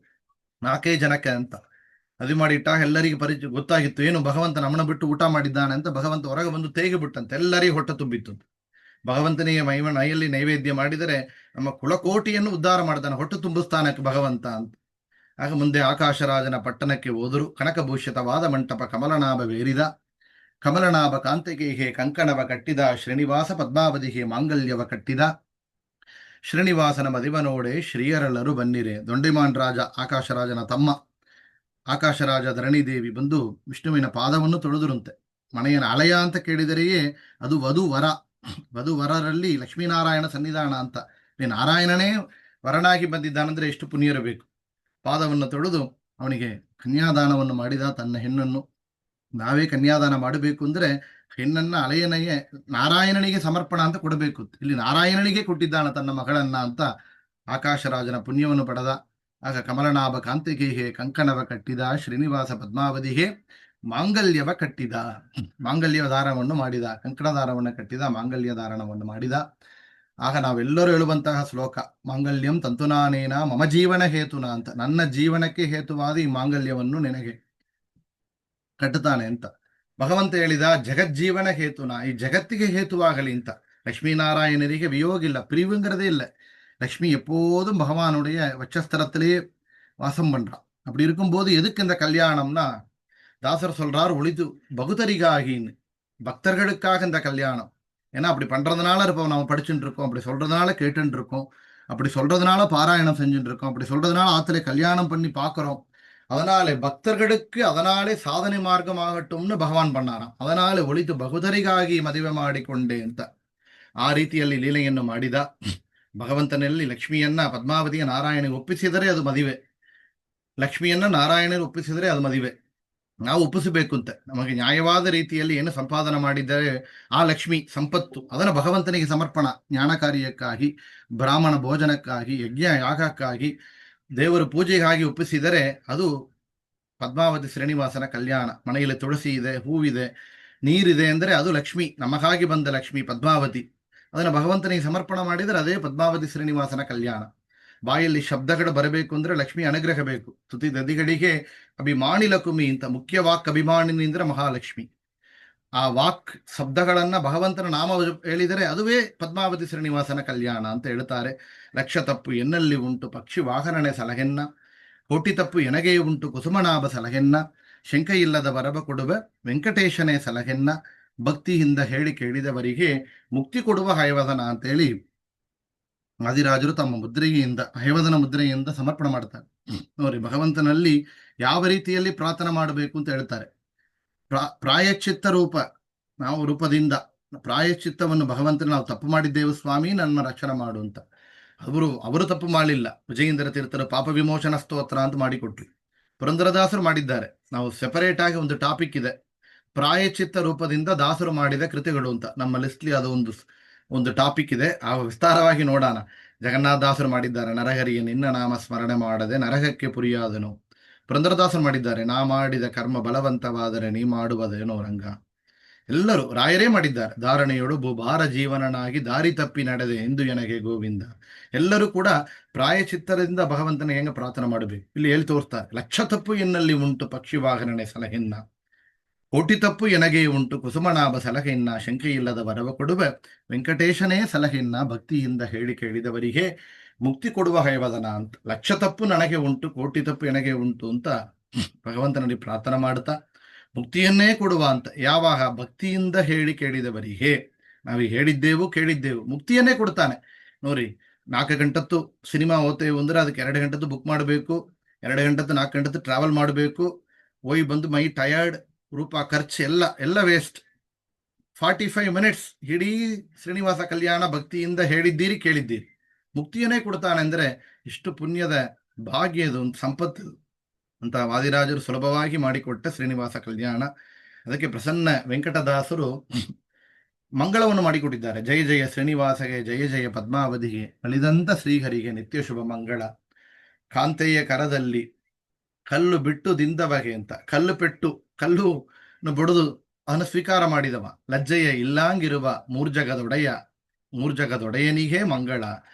S1: 4 ಜನಕ್ಕೆ ಅಂತ ಅದು ಮಾಡಿಟ್ಟಾಗ ಎಲ್ಲರಿಗೆ ಗೊತ್ತಾಗಿತ್ತು, ಏನು ಭಗವಂತ ನಮ್ಮನ್ನ ಬಿಟ್ಟು ಊಟ ಮಾಡಿದ್ದಾನೆ ಅಂತ. ಭಗವಂತ ಹೊರಗೆ ಬಂದು ತೇಗಿ ಬಿಟ್ಟಂತೆ. ಎಲ್ಲರಿಗೂ ಹೊಟ್ಟೆ ತುಂಬಿತ್ತು. ಭಗವಂತನಿಗೆ ಮೈಯಲ್ಲಿ ನೈವೇದ್ಯ ಮಾಡಿದರೆ ನಮ್ಮ ಕುಲಕೋಟಿಯನ್ನು ಉದ್ಧಾರ ಮಾಡ್ತಾನೆ, ಹೊಟ್ಟೆ ತುಂಬಿಸ್ತಾನಕ್ಕೆ ಭಗವಂತ ಅಂತ. ಆಗ ಮುಂದೆ ಆಕಾಶರಾಜನ ಪಟ್ಟಣಕ್ಕೆ ಹೋದರು. ಕನಕಭೂಷಿತವಾದ ಮಂಟಪ ಕಮಲನಾಭವೇರಿದ. ಕಮಲನಾಭ ಕಾಂತಿಗೆ ಕಂಕಣವ ಕಟ್ಟಿದ. ಶ್ರೀನಿವಾಸ ಪದ್ಮಾವತಿಗೆ ಮಾಂಗಲ್ಯವ ಕಟ್ಟಿದ. ಶ್ರೀನಿವಾಸನ ಮದಿವ ನೋಡೆ ಶ್ರೀಯರೆಲ್ಲರೂ ಬನ್ನಿರೆ. ದೊಂಡಿಮಾನ್ ರಾಜ ಆಕಾಶರಾಜನ ತಮ್ಮ ಆಕಾಶರಾಜ ಧರಣಿದೇವಿ ಬಂದು ವಿಷ್ಣುವಿನ ಪಾದವನ್ನು ತೊಳೆದರಂತೆ. ಮನೆಯ ಆಲಯ ಅಂತ ಕೇಳಿದರೆಯೇ ಅದು ವಧುವರರಲ್ಲಿ ಲಕ್ಷ್ಮೀನಾರಾಯಣ ಸನ್ನಿಧಾನ ಅಂತ. ನಾರಾಯಣನೇ ವರನಾಗಿ ಬಂದಿದ್ದಾನಂದ್ರೆ ಎಷ್ಟು ಪುಣ್ಯ ಇರಬೇಕು. ಪಾದವನ್ನು ತೊಳೆದು ಅವನಿಗೆ ಕನ್ಯಾದಾನವನ್ನು ಮಾಡಿದ. ತನ್ನ ಹೆಣ್ಣನ್ನು ನಾವೇ ಕನ್ಯಾದಾನ ಮಾಡಬೇಕು ಅಂದ್ರೆ ಹೆಣ್ಣನ್ನ ಅಲೆಯನಿಗೆ ನಾರಾಯಣನಿಗೆ ಸಮರ್ಪಣ ಅಂತ ಕೊಡಬೇಕು. ಇಲ್ಲಿ ನಾರಾಯಣನಿಗೆ ಕೊಟ್ಟಿದ್ದಾನ ತನ್ನ ಮಗಳನ್ನ ಅಂತ ಆಕಾಶರಾಜನ ಪುಣ್ಯವನ್ನು ಪಡೆದ. ಆಗ ಕಮಲನಾಭ ಕಾಂತಿಗೆ ಕಂಕಣವ ಕಟ್ಟಿದ. ಶ್ರೀನಿವಾಸ ಪದ್ಮಾವತಿಗೆ ಮಾಂಗಲ್ಯವ ಕಟ್ಟಿದ. ಮಾಂಗಲ್ಯ ದಾರವನ್ನು ಮಾಡಿದ. ಕಂಕಣ ದಾರವನ್ನು ಕಟ್ಟಿದ. ಮಾಂಗಲ್ಯ ಧಾರಣವನ್ನು ಮಾಡಿದ. ಆಗ ನಾವೆಲ್ಲರೂ ಹೇಳುವಂತಹ ಶ್ಲೋಕ, ಮಾಂಗಲ್ಯಂ ತಂತುನಾನೇನ ಮಮ ಜೀವನ ಹೇತುನ ಅಂತ. ನನ್ನ ಜೀವನಕ್ಕೆ ಹೇತುವಾದ ಈ ಮಾಂಗಲ್ಯವನ್ನು ನಿನಗೆ ಕಟ್ಟುತ್ತಾನೆ ಅಂತ ಭಗವಂತ ಹೇಳಿದ. ಜಗಜ್ಜೀವನ ಹೇತುನ, ಈ ಜಗತ್ತಿಗೆ ಹೇತುವಾಗಲಿ ಅಂತ. லட்சுமிநாராயணರಿಗೆ வியோகில்ல, பிரிவுங்கிறதே இல்லை. லக்ஷ்மி எப்போதும் பகவானுடைய வட்சஸ்தலத்திலேயே வாசம் பண்றான். அப்படி இருக்கும்போது எதுக்கு இந்த கல்யாணம்னா, தாசர் சொல்றார், ஒளிது பகுதரிகாகின்னு, பக்தர்களுக்காக இந்த கல்யாணம். ஏன்னா அப்படி பண்றதுனால இப்போ நம்ம படிச்சுட்டு இருக்கோம், அப்படி சொல்றதுனால கேட்டுட்டு இருக்கோம், அப்படி சொல்றதுனால பாராயணம் செஞ்சுட்டு இருக்கோம், அப்படி சொல்றதுனால ஆத்துல கல்யாணம் பண்ணி பார்க்கிறோம். அதனாலே பக்தர்களுக்கு அதனாலே ಸಾಧನೆ ಮಾರ್ಗವಾಗಟ್ಟುಮ್ನು ಭಗವಾನ್ பண்ணாராம். அதனாலே ಒಳಿತು ಬಹುದರಿಗಾಗಿ ಮದುವೆ ಮಾಡಿಕೊಂಡೆ ಅಂತ ಆ ರೀತಿಯಲ್ಲಿ ಲೀಲೆಯನ್ನು ಮಾಡಿದ. ಭಗವಂತನಲ್ಲಿ ಲಕ್ಷ್ಮಿಯನ್ನ ಪದ್ಮಾವತಿಯ ನಾರಾಯಣಿಗೆ ಒಪ್ಪಿಸಿದರೆ ಅದು ಮದುವೆ, ಲಕ್ಷ್ಮಿಯನ್ನ ನಾರಾಯಣನಿಗೆ ಒಪ್ಪಿಸಿದರೆ ಅದು ಮದುವೆ. ನಾವು ಒಪ್ಪಿಸಬೇಕು ಅಂತ ನಮಗೆ ನ್ಯಾಯವಾದ ರೀತಿಯಲ್ಲಿ ಏನು ಸಂಪಾದನೆ ಮಾಡಿದರೆ ಆ ಲಕ್ಷ್ಮಿ ಸಂಪತ್ತು ಅದನ್ನು ಭಗವಂತನಿಗೆ ಸಮರ್ಪಣ, ಜ್ಞಾನ ಕಾರ್ಯಕ್ಕಾಗಿ, ಬ್ರಾಹ್ಮಣ ಭೋಜನಕ್ಕಾಗಿ, ಯಜ್ಞ ಯಾಗಕ್ಕಾಗಿ, ದೇವರ ಪೂಜೆಗಾಗಿ ಒಪ್ಪಿಸಿದರೆ ಅದು ಪದ್ಮಾವತಿ ಶ್ರೀನಿವಾಸನ ಕಲ್ಯಾಣ. ಮನೆಯಲ್ಲಿ ತುಳಸಿ ಇದೆ, ಹೂವಿದೆ, ನೀರಿದೆ ಅಂದರೆ ಅದು ಲಕ್ಷ್ಮಿ, ನಮಗಾಗಿ ಬಂದ ಲಕ್ಷ್ಮಿ ಪದ್ಮಾವತಿ. ಅದನ್ನು ಭಗವಂತನಿಗೆ ಸಮರ್ಪಣ ಮಾಡಿದರೆ ಅದೇ ಪದ್ಮಾವತಿ ಶ್ರೀನಿವಾಸನ ಕಲ್ಯಾಣ. ಬಾಯಲ್ಲಿ ಶಬ್ದಗಳು ಬರಬೇಕು ಅಂದ್ರೆ ಲಕ್ಷ್ಮಿ ಅನುಗ್ರಹ ಬೇಕು. ತುತಿ ದದಿಗಳಿಗೆ ಅಭಿಮಾನಿ ಲಕುಮಿ ಅಂತ, ಮುಖ್ಯ ವಾಕ್ ಅಭಿಮಾನಿನಿ ಅಂದ್ರೆ ಮಹಾಲಕ್ಷ್ಮಿ. ಆ ವಾಕ್ ಶಬ್ದಗಳನ್ನ ಭಗವಂತನ ನಾಮ ಹೇಳಿದರೆ ಅದುವೇ ಪದ್ಮಾವತಿ ಶ್ರೀನಿವಾಸನ ಕಲ್ಯಾಣ ಅಂತ ಹೇಳ್ತಾರೆ. ಲಕ್ಷ ತಪ್ಪು ಎನ್ನಲ್ಲಿ ಉಂಟು ಪಕ್ಷಿ ವಾಹನನೆ ಸಲಹೆನ್ನ, ಕೋಟಿ ತಪ್ಪು ಎನಗೆ ಉಂಟು ಕುಸುಮನಾಭ ಸಲಹೆನ್ನ, ಶಂಕ ಇಲ್ಲದ ವರವ ಕೊಡುವ ವೆಂಕಟೇಶನೇ ಸಲಹೆನ್ನ, ಭಕ್ತಿಯಿಂದ ಹೇಳಿ ಕೇಳಿದವರಿಗೆ ಮುಕ್ತಿ ಕೊಡುವ ಹಯವದನ ಅಂತೇಳಿ ಆದಿರಾಜರು ತಮ್ಮ ಮುದ್ರೆಯಿಂದ, ಹಯವದನ ಮುದ್ರೆಯಿಂದ ಸಮರ್ಪಣೆ ಮಾಡ್ತಾರೆ. ನೋಡಿ, ಭಗವಂತನಲ್ಲಿ ಯಾವ ರೀತಿಯಲ್ಲಿ ಪ್ರಾರ್ಥನೆ ಮಾಡಬೇಕು ಅಂತ ಹೇಳ್ತಾರೆ. ಪ್ರಾಯಶ್ಚಿತ್ತ ರೂಪ, ನಾವು ರೂಪದಿಂದ ಪ್ರಾಯಶ್ಚಿತ್ತವನ್ನು ಭಗವಂತನ, ನಾವು ತಪ್ಪು ಮಾಡಿದ್ದೇವೆ ಸ್ವಾಮಿ, ನನ್ನ ರಕ್ಷಣೆ ಮಾಡು ಅಂತ. ಅವರು ತಪ್ಪು ಮಾಡಲಿಲ್ಲ. ವಿಜಯೇಂದ್ರ ತೀರ್ಥರು ಪಾಪ ವಿಮೋಚನ ಸ್ತೋತ್ರ ಅಂತ ಮಾಡಿಕೊಟ್ರು, ಪುರಂದರದಾಸರು ಮಾಡಿದ್ದಾರೆ. ನಾವು ಸೆಪರೇಟ್ ಆಗಿ ಒಂದು ಟಾಪಿಕ್ ಇದೆ, ಪ್ರಾಯಶ್ಚಿತ್ತ ರೂಪದಿಂದ ದಾಸರು ಮಾಡಿದ ಕೃತಿಗಳು ಅಂತ. ನಮ್ಮ ಲಿಸ್ಟ್ಲಿ ಅದು ಒಂದು ಟಾಪಿಕ್ ಇದೆ, ಆ ವಿಸ್ತಾರವಾಗಿ ನೋಡೋಣ. ಜಗನ್ನಾಥದಾಸರು ಮಾಡಿದ್ದಾರೆ, ನರಹರಿಯ ನಿನ್ನ ನಾಮ ಸ್ಮರಣೆ ಮಾಡದೆ ನರಕಕ್ಕೆ ಪುರಿಯಾದನು. ಪುರಂದರದಾಸರು ಮಾಡಿದ್ದಾರೆ, ನಾ ಮಾಡಿದ ಕರ್ಮ ಬಲವಂತವಾದರೆ ನೀ ಮಾಡುವುದೇನೋ ರಂಗ. ಎಲ್ಲರೂ ರಾಯರೇ ಮಾಡಿದ್ದಾರೆ. ಧಾರಣೆಯೊಡು ಭಾರ ಜೀವನನಾಗಿ ದಾರಿ ತಪ್ಪಿ ನಡೆದೆ ಎಂದು ಎನಗೆ ಗೋವಿಂದ. ಎಲ್ಲರೂ ಕೂಡ ಪ್ರಾಯಚಿತ್ತದಿಂದ ಭಗವಂತನಿಗೆ ಹೆಂಗೆ ಪ್ರಾರ್ಥನೆ ಮಾಡಬೇಕು ಇಲ್ಲಿ ಹೇಳಿ ತೋರಿಸ್ತಾರೆ. ಲಕ್ಷ ತಪ್ಪು ಎನ್ನಲ್ಲಿ ಉಂಟು ಪಕ್ಷಿ ವಾಹನನೆ ಸಲಹೆನ್ನ, ಕೋಟಿ ತಪ್ಪು ಎನಗೆ ಉಂಟು ಕುಸುಮನಾಭ ಸಲಹೆಯನ್ನ, ಶಂಕೆಯಿಲ್ಲದ ವರವ ಕೊಡುವ ವೆಂಕಟೇಶನೇ ಸಲಹೆಯನ್ನ, ಭಕ್ತಿಯಿಂದ ಹೇಳಿ ಕೇಳಿದವರಿಗೆ ಮುಕ್ತಿ ಕೊಡುವ ಹಯವದನ ಅಂತ. ಲಕ್ಷ ತಪ್ಪು ನನಗೆ ಉಂಟು, ಕೋಟಿ ತಪ್ಪು ಎನಗೆ ಉಂಟು ಅಂತ ಭಗವಂತನಲ್ಲಿ ಪ್ರಾರ್ಥನೆ ಮಾಡ್ತಾ ಮುಕ್ತಿಯನ್ನೇ ಕೊಡುವ ಅಂತ. ಯಾವಾಗ ಭಕ್ತಿಯಿಂದ ಹೇಳಿ ಕೇಳಿದವರಿಗೆ, ನಾವು ಹೇಳಿದ್ದೇವು ಕೇಳಿದ್ದೆವು, ಮುಕ್ತಿಯನ್ನೇ ಕೊಡ್ತಾನೆ. ನೋಡ್ರಿ, 4 ಗಂಟತ್ತು ಸಿನಿಮಾ ಓದ್ತೇವೆ ಅಂದ್ರೆ ಅದಕ್ಕೆ 2 ಗಂಟದ್ದು ಬುಕ್ ಮಾಡಬೇಕು, 2 ಗಂಟದ್ದು 4 ಗಂಟದ್ದು ಟ್ರಾವೆಲ್ ಮಾಡಬೇಕು, ಹೋಗಿ ಬಂದು ಮೈ ಟಯರ್ಡ್, ರೂಪ ಖರ್ಚು ಎಲ್ಲ ವೇಸ್ಟ್. 45 ಮಿನಿಟ್ಸ್ ಇಡೀ ಶ್ರೀನಿವಾಸ ಕಲ್ಯಾಣ ಭಕ್ತಿಯಿಂದ ಹೇಳಿದ್ದೀರಿ ಕೇಳಿದ್ದೀರಿ, ಮುಕ್ತಿಯನ್ನೇ ಕೊಡ್ತಾನೆ ಅಂದ್ರೆ ಇಷ್ಟು ಪುಣ್ಯದ ಭಾಗ್ಯದು, ಒಂದು ಸಂಪತ್ತು ಅಂತ ವಾದಿರಾಜರು ಸುಲಭವಾಗಿ ಮಾಡಿಕೊಟ್ಟ ಶ್ರೀನಿವಾಸ ಕಲ್ಯಾಣ. ಅದಕ್ಕೆ ಪ್ರಸನ್ನ ವೆಂಕಟದಾಸರು ಮಂಗಳವನ್ನು ಮಾಡಿಕೊಟ್ಟಿದ್ದಾರೆ. ಜಯ ಜಯ ಶ್ರೀನಿವಾಸಗೆ, ಜಯ ಜಯ ಪದ್ಮಾವಧಿಗೆ, ಅಳಿದಂತ ಶ್ರೀಹರಿಗೆ ನಿತ್ಯ ಶುಭ ಮಂಗಳ. ಕಾಂತೆಯ ಕರದಲ್ಲಿ ಕಲ್ಲು ಬಿಟ್ಟು ದಿಂದವಗೆ ಅಂತ, ಕಲ್ಲು ಪೆಟ್ಟು, ಕಲ್ಲು ಬಡಿದು ಅವನು ಸ್ವೀಕಾರ ಮಾಡಿದವ. ಲಜ್ಜೆಯ ಇಲ್ಲಾಂಗಿರುವ ಮೂರ್ಜಗದೊಡೆಯನಿಗೆ ಮಂಗಳ.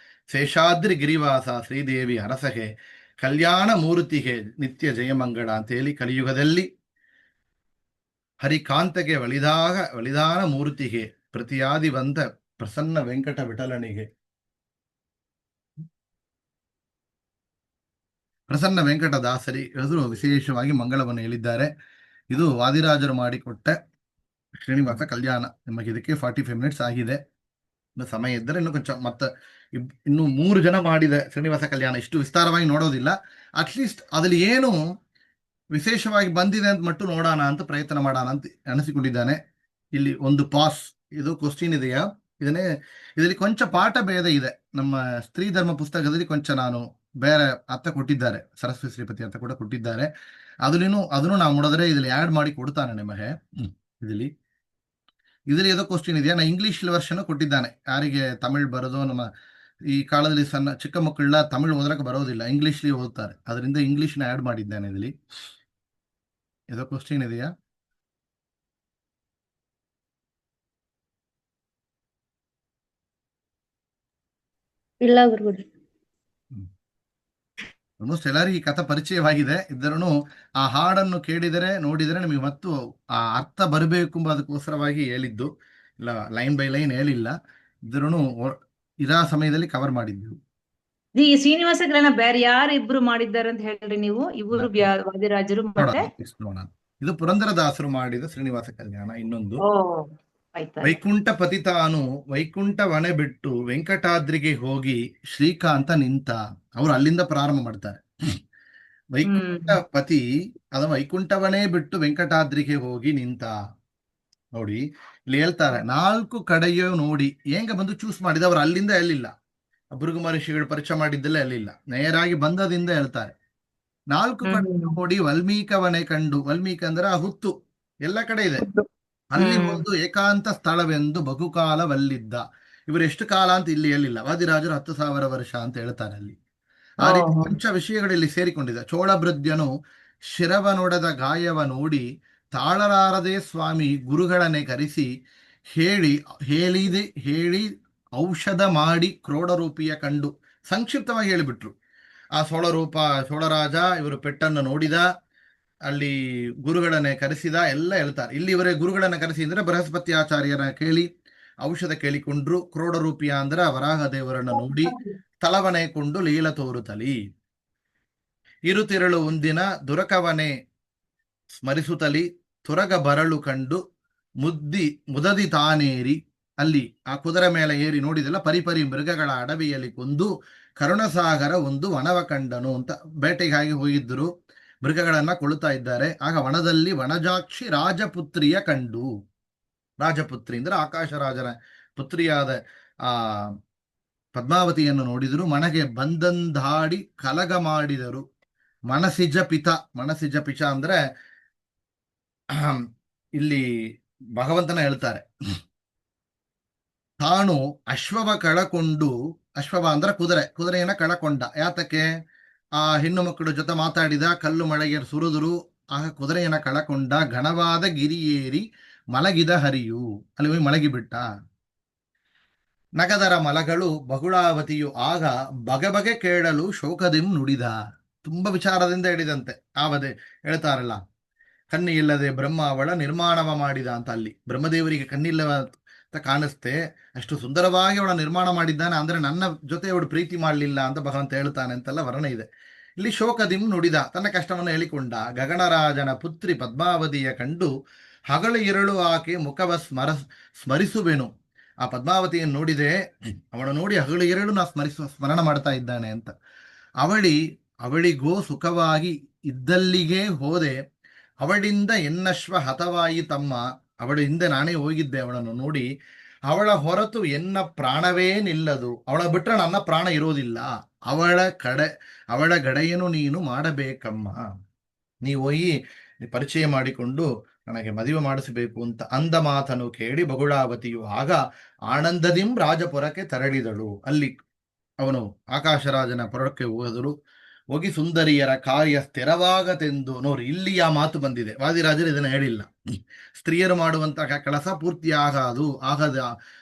S1: ಶೇಷಾದ್ರಿ ಗಿರಿವಾಸ ಶ್ರೀದೇವಿ ಅರಸಗೆ, ಕಲ್ಯಾಣ ಮೂರ್ತಿಗೆ ನಿತ್ಯ ಜಯಮಂಗಳ ಅಂತೇಳಿ ಕಲಿಯುಗದಲ್ಲಿ ಹರಿಕಾಂತಗೆ ಒಳಿದಾನ ಮೂರ್ತಿಗೆ ಪ್ರತಿಯಾದಿ ಬಂದ ಪ್ರಸನ್ನ ವೆಂಕಟ ವಿಠಲನಿಗೆ, ಪ್ರಸನ್ನ ವೆಂಕಟದಾಸರಿ ಎದುರು ವಿಶೇಷವಾಗಿ ಮಂಗಳವನ್ನು ಹೇಳಿದ್ದಾರೆ. ಇದು ವಾದಿರಾಜರು ಮಾಡಿಕೊಟ್ಟ ಶ್ರೀನಿವಾಸ ಕಲ್ಯಾಣ. ನಿಮಗೆ ಇದಕ್ಕೆ 45 ಮಿನಿಟ್ಸ್ ಆಗಿದೆ. ಇನ್ನು ಸಮಯ ಇದ್ದರೆ ಇನ್ನು ಕೊಂಚ ಮತ್ತೆ ಇನ್ನು 3 ಜನ ಮಾಡಿದ ಶ್ರೀನಿವಾಸ ಕಲ್ಯಾಣ, ಇಷ್ಟು ವಿಸ್ತಾರವಾಗಿ ನೋಡೋದಿಲ್ಲ. ಅಟ್ಲೀಸ್ಟ್ ಅದ್ರಲ್ಲಿ ಏನು ವಿಶೇಷವಾಗಿ ಬಂದಿದೆ ಅಂತ ಮಟ್ಟು ನೋಡೋಣ ಅಂತ ಪ್ರಯತ್ನ ಮಾಡೋಣ ಅಂತ ಅನಿಸಿಕೊಂಡಿದ್ದಾನೆ. ಇಲ್ಲಿ ಒಂದು ಪಾಸ್, ಇದು ಕ್ವಶ್ಚಿನ್ ಇದೆಯಾ, ಇದರಲ್ಲಿ ಕೊಂಚ ಪಾಠ ಭೇದ ಇದೆ. ನಮ್ಮ ಸ್ತ್ರೀ ಧರ್ಮ ಪುಸ್ತಕದಲ್ಲಿ ಕೊಂಚ ನಾನು ಬೇರೆ ಅರ್ಥ ಕೊಟ್ಟಿದ್ದಾರೆ, ಸರಸ್ವತಿ ಶ್ರೀಪತಿ ಅರ್ಥ ಕೂಡ ಕೊಟ್ಟಿದ್ದಾರೆ. ಅದನ್ನು ನಾವು ನೋಡಿದ್ರೆ ಇದರಲ್ಲಿ ಆ್ಯಡ್ ಮಾಡಿ ಕೊಡ್ತಾನೆ ನಿಮಗೆ. ಇದರಲ್ಲಿ ಏದೋ ಕ್ವಶ್ಚಿನ್ ಇದೆಯಾ, ನಾ ಇಂಗ್ಲಿಷ್ ವರ್ಷನ್ ಕೊಟ್ಟಿದ್ದಾನೆ. ಯಾರಿಗೆ ತಮಿಳ್ ಬರೋದು, ನಮ್ಮ ಈ ಕಾಲದಲ್ಲಿ ಚಿಕ್ಕ ಮಕ್ಕಳ ತಮಿಳ್ ಓದಕ್ಕೆ ಬರೋದಿಲ್ಲ, ಇಂಗ್ಲಿಷ್ಲಿ ಓದ್ತಾರೆ, ಅದರಿಂದ ಇಂಗ್ಲಿಷ್ನ ಆ್ಯಡ್ ಮಾಡಿದ್ದಾನೆ. ಇದರಲ್ಲಿ ಏದೋ ಕ್ವಶ್ಚಿನ್ ಇದೆಯಾ?
S3: ಇಲ್ಲ ಗುರುಗಳೇ.
S1: ಆಲ್ಮೋಸ್ಟ್ ಎಲ್ಲರಿಗೂ ಈ ಕಥೆ ಪರಿಚಯವಾಗಿದೆ. ಇದ್ದರೂ ಆ ಹಾಡನ್ನು ಕೇಳಿದರೆ ನೋಡಿದರೆ ನಿಮಗೆ ಮತ್ತು ಆ ಅರ್ಥ ಬರಬೇಕು ಎಂಬ ಅದಕ್ಕೋಸ್ಕರವಾಗಿ ಹೇಳಿದ್ದು, ಇಲ್ಲ ಲೈನ್ ಬೈ ಲೈನ್ ಹೇಳಿಲ್ಲ. ಇದ್ರೂ ಇರಾ ಸಮಯದಲ್ಲಿ ಕವರ್ ಮಾಡಿದ್ದೆವು.
S2: ಈ ಶ್ರೀನಿವಾಸ ಕಲ್ಯಾಣ ಬೇರೆ ಯಾರಿಬ್ರು ಮಾಡಿದ್ದಾರೆ ಅಂತ ಹೇಳ್ರಿ ನೀವು? ಇವರು ವಾದಿರಾಜರು ಮತ್ತೆ
S1: ನೋಡೋಣ. ಇದು ಪುರಂದರದಾಸರು ಮಾಡಿದ ಶ್ರೀನಿವಾಸ ಕಲ್ಯಾಣ. ಇನ್ನೊಂದು
S2: ಆಯ್ತಾ,
S1: ವೈಕುಂಠ ಪತಿತಾನು ವೈಕುಂಠವನೆ ಬಿಟ್ಟು ವೆಂಕಟಾದ್ರಿಗೆ ಹೋಗಿ ಶ್ರೀಕಾಂತ ನಿಂತ. ಅವರು ಅಲ್ಲಿಂದ ಪ್ರಾರಂಭ ಮಾಡ್ತಾರೆ. ವೈಕುಂಠ ಪತಿ ಅದ ವೈಕುಂಠವನೇ ಬಿಟ್ಟು ವೆಂಕಟಾದ್ರಿಗೆ ಹೋಗಿ ನಿಂತ. ನೋಡಿ ಇಲ್ಲಿ ಹೇಳ್ತಾರೆ, 4 ಕಡೆಯೋ ನೋಡಿ ಹೆಂಗ ಬಂದು ಚೂಸ್ ಮಾಡಿದ. ಅವರು ಅಲ್ಲಿಂದ ಎಲ್ಲಿಲ್ಲ, ಭೃಗು ಮಹರ್ಷಿಗಳು ಪರಿಚಯ ಮಾಡಿದ್ದಲ್ಲ ಎಲ್ಲಿಲ್ಲ, ನೇರಾಗಿ ಬಂದದಿಂದ ಹೇಳ್ತಾರೆ. 4 ಕಡೆ ನೋಡಿ ವಲ್ಮೀಕವನೇ ಕಂಡು. ವಲ್ಮೀಕ ಅಂದ್ರೆ ಆ ಹುತ್ತು ಎಲ್ಲ ಕಡೆ ಇದೆ. ಅಲ್ಲಿ ಒಂದು ಏಕಾಂತ ಸ್ಥಳವೆಂದು ಬಹುಕಾಲವಲ್ಲಿದ್ದ. ಇವರು ಎಷ್ಟು ಕಾಲ ಅಂತ ಇಲ್ಲಿ ಎಲ್ಲಿಲ್ಲ. ವಾದಿರಾಜರು 10,000 ವರ್ಷ ಅಂತ ಹೇಳ್ತಾರೆ ಅಲ್ಲಿ. ಆ ರೀತಿ ಕೊಂಚ ವಿಷಯಗಳಲ್ಲಿ ಸೇರಿಕೊಂಡಿದೆ. ಚೋಳಭೃದ್ಯನು ಶಿರವನೊಡೆದ ಗಾಯವ ನೋಡಿ ತಾಳಲಾರದೆ ಸ್ವಾಮಿ ಗುರುಗಳನ್ನೇ ಕರೆಸಿ ಹೇಳಿ ಔಷಧ ಮಾಡಿ ಕ್ರೋಡರೂಪಿಯ ಕಂಡು. ಸಂಕ್ಷಿಪ್ತವಾಗಿ ಹೇಳಿಬಿಟ್ರು. ಆ ಚೋಳರಾಜ ಇವರು ಪೆಟ್ಟನ್ನು ನೋಡಿದ, ಅಲ್ಲಿ ಗುರುಗಳನ್ನೇ ಕರೆಸಿದ ಎಲ್ಲ ಹೇಳ್ತಾರೆ. ಇಲ್ಲಿ ಇವರೇ ಗುರುಗಳನ್ನ ಕರೆಸಿ ಅಂದ್ರೆ ಬೃಹಸ್ಪತಿ ಆಚಾರ್ಯರ ಕೇಳಿ ಔಷಧ ಕೇಳಿಕೊಂಡ್ರು. ಕ್ರೋಡರೂಪಿಯ ಅಂದ್ರ ವರಾಹ ದೇವರನ್ನ ನೋಡಿ ತಲವನೆ ಕೊಂಡು ಲೀಲ ತೋರುತ್ತಲಿ. ಇರುತಿರಳು ಒಂದಿನ ದುರಕವನೆ ಸ್ಮರಿಸುತ್ತಲಿ ತುರಗ ಬರಳು ಕಂಡು ಮುದದಿ ತಾನೇರಿ. ಅಲ್ಲಿ ಆ ಕುದುರೆ ಮೇಲೆ ಏರಿ ನೋಡಿದೆಲ್ಲ ಪರಿಪರಿ ಮೃಗಗಳ ಅಡವಿಯಲ್ಲಿ ಕೊಂದು ಕರುಣಸಾಗರ ಒಂದು ವನವ ಕಂಡನು ಅಂತ. ಬೇಟೆಗಾಗಿ ಹೋಗಿದ್ದರು, ಮೃಗಗಳನ್ನ ಕೊಳುತ್ತಾ ಇದ್ದಾರೆ. ಆಗ ವನದಲ್ಲಿ ವನಜಾಕ್ಷಿ ರಾಜಪುತ್ರಿಯ ಕಂಡು. ರಾಜಪುತ್ರಿ ಅಂದ್ರೆ ಆಕಾಶ ರಾಜನ ಪುತ್ರಿಯಾದ ಆ ಪದ್ಮಾವತಿಯನ್ನು ನೋಡಿದರು. ಮನಗೆ ಬಂದಂದಾಡಿ ಕಲಗ ಮಾಡಿದರು. ಮನಸಿಜ ಪಿತ ಅಂದ್ರೆ ಇಲ್ಲಿ ಭಗವಂತನ ಹೇಳ್ತಾರೆ. ತಾನು ಅಶ್ವವ ಕಳಕೊಂಡು, ಅಶ್ವವ ಅಂದ್ರೆ ಕುದುರೆ, ಕುದುರೆಯನ್ನ ಕಳಕೊಂಡ. ಯಾತಕ್ಕೆ? ಆ ಹೆಣ್ಣು ಮಕ್ಕಳ ಜೊತೆ ಮಾತಾಡಿದ, ಕಲ್ಲು ಮಳೆಗೆ ಸುರಿದರು, ಆಗ ಕುದುರೆಯನ್ನ ಕಳಕೊಂಡ. ಘನವಾದ ಗಿರಿಯೇರಿ ಮಲಗಿದ ಹರಿಯು, ಅಲ್ಲಿ ಹೋಗಿ ಮಲಗಿಬಿಟ್ಟ. ನಗದರ ಮಲಗಳು ಬಗುಳಾವತಿಯು ಆಗ ಬಗೆ ಕೇಳಲು ಶೋಕದಿಂ ನುಡಿದ. ತುಂಬಾ ವಿಚಾರದಿಂದ ಹೇಳಿದಂತೆ. ಆವದೆ ಹೇಳ್ತಾರಲ್ಲ, ಕಣ್ಣು ಇಲ್ಲದೆ ಬ್ರಹ್ಮ ಅವಳ ನಿರ್ಮಾಣವ ಮಾಡಿದ ಅಂತ. ಅಲ್ಲಿ ಬ್ರಹ್ಮದೇವರಿಗೆ ಕಣ್ಣಿಲ್ಲವ ಅಂತ ಕಾಣಿಸ್ತೆ, ಅಷ್ಟು ಸುಂದರವಾಗಿ ಅವಳ ನಿರ್ಮಾಣ ಮಾಡಿದ್ದಾನೆ, ಅಂದ್ರೆ ನನ್ನ ಜೊತೆ ಅವಳು ಪ್ರೀತಿ ಮಾಡಲಿಲ್ಲ ಅಂತ ಭಗವಂತ ಹೇಳ್ತಾನೆ ಅಂತೆಲ್ಲ ವರ್ಣನೆ ಇದೆ. ಇಲ್ಲಿ ಶೋಕದಿಂ ನುಡಿದ, ತನ್ನ ಕಷ್ಟವನ್ನು ಹೇಳಿಕೊಂಡ. ಗಗನರಾಜನ ಪುತ್ರಿ ಪದ್ಮಾವತಿಯ ಕಂಡು ಹಗಲು ಇರಳು ಆಕೆ ಮುಖವ ಸ್ಮರಿಸುವೆನು. ಆ ಪದ್ಮಾವತಿಯನ್ನು ನೋಡಿದೆ, ಅವಳು ನೋಡಿ ಹಗಲು ಇರಳು ನಾ ಸ್ಮರಣ ಮಾಡ್ತಾ ಇದ್ದಾನೆ ಅಂತ. ಅವಳಿಗೋ ಸುಖವಾಗಿ ಇದ್ದಲ್ಲಿಗೆ ಹೋದೆ, ಅವಳಿಂದ ಎನ್ನಶ್ವ ಹತವಾಯಿ ತಮ್ಮ. ಅವಳ ಹಿಂದೆ ನಾನೇ ಹೋಗಿದ್ದೆ ಅವಳನ್ನು ನೋಡಿ. ಅವಳ ಹೊರತು ಎನ್ನ ಪ್ರಾಣವೇ ನಿಲ್ಲದು, ಅವಳ ಬಿಟ್ಟರೆ ನನ್ನ ಪ್ರಾಣ ಇರೋದಿಲ್ಲ. ಅವಳ ಗಡೆಯನ್ನು ನೀನು ಮಾಡಬೇಕಮ್ಮ. ನೀವು ಹೋಗಿ ಪರಿಚಯ ಮಾಡಿಕೊಂಡು ನನಗೆ ಮದುವೆ ಮಾಡಿಸಬೇಕು ಅಂತ ಅಂದ ಮಾತನು ಕೇಳಿ ಬಗುಳಾವತಿಯು ಆಗ ಆನಂದದಿಂ ರಾಜಪುರಕ್ಕೆ ತೆರಳಿದಳು. ಅಲ್ಲಿ ಅವನು ಆಕಾಶರಾಜನ ಪುರಕ್ಕೆ ಹೋದರು. ಹೋಗಿ ಸುಂದರಿಯರ ಕಾರ್ಯ ಸ್ಥಿರವಾಗತೆಂದು. ನೋಡ್ರಿ, ಇಲ್ಲಿ ಆ ಮಾತು ಬಂದಿದೆ, ವಾದಿರಾಜರು ಇದನ್ನ ಹೇಳಿಲ್ಲ. ಸ್ತ್ರೀಯರು ಮಾಡುವಂತಹ ಕೆಲಸ ಪೂರ್ತಿ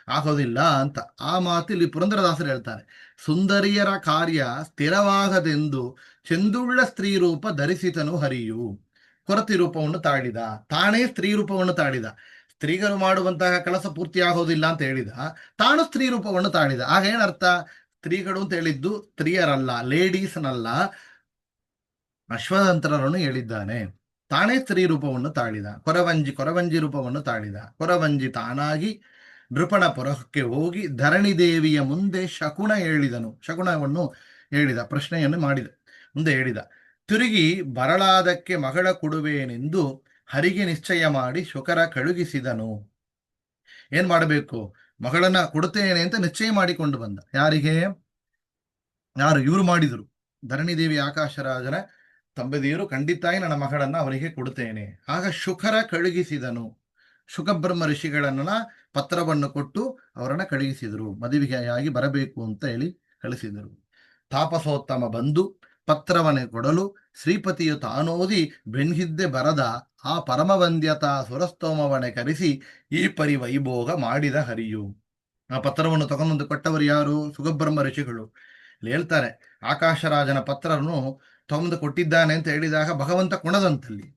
S1: ಆಗೋದಿಲ್ಲ ಅಂತ ಆ ಮಾತು ಇಲ್ಲಿ ಪುರಂದರದಾಸರು ಹೇಳ್ತಾರೆ. ಸುಂದರಿಯರ ಕಾರ್ಯ ಸ್ಥಿರವಾಗದೆಂದು ಚೆಂದುಳ್ಳ ಸ್ತ್ರೀ ರೂಪ ಧರಿಸಿತನು ಹರಿಯು. ಕೊರತಿ ರೂಪವನ್ನು ತಾಳಿದ, ತಾನೇ ಸ್ತ್ರೀ ರೂಪವನ್ನು ತಾಳಿದ. ಸ್ತ್ರೀಗಳು ಮಾಡುವಂತಹ ಕೆಲಸ ಪೂರ್ತಿ ಆಗೋದಿಲ್ಲ ಅಂತ ಹೇಳಿದ, ತಾನು ಸ್ತ್ರೀ ರೂಪವನ್ನು ತಾಳಿದ. ಆಗ ಏನರ್ಥ? ಸ್ತ್ರೀಗಳು ಅಂತ ಹೇಳಿದ್ದು ಸ್ತ್ರೀಯರಲ್ಲ, ಲೇಡೀಸ್ನಲ್ಲ, ಅಶ್ವತಂತ್ರರನ್ನು ಹೇಳಿದ್ದಾನೆ. ತಾನೇ ಸ್ತ್ರೀ ರೂಪವನ್ನು ತಾಳಿದ. ಕೊರವಂಜಿ ರೂಪವನ್ನು ತಾಳಿದ. ಕೊರವಂಜಿ ತಾನಾಗಿ ನೃಪಣ ಪುರಕ್ಕೆ ಹೋಗಿ ಧರಣಿ ದೇವಿಯ ಮುಂದೆ ಶಕುನವನ್ನು ಹೇಳಿದ, ಪ್ರಶ್ನೆಯನ್ನು ಮಾಡಿದ, ಮುಂದೆ ಹೇಳಿದ. ತಿರುಗಿ ಬರಳಾದಕ್ಕೆ ಮಗಳ ಕೊಡುವೇನೆಂದು ಹರಿಗೆ ನಿಶ್ಚಯ ಮಾಡಿ ಶುಕರ ಕಳುಹಿಸಿದನು. ಏನ್ ಮಾಡಬೇಕು? ಮಗಳನ್ನ ಕೊಡುತ್ತೇನೆ ಅಂತ ನಿಶ್ಚಯ ಮಾಡಿಕೊಂಡು ಬಂದ. ಯಾರು ಇವರು ಮಾಡಿದ್ರು? ಧರಣಿದೇವಿ ಆಕಾಶರಾಜನ ತಂಬದಿಯರು ಖಂಡಿತಾಗಿ ನನ್ನ ಮಗಳನ್ನ ಅವರಿಗೆ ಕೊಡುತ್ತೇನೆ. ಆಗ ಶುಕರ ಕಳುಹಿಸಿದನು. ಶುಕಬ್ರಹ್ಮ ಋಷಿಗಳನ್ನ ಪತ್ರವನ್ನು ಕೊಟ್ಟು ಅವರನ್ನ ಕಳುಹಿಸಿದರು, ಮದುವೆಯಾಗಿ ಬರಬೇಕು ಅಂತ ಹೇಳಿ ಕಳಿಸಿದರು. ತಾಪಸೋತ್ತಮ ಬಂದು ಪತ್ರವನ್ನೇ ಕೊಡಲು ಶ್ರೀಪತಿಯು ತಾನೋದಿ ಬೆನ್ಹಿದ್ದೆ ಬರದ ಆ ಪರಮವಂದ್ಯತಾ ಸುರಸ್ತೋಮವನೆ ಕರೆಸಿ ಈ ಪರಿ ವೈಭೋಗ ಮಾಡಿದ ಹರಿಯು. ಆ ಪತ್ರವನ್ನು ತಗೊಂಡು ಕೊಟ್ಟವರು ಯಾರು? ಸುಗಬ್ರಹ್ಮ ಋಷಿಗಳು. ಇಲ್ಲಿ ಹೇಳ್ತಾರೆ, ಆಕಾಶರಾಜನ ಪತ್ರವನ್ನು ತಗೊಂಡು ಕೊಟ್ಟಿದ್ದಾನೆ ಅಂತ ಹೇಳಿದಾಗ ಭಗವಂತ ಕುಣದಂತಲ್ಲಿ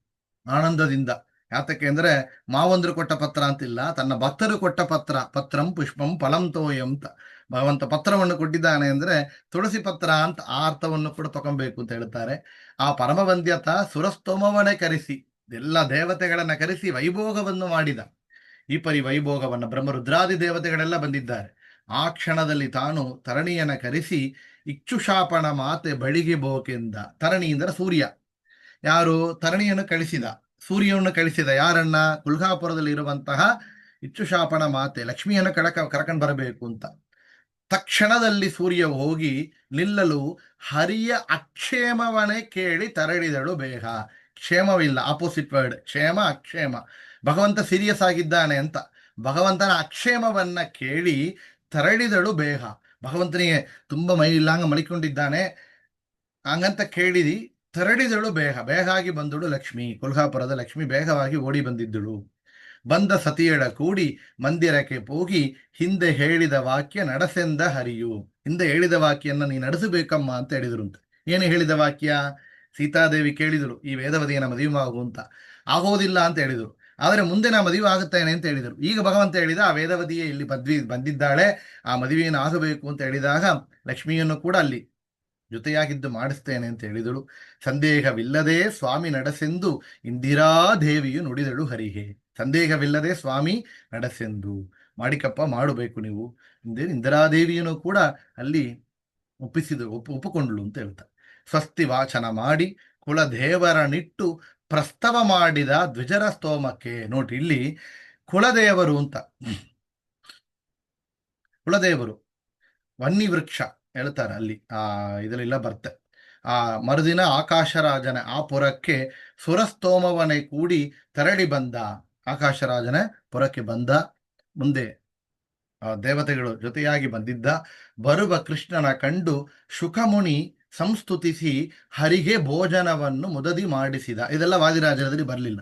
S1: ಆನಂದದಿಂದ. ಯಾತಕ್ಕೆ ಅಂದ್ರೆ ಮಾವಂದ್ರು ಕೊಟ್ಟ ಪತ್ರ ಅಂತಿಲ್ಲ, ತನ್ನ ಭಕ್ತರು ಕೊಟ್ಟ ಪತ್ರಂ ಪುಷ್ಪಂ ಫಲಂ ತೋಯಂ ಅಂತ ಭಗವಂತ ಪತ್ರವನ್ನು ಕೊಟ್ಟಿದ್ದಾನೆ ಅಂದ್ರೆ ತುಳಸಿ ಪತ್ರ ಅಂತ ಆ ಅರ್ಥವನ್ನು ಕೂಡ ತಗೊಬೇಕು ಅಂತ ಹೇಳ್ತಾರೆ. ಆ ಪರಮವಂದ್ಯತ ಸುರಸ್ತೋಮವನ್ನೇ ಕರೆಸಿ, ಎಲ್ಲ ದೇವತೆಗಳನ್ನ ಕರೆಸಿ ವೈಭೋಗವನ್ನು ಮಾಡಿದ. ಈ ಪರಿ ವೈಭೋಗವನ್ನು ಬ್ರಹ್ಮರುದ್ರಾದಿ ದೇವತೆಗಳೆಲ್ಲ ಬಂದಿದ್ದಾರೆ. ಆ ಕ್ಷಣದಲ್ಲಿ ತಾನು ತರಣಿಯನ್ನ ಕರೆಸಿ ಇಕ್ಷುಶಾಪನ ಮಾತೆ ಬಳಿಗೆ ಬೋಕೆಂದ. ತರಣಿ ಅಂದರೆ ಸೂರ್ಯ. ಯಾರು? ತರಣಿಯನ್ನು ಕಳಿಸಿದ, ಸೂರ್ಯವನ್ನು ಕಳಿಸಿದ. ಯಾರನ್ನ? ಕುಲ್ಹಾಪುರದಲ್ಲಿ ಇರುವಂತಹ ಇಕ್ಷುಶಾಪನ ಮಾತೆ ಲಕ್ಷ್ಮಿಯನ್ನು ಕರ್ಕೊಂಡು ಬರಬೇಕು ಅಂತ. ತಕ್ಷಣದಲ್ಲಿ ಸೂರ್ಯ ಹೋಗಿ ನಿಲ್ಲಲು ಹರಿಯ ಅಕ್ಷೇಮವನ್ನೇ ಕೇಳಿ ತರಳಿದಳು ಬೇಗ. ಕ್ಷೇಮವಿಲ್ಲ, ಆಪೋಸಿಟ್ ವರ್ಡ್, ಕ್ಷೇಮ ಅಕ್ಷೇಮ. ಭಗವಂತ ಸೀರಿಯಸ್ ಆಗಿದ್ದಾನೆ ಅಂತ ಭಗವಂತನ ಅಕ್ಷೇಮವನ್ನ ಕೇಳಿ ತರಳಿದಳು ಬೇಗ. ಭಗವಂತನಿಗೆ ತುಂಬಾ ಮೈ ಇಲ್ಲಂಗ ಮಲಿಕೊಂಡಿದ್ದಾನೆ ಹಂಗಂತ ಕೇಳಿದಿ ತರಳಿದಳು ಬೇಗಾಗಿ ಬಂದಳು ಲಕ್ಷ್ಮಿ. ಕೊಲ್ಹಾಪುರದ ಲಕ್ಷ್ಮಿ ಬೇಗವಾಗಿ ಓಡಿ ಬಂದಿದ್ದಳು. ಬಂದ ಸತಿಯಳ ಕೂಡಿ ಮಂದಿರಕ್ಕೆ ಹೋಗಿ ಹಿಂದೆ ಹೇಳಿದ ವಾಕ್ಯ ನಡೆಸೆಂದ ಹರಿಯು. ಹಿಂದೆ ಹೇಳಿದ ವಾಕ್ಯನ್ನ ನೀ ನಡೆಸಬೇಕಮ್ಮ ಅಂತ ಹೇಳಿದ್ರು ಅಂತ. ಏನು ಹೇಳಿದ ವಾಕ್ಯ? ಸೀತಾದೇವಿ ಕೇಳಿದರು, ಈ ವೇದವತಿಯನ್ನ ಮದುವೆ ಆಗು ಅಂತ. ಆಗೋದಿಲ್ಲ ಅಂತ ಹೇಳಿದರು. ಆದರೆ ಮುಂದೆ ನಾ ಮದುವೆ ಆಗುತ್ತೇನೆ ಅಂತ ಹೇಳಿದರು. ಈಗ ಭಗವಂತ ಹೇಳಿದ, ಆ ವೇದವತಿಯೇ ಇಲ್ಲಿ ಬಂದಿದ್ದಾಳೆ, ಆ ಮದುವೆಯನ್ನು ಆಗಬೇಕು ಅಂತ ಹೇಳಿದಾಗ ಲಕ್ಷ್ಮಿಯನ್ನು ಕೂಡ ಅಲ್ಲಿ ಜೊತೆಯಾಗಿದ್ದು ಮಾಡಿಸ್ತೇನೆ ಅಂತ ಹೇಳಿದಳು. ಸಂದೇಹವಿಲ್ಲದೆ ಸ್ವಾಮಿ ನಡೆಸೆಂದು ಇಂದಿರಾದೇವಿಯು ನುಡಿದಳು ಹರಿಗೆ. ಸಂದೇಹವಿಲ್ಲದೆ ಸ್ವಾಮಿ ನಡೆಸೆಂದು, ಮಾಡಿಕಪ್ಪ ಮಾಡಬೇಕು ನೀವು. ಇಂದಿರಾದೇವಿಯನ್ನು ಕೂಡ ಅಲ್ಲಿ ಒಪ್ಪಿಕೊಂಡ್ಳು ಅಂತ ಹೇಳ್ತಾರೆ. ಸ್ವಸ್ತಿ ವಾಚನ ಮಾಡಿ ಕುಲದೇವರನಿಟ್ಟು ಪ್ರಸ್ತವ ಮಾಡಿದ ದ್ವಿಜರ ಸ್ತೋಮಕ್ಕೆ. ನೋಡ್ರಿ, ಇಲ್ಲಿ ಕುಲದೇವರು ಅಂತ, ಕುಲದೇವರು ವನ್ನಿ ವೃಕ್ಷ ಹೇಳ್ತಾರೆ ಅಲ್ಲಿ. ಇದರೆಲ್ಲ ಬರ್ತೆ. ಆ ಮರುದಿನ ಆಕಾಶರಾಜನ ಆ ಪುರಕ್ಕೆ ಸುರಸ್ತೋಮವನೆ ಕೂಡಿ ತೆರಳಿ ಬಂದ. ಆಕಾಶರಾಜನ ಪುರಕ್ಕೆ ಬಂದ. ಮುಂದೆ ದೇವತೆಗಳು ಜೊತೆಯಾಗಿ ಬಂದಿದ್ದ. ಬರುವ ಕೃಷ್ಣನ ಕಂಡು ಶುಕಮುನಿ ಸಂಸ್ತುತಿಸಿ ಹರಿಗೆ ಭೋಜನವನ್ನು ಮುದದಿ ಮಾಡಿಸಿದ. ಇದೆಲ್ಲ ವಾದಿರಾಜರದಲ್ಲಿ ಬರಲಿಲ್ಲ.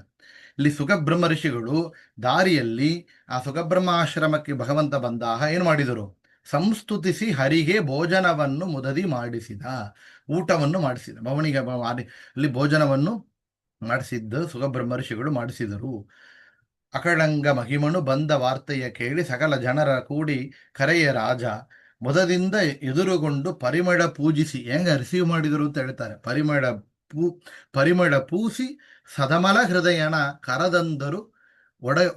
S1: ಇಲ್ಲಿ ಸುಖಬ್ರಹ್ಮ ಋಷಿಗಳು ದಾರಿಯಲ್ಲಿ ಆ ಸುಖಬ್ರಹ್ಮಾಶ್ರಮಕ್ಕೆ ಭಗವಂತ ಬಂದಾಗ ಏನು ಮಾಡಿದರು? ಸಂಸ್ತುತಿಸಿ ಹರಿಗೆ ಭೋಜನವನ್ನು ಮುದದಿ ಮಾಡಿಸಿದ, ಊಟವನ್ನು ಮಾಡಿಸಿದ. ಭವನಿಗೆ ಅಲ್ಲಿ ಭೋಜನವನ್ನು ಮಾಡಿಸಿದ್ದು ಸುಖಬ್ರಹ್ಮ ಋಷಿಗಳು ಮಾಡಿಸಿದರು. ಅಕಳಂಗ ಮಹಿಮನು ಬಂದ ವಾರ್ತೆಯ ಕೇಳಿ ಸಕಲ ಜನರ ಕೂಡಿ ಕರೆಯ ರಾಜ ಮೊದದಿಂದ ಎದುರುಗೊಂಡು ಪರಿಮಳ ಪೂಜಿಸಿ. ಹೆಂಗ ರಿಸೀವ್ ಮಾಡಿದರು ಅಂತ ಹೇಳ್ತಾರೆ. ಪರಿಮಳ ಪೂಸಿ ಸದಮಲ ಹೃದಯನ ಕರದಂದರು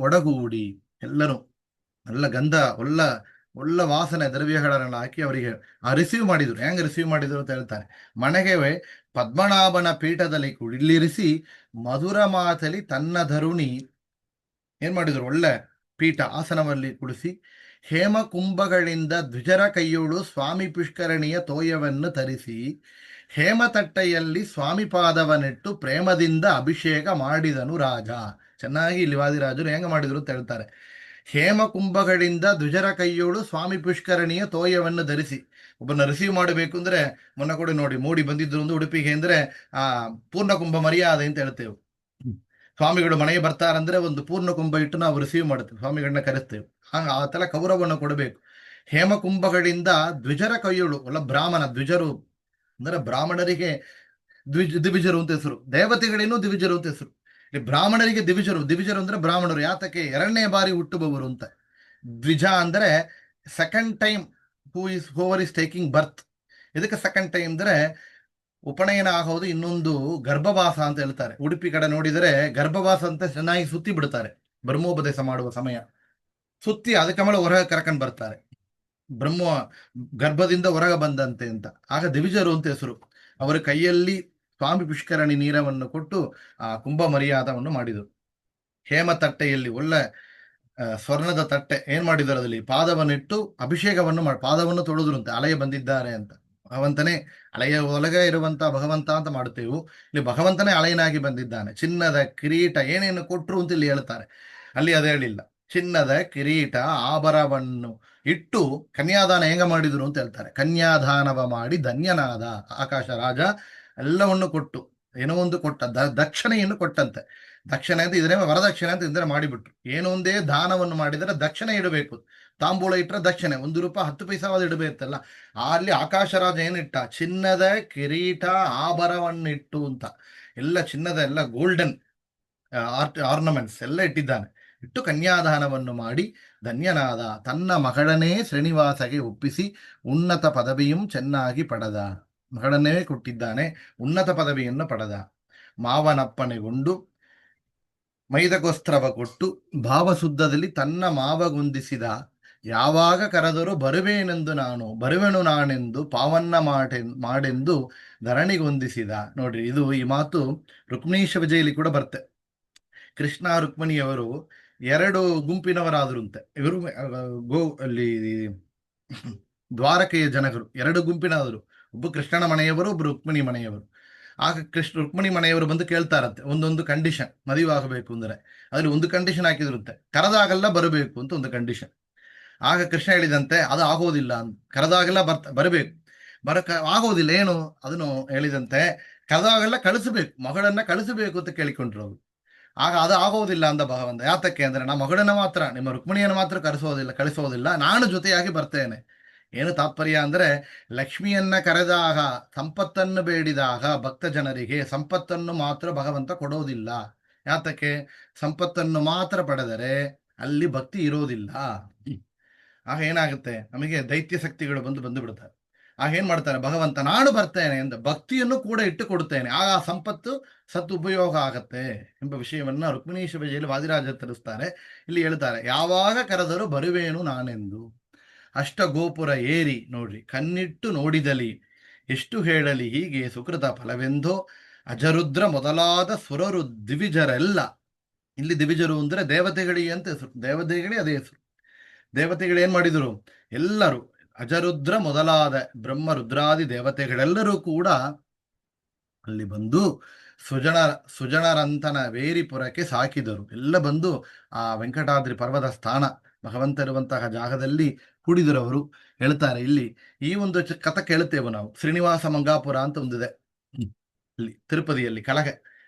S1: ಒಡಗೂಡಿ. ಎಲ್ಲರೂ ಎಲ್ಲ ಗಂಧ ಒಳ್ಳ ವಾಸನೆ ದ್ರವ್ಯಗಳನ್ನು ಹಾಕಿ ಅವರಿಗೆ ರಿಸೀವ್ ಮಾಡಿದ್ರು. ಹೆಂಗ ರಿಸೀವ್ ಮಾಡಿದ್ರು ಅಂತ ಹೇಳ್ತಾರೆ. ಮನೆಗೆ ಪದ್ಮನಾಭನ ಪೀಠದಲ್ಲಿ ಕುಳಿರಿಸಿ ಮಧುರ ಮಾತಲಿ ತನ್ನ ಧರುಣಿ ಏನ್ ಮಾಡಿದ್ರು? ಒಳ್ಳೆ ಪೀಠ ಆಸನದಲ್ಲಿ ಕುಳಿಸಿ ಹೇಮ ಕುಂಭಗಳಿಂದ ದ್ವಿಜರ ಕೈಯೋಳು ಸ್ವಾಮಿ ಪುಷ್ಕರಣಿಯ ತೋಯವನ್ನು ತರಿಸಿ ಹೇಮತಟ್ಟೆಯಲ್ಲಿ ಸ್ವಾಮಿ ಪಾದವನ್ನಿಟ್ಟು ಪ್ರೇಮದಿಂದ ಅಭಿಷೇಕ ಮಾಡಿದನು ರಾಜ. ಚೆನ್ನಾಗಿ ಇಲ್ಲಿ ವಾದಿರಾಜರು ಹೆಂಗ ಮಾಡಿದ್ರು ಅಂತ ಹೇಳ್ತಾರೆ. ಹೇಮ ಕುಂಭಗಳಿಂದ ದ್ವಿಜರ ಕೈಯೋಳು ಸ್ವಾಮಿ ಪುಷ್ಕರಣಿಯ ತೋಯವನ್ನು ಧರಿಸಿ. ಒಬ್ಬನ ರಿಸೀವ್ ಮಾಡಬೇಕು ಅಂದ್ರೆ ಮೊನ್ನೆ ಕೂಡ ನೋಡಿ ಮೂಡಿ ಬಂದಿದ್ರು ಒಂದು ಉಡುಪಿಗೆ ಅಂದ್ರೆ ಪೂರ್ಣ ಕುಂಭ ಮರ್ಯಾದೆ ಅಂತ ಹೇಳ್ತೇವೆ. ಸ್ವಾಮಿಗಳು ಮನೆಗೆ ಬರ್ತಾರಂದ್ರೆ ಒಂದು ಪೂರ್ಣ ಕುಂಭ ಇಟ್ಟು ನಾವು ರಿಸೀವ್ ಮಾಡ್ತೇವೆ, ಸ್ವಾಮಿಗಳನ್ನ ಕರೆಸ್ತೇವೆ. ಆ ತರ ಕೌರವವನ್ನು ಕೊಡಬೇಕು. ಹೇಮ ಕುಂಭಗಳಿಂದ ದ್ವಿಜರ ಕೈಯೋಳು, ಒಳ್ಳ ಬ್ರಾಹ್ಮಣ. ದ್ವಿಜರು ಅಂದ್ರೆ ಬ್ರಾಹ್ಮಣರಿಗೆ ದಿವಿಜರು ಅಂತ ಹೆಸರು, ದೇವತೆಗಳೇನು ದಿವಿಜರು ಅಂತ ಹೆಸರು. ಬ್ರಾಹ್ಮಣರಿಗೆ ದಿವಿಜರು ಅಂದ್ರೆ ಬ್ರಾಹ್ಮಣರು. ಯಾತಕ್ಕೆ? ಎರಡನೇ ಬಾರಿ ಹುಟ್ಟುಬವರು ಅಂತ. ದ್ವಿಜ ಅಂದ್ರೆ second time whoever is taking birth. ಇದಕ್ಕೆ ಸೆಕೆಂಡ್ ಟೈಮ್ ಅಂದ್ರೆ ಉಪನಯನ ಆಗೋದು, ಇನ್ನೊಂದು ಗರ್ಭವಾಸ ಅಂತ ಹೇಳ್ತಾರೆ. ಉಡುಪಿ ಕಡೆ ನೋಡಿದರೆ ಗರ್ಭವಾಸ ಅಂತ ಚೆನ್ನಾಗಿ ಸುತ್ತಿ ಬಿಡ್ತಾರೆ. ಬ್ರಹ್ಮೋಪದೇಶ ಮಾಡುವ ಸಮಯ ಸುತ್ತಿ ಅದಕ್ಕೆ ಮೇಲೆ ಹೊರಗೆ ಕರ್ಕೊಂಡು ಬರ್ತಾರೆ. ಬ್ರಹ್ಮ ಗರ್ಭದಿಂದ ಹೊರಗೆ ಬಂದಂತೆ ಅಂತ. ಆಗ ದಿವಿಜರು ಅಂತ ಹೆಸರು. ಅವರ ಕೈಯಲ್ಲಿ ಸ್ವಾಮಿ ಪುಷ್ಕರಣಿ ನೀರವನ್ನು ಕೊಟ್ಟು ಆ ಕುಂಭ ಮರ್ಯಾದವನ್ನು ಮಾಡಿದರು. ಹೇಮ ತಟ್ಟೆಯಲ್ಲಿ ಒಳ್ಳೆ ಸ್ವರ್ಣದ ತಟ್ಟೆ ಏನ್ ಮಾಡಿದರು, ಅದರಲ್ಲಿ ಪಾದವನ್ನಿಟ್ಟು ಅಭಿಷೇಕವನ್ನು ಪಾದವನ್ನು ತೊಳೆದ್ರು ಅಂತ. ಅಲೆಯ ಬಂದಿದ್ದಾರೆ ಅಂತ. ಭಗವಂತನೇ ಅಲೆಯ ಒಳಗೆ ಇರುವಂತ ಭಗವಂತ ಅಂತ ಮಾಡುತ್ತೇವೆ. ಇಲ್ಲಿ ಭಗವಂತನೇ ಅಲೆಯನಾಗಿ ಬಂದಿದ್ದಾನೆ. ಚಿನ್ನದ ಕಿರೀಟ ಏನೇನು ಕೊಟ್ರು ಅಂತ ಇಲ್ಲಿ ಹೇಳ್ತಾರೆ. ಅಲ್ಲಿ ಅದೇ ಹೇಳಿಲ್ಲ. ಚಿನ್ನದ ಕಿರೀಟ ಆಭರವನ್ನು ಇಟ್ಟು ಕನ್ಯಾದಾನ ಹೆಂಗ ಮಾಡಿದ್ರು ಅಂತ ಹೇಳ್ತಾರೆ. ಕನ್ಯಾದಾನವ ಮಾಡಿ ಧನ್ಯನಾದ ಆಕಾಶ ರಾಜ. ಎಲ್ಲವನ್ನು ಕೊಟ್ಟು ಏನೋ ಒಂದು ಕೊಟ್ಟ, ದಕ್ಷಿಣೆಯನ್ನು ಕೊಟ್ಟಂತೆ. ದಕ್ಷಿಣೆ ಅಂತ ಇದನ್ನೇ ವರದಕ್ಷಿಣೆ ಅಂತ ಇದನ್ನ ಮಾಡಿಬಿಟ್ರು. ಏನೋ ಒಂದೇ ದಾನವನ್ನು ಮಾಡಿದರೆ ದಕ್ಷಿಣೆ ಇಡಬೇಕು. ತಾಂಬೂಲ ಇಟ್ಟರೆ ದಕ್ಷಿಣೆ 1 ರೂಪಾಯಿ 10 ಪೈಸಾವಾದ ಇಡಬೇಕಲ್ಲ. ಅಲ್ಲಿ ಆಕಾಶರಾಜ ಏನಿಟ್ಟ? ಚಿನ್ನದ ಕಿರೀಟ ಆಭರವನ್ನಿಟ್ಟು ಅಂತ. ಎಲ್ಲ ಚಿನ್ನದ ಎಲ್ಲ ಗೋಲ್ಡನ್ ಆರ್ನಮೆಂಟ್ಸ್ ಎಲ್ಲ ಇಟ್ಟಿದ್ದಾನೆ. ಇಟ್ಟು ಕನ್ಯಾದಾನವನ್ನು ಮಾಡಿ ಧನ್ಯನಾದ. ತನ್ನ ಮಗಳನ್ನೇ ಶ್ರೀನಿವಾಸಗೆ ಒಪ್ಪಿಸಿ ಉನ್ನತ ಪದವಿಯೂ ಚೆನ್ನಾಗಿ ಪಡೆದ. ಮಗಳನ್ನೇ ಕೊಟ್ಟಿದ್ದಾನೆ, ಉನ್ನತ ಪದವಿಯನ್ನು ಪಡೆದ. ಮಾವನಪ್ಪನೆಗೊಂಡು ಮೈದಗೋಸ್ತ್ರವ ಕೊಟ್ಟು ಭಾವಶುದ್ಧದಲ್ಲಿ ತನ್ನ ಮಾವಗೊಂದಿಸಿದ. ಯಾವಾಗ ಕರೆದರೂ ಬರುವೆನು ನಾನೆಂದು ಪಾವನ್ನ ಮಾಡೆಂದು ಧರಣಿಗೊಂದಿಸಿದ. ನೋಡ್ರಿ, ಈ ಮಾತು ರುಕ್ಮಿಣೀಶ ವಿಜಯಲ್ಲಿ ಕೂಡ ಬರ್ತೆ. ಕೃಷ್ಣ ರುಕ್ಮಿಣಿಯವರು 2 ಗುಂಪಿನವರಾದ್ರಂತೆ. ಇವರು ಅಲ್ಲಿ ದ್ವಾರಕೆಯ ಜನಕರು 2 ಗುಂಪಿನಾದರು. ಒಬ್ಬ ಕೃಷ್ಣನ ಮನೆಯವರು, ಒಬ್ಬರು ರುಕ್ಮಿಣಿ ಮನೆಯವರು. ಆಗ ರುಕ್ಮಿಣಿ ಮನೆಯವರು ಬಂದು ಕೇಳ್ತಾರಂತೆ, ಒಂದೊಂದು ಕಂಡೀಷನ್. ಮದುವೆ ಆಗಬೇಕು ಅಂದ್ರೆ ಅದ್ರಲ್ಲಿ ಒಂದು ಕಂಡೀಷನ್ ಹಾಕಿದ್ರಂತೆ, ಕರೆದಾಗೆಲ್ಲ ಬರಬೇಕು ಅಂತ ಒಂದು ಕಂಡೀಷನ್. ಆಗ ಕೃಷ್ಣ ಹೇಳಿದಂತೆ ಅದು ಆಗೋದಿಲ್ಲ ಅಂತ. ಕರೆದಾಗೆಲ್ಲ ಬರಬೇಕು, ಆಗೋದಿಲ್ಲ. ಏನು ಅದನ್ನು ಹೇಳಿದಂತೆ, ಕರೆದಾಗೆಲ್ಲ ಕಳಿಸಬೇಕು, ಮಗಳನ್ನ ಕಳಿಸಬೇಕು ಅಂತ ಕೇಳಿಕೊಂಡ್ರು ಅವರು. ಆಗ ಅದು ಆಗೋದಿಲ್ಲ ಅಂದ ಭಗವಂತ. ಯಾತಕ್ಕೆ ಅಂದ್ರೆ, ನಾ ಮಗಳನ್ನ ಮಾತ್ರ, ನಿಮ್ಮ ರುಕ್ಮಿಣಿಯನ್ನು ಮಾತ್ರ ಕಳಿಸೋದಿಲ್ಲ, ನಾನು ಜೊತೆಯಾಗಿ ಬರ್ತೇನೆ. ಏನು ತಾತ್ಪರ್ಯ ಅಂದ್ರೆ, ಲಕ್ಷ್ಮಿಯನ್ನ ಕರೆದಾಗ, ಸಂಪತ್ತನ್ನು ಬೇಡಿದಾಗ ಭಕ್ತ ಜನರಿಗೆ ಸಂಪತ್ತನ್ನು ಮಾತ್ರ ಭಗವಂತ ಕೊಡೋದಿಲ್ಲ. ಯಾತಕ್ಕೆ? ಸಂಪತ್ತನ್ನು ಮಾತ್ರ ಪಡೆದರೆ ಅಲ್ಲಿ ಭಕ್ತಿ ಇರೋದಿಲ್ಲ. ಆಗ ಏನಾಗುತ್ತೆ, ನಮಗೆ ದೈತ್ಯ ಶಕ್ತಿಗಳು ಬಂದು ಬಿಡ್ತಾರೆ. ಆಗ ಏನ್ ಮಾಡ್ತಾರೆ ಭಗವಂತ, ನಾನು ಬರ್ತೇನೆ ಎಂದು ಭಕ್ತಿಯನ್ನು ಕೂಡ ಇಟ್ಟು ಕೊಡುತ್ತೇನೆ. ಆಗ ಆ ಸಂಪತ್ತು ಉಪಯೋಗ ಆಗತ್ತೆ ಎಂಬ ವಿಷಯವನ್ನ ರುಕ್ಮಿಣೀಶ ವಿಜಯಲ್ಲಿ ವಾದಿರಾಜ ತಿಳಿಸ್ತಾರೆ. ಇಲ್ಲಿ ಹೇಳ್ತಾರೆ, ಯಾವಾಗ ಕರೆದರೂ ಬರುವೇನು ನಾನೆಂದು. ಅಷ್ಟಗೋಪುರ ಏರಿ ನೋಡ್ರಿ, ಕಣ್ಣಿಟ್ಟು ನೋಡಿದಲಿ ಎಷ್ಟು ಹೇಳಲಿ ಹೀಗೆ ಸುಕೃತ ಫಲವೆಂದೋ. ಅಜರುದ್ರ ಮೊದಲಾದ ಸುರರು ದಿವಿಜರೆಲ್ಲ. ಇಲ್ಲಿ ದಿವಿಜರು ಅಂದ್ರೆ ದೇವತೆಗಳಿಗೆ ಅಂತ ಹೆಸರು. ದೇವತೆಗಳೇ ಅದೇ ಹೆಸರು. ದೇವತೆಗಳು ಏನ್ ಮಾಡಿದ್ರು? ಎಲ್ಲರೂ ಅಜರುದ್ರ ಮೊದಲಾದ ಬ್ರಹ್ಮ ರುದ್ರಾದಿ ದೇವತೆಗಳೆಲ್ಲರೂ ಕೂಡ ಅಲ್ಲಿ ಬಂದು ಸುಜನರಂತನ ವೇರಿಪುರಕ್ಕೆ ಸಾಕಿದರು. ಎಲ್ಲ ಬಂದು ಆ ವೆಂಕಟಾದ್ರಿ ಪರ್ವತ ಸ್ಥಾನ ಭಗವಂತರುವಂತಹ ಜಾಗದಲ್ಲಿ ಕುಡಿದಿರೋರು. ಹೇಳ್ತಾರೆ ಇಲ್ಲಿ ಈ ಒಂದು ಕಥೆ ಕೇಳುತ್ತೇವೆ ನಾವು. ಶ್ರೀನಿವಾಸ ಮಂಗಾಪುರ ಅಂತ ಒಂದಿದೆ ಇಲ್ಲಿ ತಿರುಪತಿಯಲ್ಲಿ ಕೆಳಗೆ.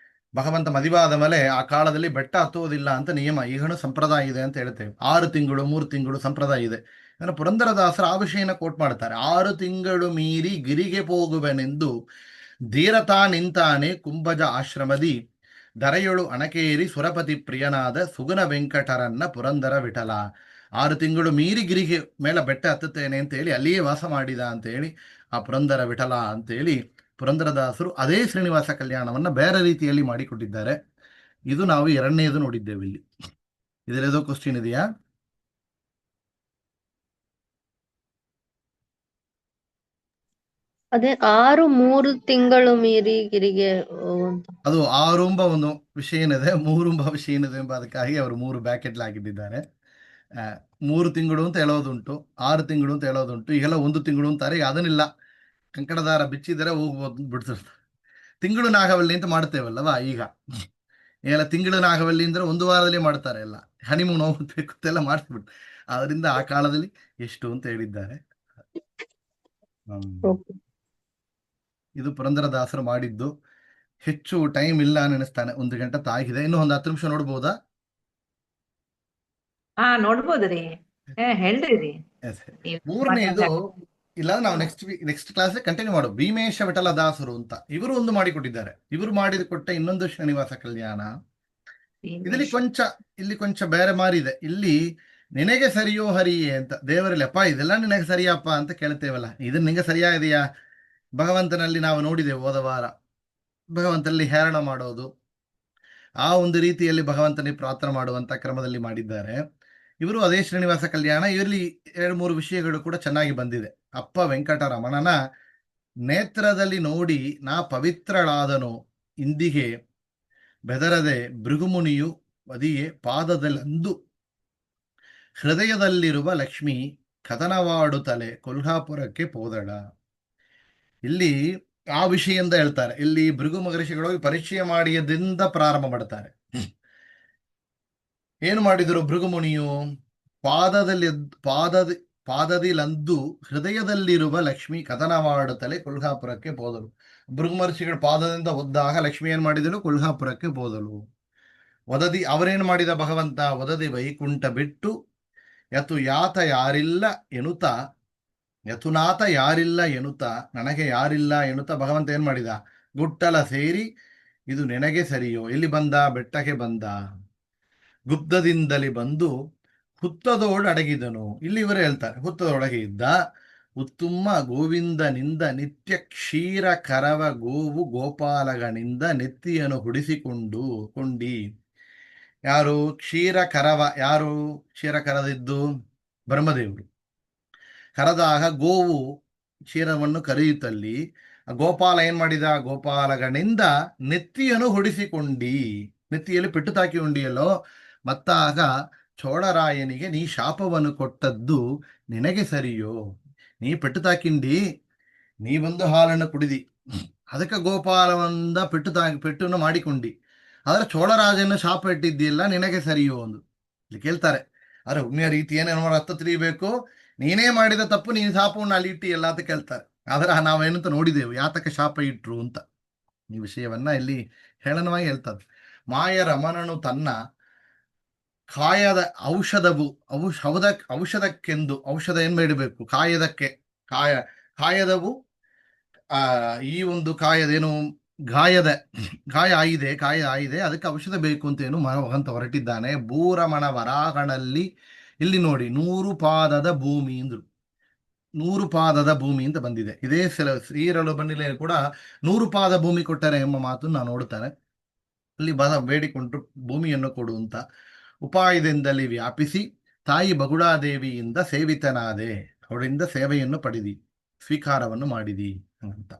S1: ಭಗವಂತ ಮದಿವಾದ ಮೇಲೆ ಆ ಕಾಲದಲ್ಲಿ ಬೆಟ್ಟ ಹತ್ತುವುದಿಲ್ಲ ಅಂತ ನಿಯಮ, ಈಗಲೂ ಸಂಪ್ರದಾಯ ಇದೆ ಅಂತ ಹೇಳ್ತೇವೆ. 6 ತಿಂಗಳು 3 ತಿಂಗಳು ಸಂಪ್ರದಾಯ ಇದೆ. ಅಂದ್ರೆ ಪುರಂದರದಾಸರು ಆ ವಿಷಯನ ಕೋಟ್ ಮಾಡ್ತಾರೆ. 6 ತಿಂಗಳು ಮೀರಿ ಗಿರಿಗೆ ಹೋಗುವೆನೆಂದು ಧೀರತಾ ನಿಂತಾನೆ ಕುಂಭಜ ಆಶ್ರಮದಿ ದರೆಯೊಳು ಅಣಕೇರಿ ಸುರಪತಿ ಪ್ರಿಯನಾದ ಸುಗುಣ ವೆಂಕಟರನ್ನ ಪುರಂದರ ವಿಠಲ. 6 ತಿಂಗಳು ಮೀರಿ ಗಿರಿಗೆ ಮೇಲೆ ಬೆಟ್ಟ ಹತ್ತುತ್ತೇನೆ ಅಂತ ಹೇಳಿ ಅಲ್ಲಿಯೇ ವಾಸ ಮಾಡಿದ ಅಂತ ಹೇಳಿ ಆ ಪುರಂದರ ವಿಠಲ ಅಂತೇಳಿ ಪುರಂದರದಾಸರು ಅದೇ ಶ್ರೀನಿವಾಸ ಕಲ್ಯಾಣವನ್ನ ಬೇರೆ ರೀತಿಯಲ್ಲಿ ಮಾಡಿಕೊಟ್ಟಿದ್ದಾರೆ. ಇದು ನಾವು 2ನೇದು ನೋಡಿದ್ದೇವೆ ಇಲ್ಲಿ. ಇದರೇದೋ ಕ್ವಶ್ಚನ್ ಇದೆಯಾ?
S3: ಅದೇ 3 ತಿಂಗಳು ಮೀರಿ ಗಿರಿಗೆ ಹೋಗುವಂತ.
S1: ಅದು 6 ಎಂಬ ಒಂದು ವಿಷಯ ಏನಿದೆ, 3 ಎಂಬ ವಿಷಯ ಏನಿದೆ ಎಂಬುದಕ್ಕಾಗಿ ಅವರು 3 ಬ್ಯಾಕೆಟ್ ಹಾಕಿಟ್ಟಿದ್ದಾರೆ. 3 ತಿಂಗಳು ಅಂತ ಹೇಳೋದುಂಟು, 6 ತಿಂಗಳು ಅಂತ ಹೇಳೋದುಂಟು, ಈಗೆಲ್ಲ 1 ತಿಂಗಳು ಅಂತಾರೆ. ಅದನ್ನಿಲ್ಲ, ಕಂಕಣದಾರ ಬಿಚ್ಚಿದರೆ ಹೋಗ್ಬೋದು ಬಿಡ್ತಾರೆ. ತಿಂಗಳು ನಾಗವಲ್ಲಿ ಅಂತ ಮಾಡ್ತೇವಲ್ಲವಾ ಈಗ. ಎಲ್ಲ ತಿಂಗಳು ನಾಗವಲ್ಲಿ ಅಂದ್ರೆ 1 ವಾರದಲ್ಲಿ ಮಾಡ್ತಾರೆ. ಎಲ್ಲ ಹನಿಮೂನ್ ಹೋಗ್ಬೇಕು ಅಂತೆಲ್ಲ ಮಾಡಿಸ್ಬಿಟ್ಟು, ಅದರಿಂದ ಆ ಕಾಲದಲ್ಲಿ ಎಷ್ಟು ಅಂತ ಹೇಳಿದ್ದಾರೆ. ಇದು ಪುರಂದರದಾಸರು ಮಾಡಿದ್ದು. ಹೆಚ್ಚು ಟೈಮ್ ಇಲ್ಲ ನೆನೆಸ್ತಾನೆ, 1 ಗಂಟೆ ತಾಗಿದೆ. ಇನ್ನು ಒಂದು 10 ನಿಮಿಷ ನೋಡ್ಬೋದಾ?
S2: ನೋಡ್ಬೋದ್ರಿ. ಹೇಳ್ರಿ ರೀ.
S1: ಮೂರನೇದು ಇಲ್ಲ, ನಾವು ನೆಕ್ಸ್ಟ್ ಕ್ಲಾಸ್ ಕಂಟಿನ್ಯೂ ಮಾಡು. ಭೀಮೇಶ ವಿಠಲ ದಾಸರು ಅಂತ ಇವರು ಒಂದು ಮಾಡಿಕೊಟ್ಟಿದ್ದಾರೆ. ಇವರು ಮಾಡಿಕೊಟ್ಟ ಇನ್ನೊಂದು ಶ್ರೀನಿವಾಸ ಕಲ್ಯಾಣ. ಇಲ್ಲಿ ಕೊಂಚ ಬೇರೆ ಮಾರಿದೆ. ಇಲ್ಲಿ ನಿನಗೆ ಸರಿಯೋ ಹರಿಯೇ ಅಂತ ದೇವರಲ್ಲಿ, ಅಪ್ಪ ಇದೆಲ್ಲ ನಿನಗೆ ಸರಿಯಪ್ಪ ಅಂತ ಕೇಳ್ತೇವಲ್ಲ, ಇದನ್ನ ನಿನಗೆ ಸರಿಯಾಗಿದೆಯಾ? ಭಗವಂತನಲ್ಲಿ ನಾವು ನೋಡಿದೆವು ಹೋದ ವಾರ, ಭಗವಂತನಲ್ಲಿ ಹೇರಣ ಮಾಡೋದು, ಆ ಒಂದು ರೀತಿಯಲ್ಲಿ ಭಗವಂತನಿಗೆ ಪ್ರಾರ್ಥನೆ ಮಾಡುವಂತ ಕ್ರಮದಲ್ಲಿ ಮಾಡಿದ್ದಾರೆ. ಇವರು ಅದೇ ಶ್ರೀನಿವಾಸ ಕಲ್ಯಾಣ. ಇವರಲ್ಲಿ 2-3 ವಿಷಯಗಳು ಕೂಡ ಚೆನ್ನಾಗಿ ಬಂದಿದೆ. ಅಪ್ಪ ವೆಂಕಟರಮಣನ ನೇತ್ರದಲ್ಲಿ ನೋಡಿ ನಾ ಪವಿತ್ರಳಾದನು ಇಂದಿಗೆ ಬೆದರದೆ ಭೃಗುಮುನಿಯು ವದಿಯೇ ಪಾದದಲ್ಲಂದು ಹೃದಯದಲ್ಲಿರುವ ಲಕ್ಷ್ಮಿ ಕದನವಾಡುತ್ತಲೆ ಕೊಲ್ಹಾಪುರಕ್ಕೆ ಪೋದಳ. ಇಲ್ಲಿ ಆ ವಿಷಯದಿಂದ ಹೇಳ್ತಾರೆ. ಇಲ್ಲಿ ಭೃಗು ಮಹರ್ಷಿಗಳು ಪರಿಚಯ ಮಾಡಿಯದಿಂದ ಪ್ರಾರಂಭ ಮಾಡ್ತಾರೆ. ಏನು ಮಾಡಿದರು ಭೃಗುಮುನಿಯು? ಪಾದದಿಲಂದು ಹೃದಯದಲ್ಲಿರುವ ಲಕ್ಷ್ಮಿ ಕದನವಾಡುತ್ತಲೆ ಕೊಲ್ಹಾಪುರಕ್ಕೆ ಹೋದಳು. ಭೃಗು ಮಹರ್ಷಿಗಳ ಪಾದದಿಂದ ಒದ್ದಾಗ ಲಕ್ಷ್ಮಿ ಏನ್ ಮಾಡಿದಳು? ಕೊಲ್ಹಾಪುರಕ್ಕೆ ಹೋದಳು. ಒದದಿ ಅವರೇನು ಮಾಡಿದ ಭಗವಂತ? ಒದದಿ ವೈಕುಂಠ ಬಿಟ್ಟು ಯತುನಾಥ ಯಾರಿಲ್ಲ ಎನ್ನುತ್ತ ನನಗೆ ಯಾರಿಲ್ಲ ಎನ್ನುತ್ತ ಭಗವಂತ ಏನ್ ಮಾಡಿದ? ಗುಟ್ಟಲ ಸೇರಿ ಇದು ನಿನಗೆ ಸರಿಯೋ. ಎಲ್ಲಿ ಬಂದ? ಬೆಟ್ಟಕ್ಕೆ ಬಂದ. ಗುಪ್ತದಿಂದಲೇ ಬಂದು ಹುತ್ತದೋಡು ಅಡಗಿದನು. ಇಲ್ಲಿ ಇವರು ಹೇಳ್ತಾರೆ, ಹುತ್ತದೊಳಗೆ ಇದ್ದ ಉತ್ತುಮ್ಮ ಗೋವಿಂದನಿಂದ ನಿತ್ಯ ಕ್ಷೀರ ಕರವ ಗೋವು ಗೋಪಾಲಗನಿಂದ ನೆತ್ತಿಯನ್ನು ಕೊಂಡಿ. ಯಾರು ಕ್ಷೀರ ಕರವ? ಯಾರು ಕ್ಷೀರ ಕರದಿದ್ದು? ಬ್ರಹ್ಮದೇವರು. ಕರೆದಾಗ ಗೋವು ಕ್ಷೀರವನ್ನು ಕರೆಯುತ್ತಲ್ಲಿ ಗೋಪಾಲ ಏನ್ ಮಾಡಿದ? ಗೋಪಾಲಗನಿಂದ ನೆತ್ತಿಯನ್ನು ಹೊಡಿಸಿಕೊಂಡಿ. ನೆತ್ತಿಯಲ್ಲಿ ಪೆಟ್ಟು ತಾಕಿ ಉಂಡಿಯಲ್ಲೋ. ಮತ್ತಾಗ ಚೋಳರಾಯನಿಗೆ ನೀ ಶಾಪವನ್ನು ಕೊಟ್ಟದ್ದು ನಿನಗೆ ಸರಿಯೋ? ನೀ ಪೆಟ್ಟು ತಾಕಿಂಡಿ, ನೀ ಒಂದು ಹಾಲನ್ನು ಕುಡಿದಿ, ಅದಕ್ಕೆ ಗೋಪಾಲವಂದ ಪೆಟ್ಟನ್ನು ಮಾಡಿಕೊಂಡಿ. ಆದ್ರೆ ಚೋಳರಾಜನ ಶಾಪ ಇಟ್ಟಿದ್ದಿಲ್ಲ, ನಿನಗೆ ಸರಿಯೋ ಒಂದು. ಇಲ್ಲಿ ಕೇಳ್ತಾರೆ, ಅರೆ ಉಣ್ಣಿಯ ರೀತಿ ಏನೇನು ಅರ್ಥ ತಿಳಿಯಬೇಕು, ನೀನೇ ಮಾಡಿದ ತಪ್ಪು ನೀನು ಶಾಪವನ್ನು ಅಲ್ಲಿ ಇಟ್ಟಿಯಲ್ಲ ಅಂತ ಕೇಳ್ತಾರೆ. ಆದ್ರೆ ನಾವೇನಂತ ನೋಡಿದೆವು ಯಾತಕ್ಕೆ ಶಾಪ ಇಟ್ರು ಅಂತ. ಈ ವಿಷಯವನ್ನ ಇಲ್ಲಿ ಹೇಳನವಾಗಿ ಹೇಳ್ತದೆ. ಮಾಯರಮಣನು ತನ್ನ ಕಾಯದ ಔಷಧಕ್ಕೆಂದು ಔಷಧ ಏನ್ ಬೇಡಬೇಕು? ಕಾಯದವು ಈ ಒಂದು ಕಾಯದೇನು ಗಾಯ ಆಗಿದೆ, ಅದಕ್ಕೆ ಔಷಧ ಬೇಕು ಅಂತ ಏನು ಭಗವಂತ ಹೊರಟಿದ್ದಾನೆ. ಭೂರಮಣ ವರಾಹಗಳಲ್ಲಿ ಇಲ್ಲಿ ನೋಡಿ 100 ಪಾದದ ಭೂಮಿ ಅಂದ್ರು. 100 ಪಾದದ ಭೂಮಿ ಅಂತ ಬಂದಿದೆ. ಇದೇ ಶ್ರೀರಲು ಬಂದಿಲೆ ಕೂಡ 100 ಪಾದ ಭೂಮಿ ಕೊಟ್ಟರೆ ಎಂಬ ಮಾತು ನಾವು ನೋಡ್ತಾರೆ. ಅಲ್ಲಿ ಬೇಡಿಕೊಂಡ್ರು ಭೂಮಿಯನ್ನು ಕೊಡು ಅಂತ. ಉಪಾಯದಿಂದಲೇ ವ್ಯಾಪಿಸಿ ತಾಯಿ ಬಗುಡಾದೇವಿಯಿಂದ ಸೇವಿತನಾದೆ, ಅವಳಿಂದ ಸೇವೆಯನ್ನು ಪಡೆದಿ, ಸ್ವೀಕಾರವನ್ನು ಮಾಡಿದಿ ಅಂತ.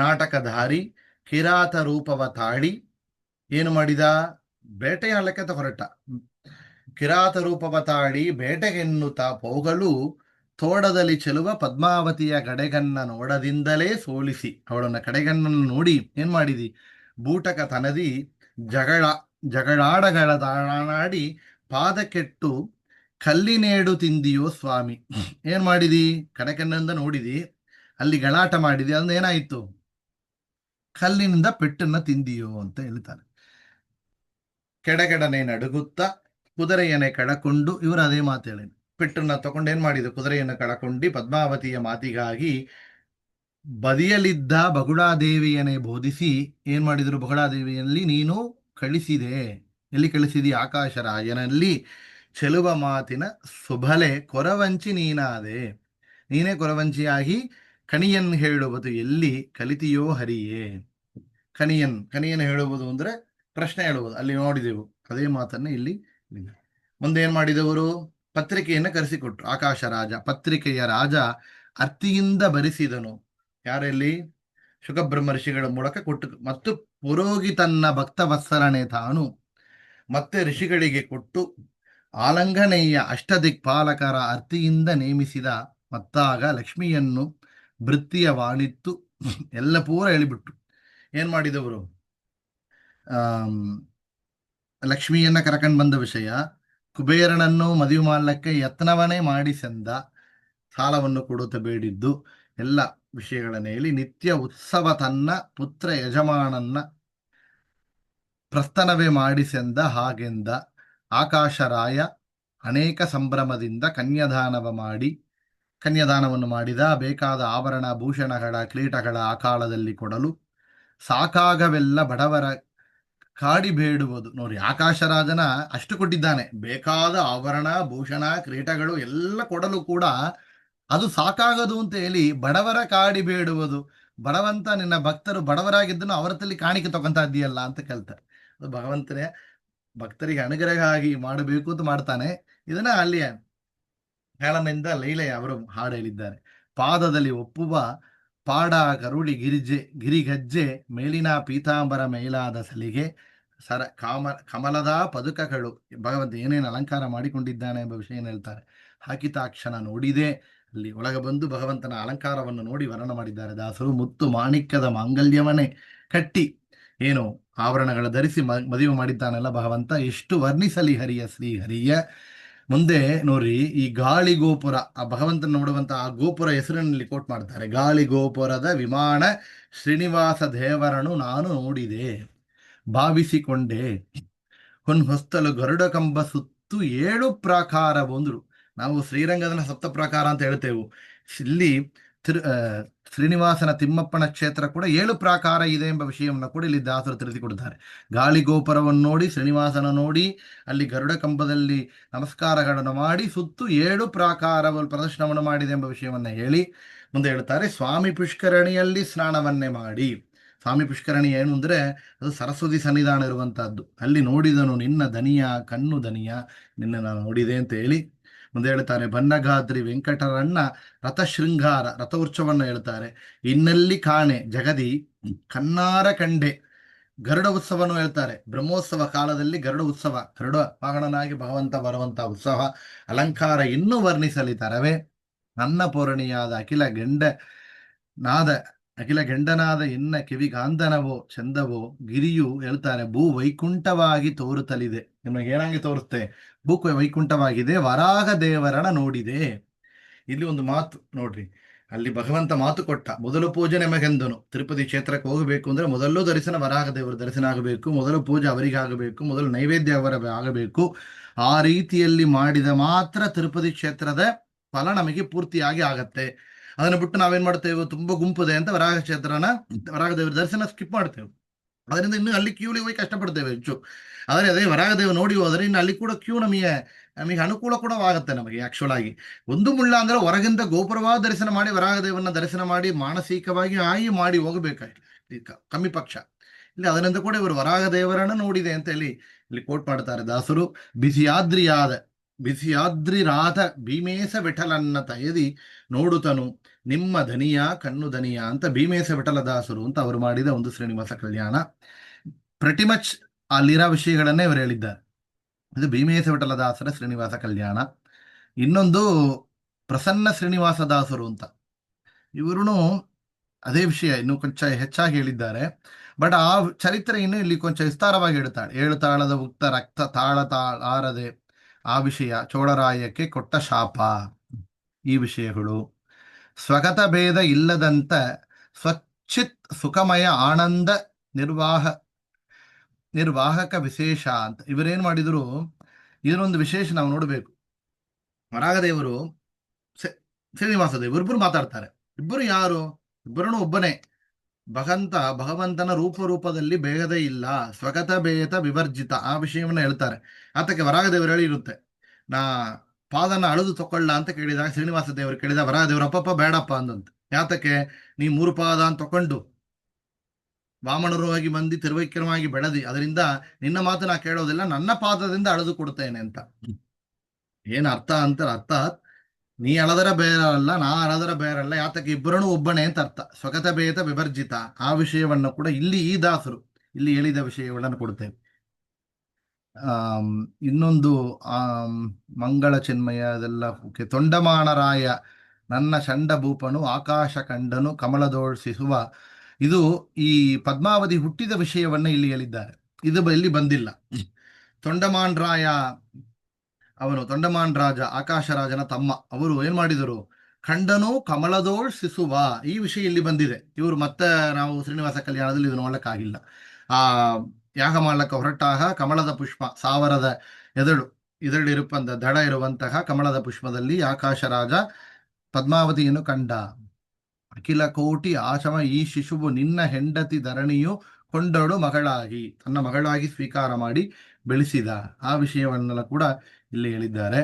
S1: ನಾಟಕಧಾರಿ ಕಿರಾತ ರೂಪವ ತಾಳಿ ಏನು ಮಾಡಿದ? ಬೇಟೆಯಾಡಲಿಕ್ಕೆ ಹೊರಟ. ಕಿರಾತ ರೂಪವ ತಾಳಿ ಬೇಟೆಗೆನ್ನುತ್ತಾ ಪೋಗಲು ತೋಡದಲ್ಲಿ ಚೆಲುವ ಪದ್ಮಾವತಿಯ ಕಡೆಗನ್ನ ನೋಡದಿಂದಲೇ ಸೋಲಿಸಿ, ಅವಳನ್ನ ಕಡೆಗಣ್ಣನ್ನು ನೋಡಿ ಏನ್ ಮಾಡಿದಿ? ಬೂಟಕ ತನದಿ ಜಗಳಾಡಗಳಾಡಿ ಪಾದ ಕೆಟ್ಟು ಕಲ್ಲಿನೇಡು ತಿಂದಿಯೋ ಸ್ವಾಮಿ. ಏನ್ ಮಾಡಿದಿ? ಕಡೆಕಣ್ಣಿಂದ ನೋಡಿದಿ, ಅಲ್ಲಿ ಗಲಾಟ ಮಾಡಿದಿ, ಅದನ್ನ ಏನಾಯ್ತು? ಕಲ್ಲಿನಿಂದ ಪೆಟ್ಟನ್ನ ತಿಂದಿಯೋ ಅಂತ ಹೇಳ್ತಾನೆ. ಕೆಡಕೆಡನೆ ನಡುಗುತ್ತಾ ಕುದುರೆಯನ್ನೇ ಕಳಕೊಂಡು, ಇವರು ಅದೇ ಮಾತು ಹೇಳಿ ಪೆಟ್ಟನ್ನ ತಗೊಂಡು ಏನ್ ಮಾಡಿದ್ರು? ಕುದುರೆಯನ್ನು ಕಳಕೊಂಡಿ ಪದ್ಮಾವತಿಯ ಮಾತಿಗಾಗಿ ಬದಿಯಲಿದ್ದ ಬಗುಳಾದೇವಿಯನ್ನೇ ಬೋಧಿಸಿ ಏನ್ ಮಾಡಿದ್ರು? ಬಗುಳಾದೇವಿಯಲ್ಲಿ ನೀನು ಕಳಿಸಿದೆ. ಎಲ್ಲಿ ಕಳಿಸಿದಿ? ಆಕಾಶ ರಾಯನಲ್ಲಿ ಚೆಲುವ ಮಾತಿನ ಸುಬಲೆ ಕೊರವಂಚಿ ನೀನಾದೆ. ನೀನೇ ಕೊರವಂಚಿಯಾಗಿ ಕಣಿಯನ್ ಹೇಳುವುದು ಎಲ್ಲಿ ಕಲಿತಿಯೋ ಹರಿಯೇ. ಕಣಿಯನ್ ಹೇಳುವುದು ಅಂದ್ರೆ ಪ್ರಶ್ನೆ ಹೇಳುವುದು, ಅಲ್ಲಿ ನೋಡಿದೆವು ಅದೇ ಮಾತನ್ನ ಇಲ್ಲಿ. ಮುಂದೆ ಏನ್ ಮಾಡಿದವರು? ಪತ್ರಿಕೆಯನ್ನು ಕರೆಸಿಕೊಟ್ರು. ಆಕಾಶ ರಾಜ ಪತ್ರಿಕೆಯ ರಾಜ ಅರ್ತಿಯಿಂದ ಬರಿಸಿದನು. ಯಾರಲ್ಲಿ? ಶುಕಬ್ರಹ್ಮ ಋಷಿಗಳ ಮೂಲಕ ಕೊಟ್ಟು, ಮತ್ತು ಪುರೋಹಿತನ್ನ ಭಕ್ತ ವತ್ಸಲನೆ ತಾನು ಮತ್ತೆ ಋಷಿಗಳಿಗೆ ಕೊಟ್ಟು ಆಲಂಘನೆಯ ಅಷ್ಟದಿಕ್ಪಾಲಕರ ಅರ್ತಿಯಿಂದ ನೇಮಿಸಿದ. ಮತ್ತಾಗ ಲಕ್ಷ್ಮಿಯನ್ನು ವೃತ್ತಿಯ ವಾಣಿತ್ತು ಎಲ್ಲ ಪೂರ ಹೇಳಿಬಿಟ್ಟು ಏನ್ ಮಾಡಿದವರು? ಲಕ್ಷ್ಮಿಯನ್ನ ಕರಕಂಡು ಬಂದ ವಿಷಯ, ಕುಬೇರನನ್ನು ಮದುವೆ ಮಾಡಲಿಕ್ಕೆ ಯತ್ನವನ್ನೇ ಮಾಡಿಸೆಂದ, ಸಾಲವನ್ನು ಕೊಡುತ್ತ ಬೇಡಿದ್ದು, ಎಲ್ಲ ವಿಷಯಗಳನ್ನ ಹೇಳಿ ನಿತ್ಯ ಉತ್ಸವ ತನ್ನ ಪುತ್ರ ಯಜಮಾನನ್ನ ಪ್ರಸ್ತನವೇ ಮಾಡಿಸೆಂದ. ಹಾಗೆಂದ ಆಕಾಶರಾಯ ಅನೇಕ ಸಂಭ್ರಮದಿಂದ ಕನ್ಯಾದಾನವನ್ನು ಮಾಡಿದ. ಬೇಕಾದ ಆಭರಣ ಭೂಷಣಗಳ ಕ್ರೀಟಗಳ ಆಕಾಳದಲ್ಲಿ ಕೊಡಲು ಸಾಕಾಗವೆಲ್ಲ ಬಡವರ ಕಾಡಿ ಬೇಡುವುದು. ನೋಡಿ, ಆಕಾಶರಾಜನ ಅಷ್ಟು ಕೊಟ್ಟಿದ್ದಾನೆ, ಬೇಕಾದ ಆಭರಣ ಭೂಷಣ ಕ್ರೀಟಗಳು ಎಲ್ಲ ಕೊಡಲು ಕೂಡ ಅದು ಸಾಕಾಗದು ಅಂತ ಹೇಳಿ ಬಡವರ ಕಾಡಿ ಬೇಡುವುದು. ಬಡವಂತ ನಿನ್ನ ಭಕ್ತರು ಬಡವರಾಗಿದ್ದನು ಅವರತ್ತಲ್ಲಿ ಕಾಣಿಕೆ ತಗೊಂತ ಇದ್ದೀಯಲ್ಲ ಅಂತ ಕೇಳ್ತಾರೆ. ಅದು ಭಗವಂತನೇ ಭಕ್ತರಿಗೆ ಅನುಗ್ರಹ ಆಗಿ ಮಾಡಬೇಕು ಅಂತ ಮಾಡ್ತಾನೆ. ಇದನ್ನ ಅಲ್ಲಿಯ ಹೇಳನಿಂದ ಲೈಲೆಯ ಅವರು ಹಾಡು ಹೇಳಿದ್ದಾರೆ. ಪಾದದಲ್ಲಿ ಒಪ್ಪುವ ಪಾಡ ಕರುಳಿ ಗಿರಿಗಜ್ಜೆ ಮೇಲಿನ ಪೀತಾಂಬರ ಮೇಲಾದ ಸಲಿಗೆ ಕಮಲದ ಪದುಕಗಳು. ಭಗವಂತ ಏನೇನು ಅಲಂಕಾರ ಮಾಡಿಕೊಂಡಿದ್ದಾನೆ ಎಂಬ ವಿಷಯ ಹೇಳ್ತಾರೆ. ಹಾಕಿತಾಕ್ಷಣ ನೋಡಿದೆ, ಅಲ್ಲಿ ಒಳಗೆ ಬಂದು ಭಗವಂತನ ಅಲಂಕಾರವನ್ನು ನೋಡಿ ವರ್ಣನ ಮಾಡಿದ್ದಾರೆ ದಾಸರು. ಮುತ್ತು ಮಾಣಿಕ್ಯದ ಮಾಂಗಲ್ಯವನ್ನೇ ಕಟ್ಟಿ ಏನು ಆಭರಣಗಳ ಧರಿಸಿ ಮದುವೆ ಮಾಡಿದ್ದಾನಲ್ಲ ಭಗವಂತ. ಎಷ್ಟು ವರ್ಣಿಸಲಿ ಹರಿಯ ಶ್ರೀಹರಿಯ. ಮುಂದೆ ನೋಡ್ರಿ, ಈ ಗಾಳಿ ಗೋಪುರ, ಆ ಭಗವಂತನ ನೋಡುವಂತ ಆ ಗೋಪುರ ಹೆಸರಿನಲ್ಲಿ ಕೋಟ್ ಮಾಡ್ತಾರೆ. ಗಾಳಿ ಗೋಪುರದ ವಿಮಾನ ಶ್ರೀನಿವಾಸ ದೇವರನು ನಾನು ನೋಡಿದೆ ಭಾವಿಸಿಕೊಂಡೆ. ಹೊಸ್ತಲು ಗರುಡ ಕಂಬ ಸುತ್ತು 7 ಪ್ರಾಕಾರ ಬಂದ್ರು. ನಾವು ಶ್ರೀರಂಗದ ಸಪ್ತ ಪ್ರಾಕಾರ ಅಂತ ಹೇಳ್ತೇವೆ. ಇಲ್ಲಿ ಶ್ರೀನಿವಾಸನ ತಿಮ್ಮಪ್ಪನ ಕ್ಷೇತ್ರ ಕೂಡ 7 ಪ್ರಾಕಾರ ಇದೆ ಎಂಬ ವಿಷಯವನ್ನು ಕೂಡ ಇಲ್ಲಿ ದಾಸರು ತಿಳಿಸಿಕೊಡ್ತಾರೆ. ಗಾಳಿ ಗೋಪುರವನ್ನು ನೋಡಿ, ಶ್ರೀನಿವಾಸನ ನೋಡಿ, ಅಲ್ಲಿ ಗರುಡ ಕಂಬದಲ್ಲಿ ನಮಸ್ಕಾರಗಳನ್ನು ಮಾಡಿ ಸುತ್ತು 7 ಪ್ರಾಕಾರವನ್ನು ಪ್ರದರ್ಶನವನ್ನು ಮಾಡಿದೆ ಎಂಬ ವಿಷಯವನ್ನ ಹೇಳಿ ಮುಂದೆ ಹೇಳ್ತಾರೆ. ಸ್ವಾಮಿ ಪುಷ್ಕರಣಿಯಲ್ಲಿ ಸ್ನಾನವನ್ನೇ ಮಾಡಿ. ಸ್ವಾಮಿ ಪುಷ್ಕರಣಿ ಏನು ಅಂದ್ರೆ ಅದು ಸರಸ್ವತಿ ಸನ್ನಿಧಾನ ಇರುವಂತಹದ್ದು. ಅಲ್ಲಿ ನೋಡಿದನು ನಿನ್ನ ದನಿಯ ಕಣ್ಣು ದನಿಯ, ನಿನ್ನ ನಾನು ನೋಡಿದೆ ಅಂತ ಹೇಳಿ ಮುಂದೆ ಹೇಳ್ತಾರೆ. ಬನ್ನಗಾದ್ರಿ ವೆಂಕಟರಣ್ಣ ರಥಶೃಂಗಾರ ರಥ ಉತ್ಸವವನ್ನು ಹೇಳ್ತಾರೆ. ಇನ್ನಲ್ಲಿ ಕಾಣೆ ಜಗದಿ ಕನ್ನಾರ ಕಂಡೆ ಗರುಡ ಉತ್ಸವವನ್ನು ಹೇಳ್ತಾರೆ. ಬ್ರಹ್ಮೋತ್ಸವ ಕಾಲದಲ್ಲಿ ಗರುಡ ಉತ್ಸವ, ಗರುಡ ವಾಹನನಾಗಿ ಭಗವಂತ ಬರುವಂತ ಉತ್ಸವ ಅಲಂಕಾರ ಇನ್ನೂ ವರ್ಣಿಸಲಿ ತರವೇ. ನನ್ನ ಪೂರ್ಣಿಯಾದ ಅಖಿಲ ಗಂಡನಾದ ಎನ್ನ ಕಿವಿಗಾಂಧನವೋ ಚಂದವೋ ಗಿರಿಯು ಹೇಳ್ತಾರೆ. ಭೂ ವೈಕುಂಠವಾಗಿ ತೋರುತ್ತಲಿದೆ. ನಿಮಗೆ ಏನಾಗಿ ತೋರುತ್ತೆ? ಭೂ ವೈಕುಂಠವಾಗಿದೆ. ವರಾಹ ದೇವರನ ನೋಡಿದೆ. ಇಲ್ಲಿ ಒಂದು ಮಾತು ನೋಡ್ರಿ, ಅಲ್ಲಿ ಭಗವಂತ ಮಾತು ಕೊಟ್ಟ, ಮೊದಲು ಪೂಜೆ ನಮಗೆಂದನು. ತಿರುಪತಿ ಕ್ಷೇತ್ರಕ್ಕೆ ಹೋಗಬೇಕು ಅಂದ್ರೆ ಮೊದಲು ದರ್ಶನ ವರಾಹ ದೇವರ ದರ್ಶನ ಆಗಬೇಕು, ಮೊದಲು ಪೂಜೆ ಅವರಿಗೆ ಆಗಬೇಕು, ಮೊದಲು ನೈವೇದ್ಯ ಅವರ ಆಗಬೇಕು. ಆ ರೀತಿಯಲ್ಲಿ ಮಾಡಿದ ಮಾತ್ರ ತಿರುಪತಿ ಕ್ಷೇತ್ರದ ಫಲ ನಮಗೆ ಪೂರ್ತಿಯಾಗಿ ಆಗತ್ತೆ. ಅದನ್ನು ಬಿಟ್ಟು ನಾವೇನ್ ಮಾಡ್ತೇವೆ? ತುಂಬಾ ಗುಂಪುದೆ ಅಂತ ವರಾಹ ದೇವರ ದರ್ಶನ ಸ್ಕಿಪ್ ಮಾಡ್ತೇವೆ. ಅದರಿಂದ ಇನ್ನು ಅಲ್ಲಿ ಕ್ಯೂಲಿ ಹೋಗಿ ಕಷ್ಟಪಡ್ತೇವೆ ಹೆಚ್ಚು. ಆದರೆ ಅದೇ ವರಾಹ ದೇವ ನೋಡಿ ಹೋದ್ರೆ ಇನ್ನು ಅಲ್ಲಿ ಕೂಡ ಕ್ಯೂ ನಮಗೆ ಅನುಕೂಲ ಕೂಡ ಆಗುತ್ತೆ. ನಮಗೆ ಆಕ್ಚುಲ್ ಆಗಿ ಒಂದು ಮುಳ್ಳ ಅಂದ್ರೆ ಹೊರಗಿಂದ ಗೋಪುರವಾದ ದರ್ಶನ ಮಾಡಿ ವರಾಹ ದೇವನ ದರ್ಶನ ಮಾಡಿ ಮಾನಸಿಕವಾಗಿ ಮಾಡಿ ಹೋಗಬೇಕಾಗಿ ಕಮ್ಮಿ ಪಕ್ಷ. ಇಲ್ಲಿ ಅದರಿಂದ ಕೂಡ ಇವರು ವರಾಹ ದೇವರನ್ನು ನೋಡಿದೆ ಅಂತ ಹೇಳಿ ಇಲ್ಲಿ ಕೋಟ್ ಮಾಡ್ತಾರೆ ದಾಸರು. ಬಿಸಿಯಾದ್ರಿರಾಧ ಭೀಮೇಶ ವಿಠಲನ್ನ ತಯದಿ ನೋಡುತ್ತನು ನಿಮ್ಮ ದನಿಯ ಕಣ್ಣು ದನಿಯ ಅಂತ ಭೀಮೇಶ ವಿಠಲ ದಾಸರು ಅಂತ ಅವರು ಮಾಡಿದ ಒಂದು ಶ್ರೀನಿವಾಸ ಕಲ್ಯಾಣ. ಪ್ರತಿ ಮಚ್ ಅಲ್ಲಿರೋ ವಿಷಯಗಳನ್ನೇ ಇವರು ಹೇಳಿದ್ದಾರೆ. ಇದು ಭೀಮೇಶ ವಿಠಲ ದಾಸರ ಶ್ರೀನಿವಾಸ ಕಲ್ಯಾಣ. ಇನ್ನೊಂದು ಪ್ರಸನ್ನ ಶ್ರೀನಿವಾಸ ದಾಸರು ಅಂತ, ಇವರು ಅದೇ ವಿಷಯ ಇನ್ನು ಕೊಂಚ ಹೆಚ್ಚಾಗಿ ಹೇಳಿದ್ದಾರೆ. ಬಟ್ ಆ ಚರಿತ್ರೆ ಇನ್ನು ಇಲ್ಲಿ ಕೊಂಚ ವಿಸ್ತಾರವಾಗಿ ಹೇಳ್ತಾಳೆ. 7 ತಾಳದ ಉಕ್ತ ರಕ್ತ ತಾಳ ಆರದೆ ಆ ವಿಷಯ, ಚೋಳರಾಯಕ್ಕೆ ಕೊಟ್ಟ ಶಾಪ, ಈ ವಿಷಯಗಳು. ಸ್ವಗತ ಭೇದ ಇಲ್ಲದಂತ ಸ್ವಚ್ಛಿತ್ ಸುಖಮಯ ಆನಂದ ನಿರ್ವಾಹಕ ವಿಶೇಷ ಅಂತ ಇವರೇನ್ ಮಾಡಿದ್ರು. ಇದರೊಂದು ವಿಶೇಷ ನಾವು ನೋಡಬೇಕು. ವರಾಹದೇವರು ಶ್ರೀನಿವಾಸ ದೇವರು ಇಬ್ಬರು ಮಾತಾಡ್ತಾರೆ. ಇಬ್ಬರು ಯಾರು? ಇಬ್ಬರೂ ಒಬ್ಬನೇ. ಭಗವಂತನ ರೂಪದಲ್ಲಿ ಭೇದ ಇಲ್ಲ, ಸ್ವಗತ ಭೇದ ವಿವರ್ಜಿತ, ಆ ವಿಷಯವನ್ನು ಹೇಳ್ತಾರೆ. ಆತಕ್ಕೆ ವರಾಹದೇವರು ಹೇಳಿರುತ್ತೆ, ನಾ ಪಾದನ ಅಳೆದು ತಕೊಳ್ಳ ಅಂತ ಕೇಳಿದಾಗ ಶ್ರೀನಿವಾಸ ದೇವರು ಕೇಳಿದ ವರಾಹದೇವರು ಅಪ್ಪಪ್ಪ ಬೇಡಪ್ಪ ಅಂದಂತೆ. ಯಾತಕ್ಕೆ? ನೀ 3 ಪಾದ ಅಂತ ತಕೊಂಡು ವಾಮನರು ಆಗಿ ಬಂದು ತಿರುವೈಕ್ರಮವಾಗಿ ಬೆಳೆದಿ, ಅದರಿಂದ ನಿನ್ನ ಮಾತು ನಾ ಕೇಳೋದಿಲ್ಲ, ನನ್ನ ಪಾದದಿಂದ ಅಳೆದು ಕೊಡ್ತೇನೆ ಅಂತ. ಏನ್ ಅರ್ಥ ಅಂತ? ಅರ್ಥ ನೀ ಅಳದರ ಬೇರಲ್ಲ, ನಾ ಅಳದರ ಬೇರಲ್ಲ, ಯಾತಕ್ಕೆ ಇಬ್ಬರನ್ನು ಒಬ್ಬನೇ ಅಂತ ಅರ್ಥ. ಸ್ವಗತ ಭೇದ ವಿವರ್ಜಿತ, ಆ ವಿಷಯವನ್ನು ಕೂಡ ಇಲ್ಲಿ ಈ ದಾಸರು ಇಲ್ಲಿ ಹೇಳಿದ ವಿಷಯಗಳನ್ನು ಕೊಡ್ತೇವೆ. ಇನ್ನೊಂದು ಮಂಗಳ ಚಿನ್ಮಯ ಅದೆಲ್ಲ ತೊಂಡಮಾನರಾಯ ನನ್ನ ಚಂಡ ಭೂಪನು ಆಕಾಶ ಕಂಡನು ಕಮಲದೋಳ್ಸಿಸುವ, ಇದು ಈ ಪದ್ಮಾವತಿ ಹುಟ್ಟಿದ ವಿಷಯವನ್ನ ಇಲ್ಲಿ ಹೇಳಿದ್ದಾರೆ. ಇದು ಇಲ್ಲಿ ಬಂದಿಲ್ಲ. ತೊಂಡಮಾನ್ ರಾಯ ಅವನು ತೊಂಡಮಾನ್ ರಾಜ, ಆಕಾಶ ರಾಜನ ತಮ್ಮ. ಅವರು ಏನ್ ಮಾಡಿದರು? ಖಂಡನು ಕಮಲದೋಳ್ ಸಿಸುವ, ಈ ವಿಷಯ ಇಲ್ಲಿ ಬಂದಿದೆ. ಇವರು ಮತ್ತೆ ನಾವು ಶ್ರೀನಿವಾಸ ಕಲ್ಯಾಣದಲ್ಲಿ ಇದು ನೋಡ್ಲಿಕ್ಕಾಗಿಲ್ಲ. ಆ ಯಾಗ ಮಾಡ್ಲಕ್ಕ ಹೊರಟಾಗ ಕಮಲದ ಪುಷ್ಪ 1000 ಇದಳಿರುವಂತ ದಳ ಇರುವಂತಹ ಕಮಲದ ಪುಷ್ಪದಲ್ಲಿ ಆಕಾಶ ರಾಜ ಪದ್ಮಾವತಿಯನ್ನು ಕಂಡ. ಅಖಿಲ ಕೋಟಿ ಆಶಮ ಈ ಶಿಶುವು ನಿನ್ನ ಹೆಂಡತಿ ಧರಣಿಯು ಕೊಂಡಳು ಮಗಳಾಗಿ, ತನ್ನ ಮಗಳಾಗಿ ಸ್ವೀಕಾರ ಮಾಡಿ ಬೆಳೆಸಿದ, ಆ ವಿಷಯವನ್ನೆಲ್ಲ ಕೂಡ ಇಲ್ಲಿ ಹೇಳಿದ್ದಾರೆ.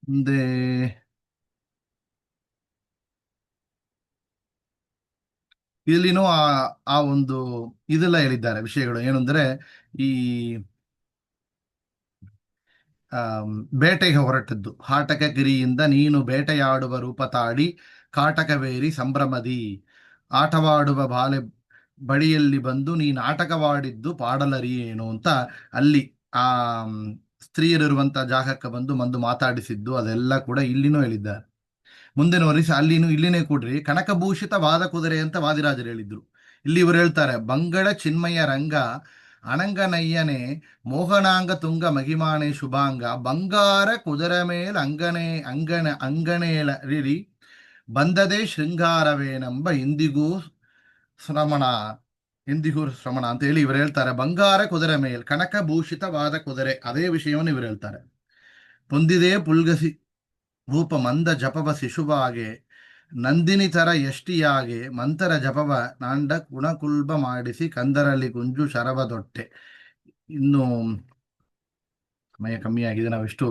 S1: ಮುಂದೆ ಇಲ್ಲಿನೂ ಆ ಒಂದು ಇದೆಲ್ಲ ಹೇಳಿದ್ದಾರೆ ವಿಷಯಗಳು. ಏನಂದ್ರೆ ಈ ಬೇಟೆಗೆ ಹೊರಟದ್ದು. ಹಾಟಕ ಗಿರಿಯಿಂದ ನೀನು ಬೇಟೆಯಾಡುವ ರೂಪ ತಾಡಿ ಕಾಟಕವೇರಿ ಸಂಭ್ರಮದಿ ಆಟವಾಡುವ ಬಳಿಯಲ್ಲಿ ಬಂದು ನೀ ನಾಟಕವಾಡಿದ್ದು ಪಾಡಲರಿಯೇನು ಅಂತ ಅಲ್ಲಿ ಆ ಸ್ತ್ರೀಯರಿರುವಂತ ಜಾಗಕ್ಕೆ ಬಂದು ಮಾತಾಡಿಸಿದ್ದು, ಅದೆಲ್ಲ ಕೂಡ ಇಲ್ಲಿನೂ ಹೇಳಿದ್ದಾರೆ. ಮುಂದಿನ ವರ್ಷ ಇಲ್ಲಿನೇ ಕೂಡ್ರಿ ಕನಕಭೂಷಿತವಾದ ಕುದುರೆ ಅಂತ ವಾದಿರಾಜರು ಹೇಳಿದ್ರು. ಇಲ್ಲಿ ಇವರು ಹೇಳ್ತಾರೆ, ಬಂಗಳ ಚಿನ್ಮಯ ರಂಗ ಅನಂಗನಯ್ಯನೆ ಮೋಹನಾಂಗ ತುಂಗ ಮಹಿಮಾನೆ ಶುಭಾಂಗ ಬಂಗಾರ ಕುದುರೆ ಮೇಲ್ ಅಂಗನೇರಿರಿ ಬಂದದೇ ಶೃಂಗಾರವೇನೆಂಬ ಎಂದಿಗೂ ಶ್ರಮಣ ಅಂತ ಹೇಳಿ ಇವರು ಹೇಳ್ತಾರೆ. ಬಂಗಾರ ಕುದುರೆ ಮೇಲ್ ಕನಕಭೂಷಿತವಾದ ಕುದುರೆ, ಅದೇ ವಿಷಯವನ್ನು ಇವರು ಹೇಳ್ತಾರೆ. ಪೊಂದಿದೆ ಪುಲ್ಗಸಿ ರೂಪ ಮಂದ ಜಪವ ಶಿಶುವಾಗೆ ನಂದಿನಿ ತರ ಎಷ್ಟಿಯಾಗೆ ಮಂತರ ಜಪವ ನಾಂಡ ಕುಣಕುಲ್ಬ ಮಾಡಿಸಿ ಕಂದರಲ್ಲಿ ಗುಂಜು ಶರವದೊಟ್ಟೆ. ಇನ್ನು ಸಮಯ ಕಮ್ಮಿ ಆಗಿದೆ, ನಾವು ಎಷ್ಟು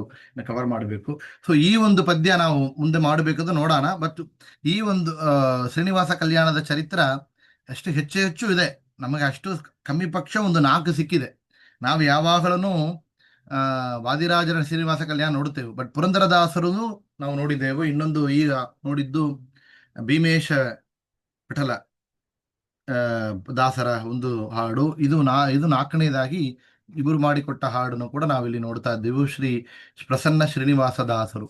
S1: ಕವರ್ ಮಾಡಬೇಕು. ಸೊ ಈ ಒಂದು ಪದ್ಯ ನಾವು ಮುಂದೆ ಮಾಡಬೇಕಂತ ನೋಡೋಣ. ಬಟ್ ಈ ಒಂದು ಶ್ರೀನಿವಾಸ ಕಲ್ಯಾಣದ ಚರಿತ್ರ ಅಷ್ಟು ಹೆಚ್ಚು ಇದೆ. ನಮಗೆ ಅಷ್ಟು ಕಮ್ಮಿ ಪಕ್ಷ ಒಂದು 4 ಸಿಕ್ಕಿದೆ. ನಾವು ಯಾವಾಗಲೂ ವಾದಿರಾಜರ ಶ್ರೀನಿವಾಸ ಕಲ್ಯಾಣ ನೋಡುತ್ತೇವೆ, ಬಟ್ ಪುರಂದರದಾಸರು ನಾವು ನೋಡಿದ್ದೇವೆ. ಇನ್ನೊಂದು ಈಗ ನೋಡಿದ್ದು ಭೀಮೇಶ ವಿಠಲ ದಾಸರ ಒಂದು ಹಾಡು. ಇದು 4ನೇದಾಗಿ ಇವರು ಮಾಡಿಕೊಟ್ಟ ಹಾಡನ್ನು ಕೂಡ ನಾವಿಲ್ಲಿ ನೋಡ್ತಾ ಇದ್ದೇವೆ. ಶ್ರೀ ಪ್ರಸನ್ನ ಶ್ರೀನಿವಾಸ ದಾಸರು.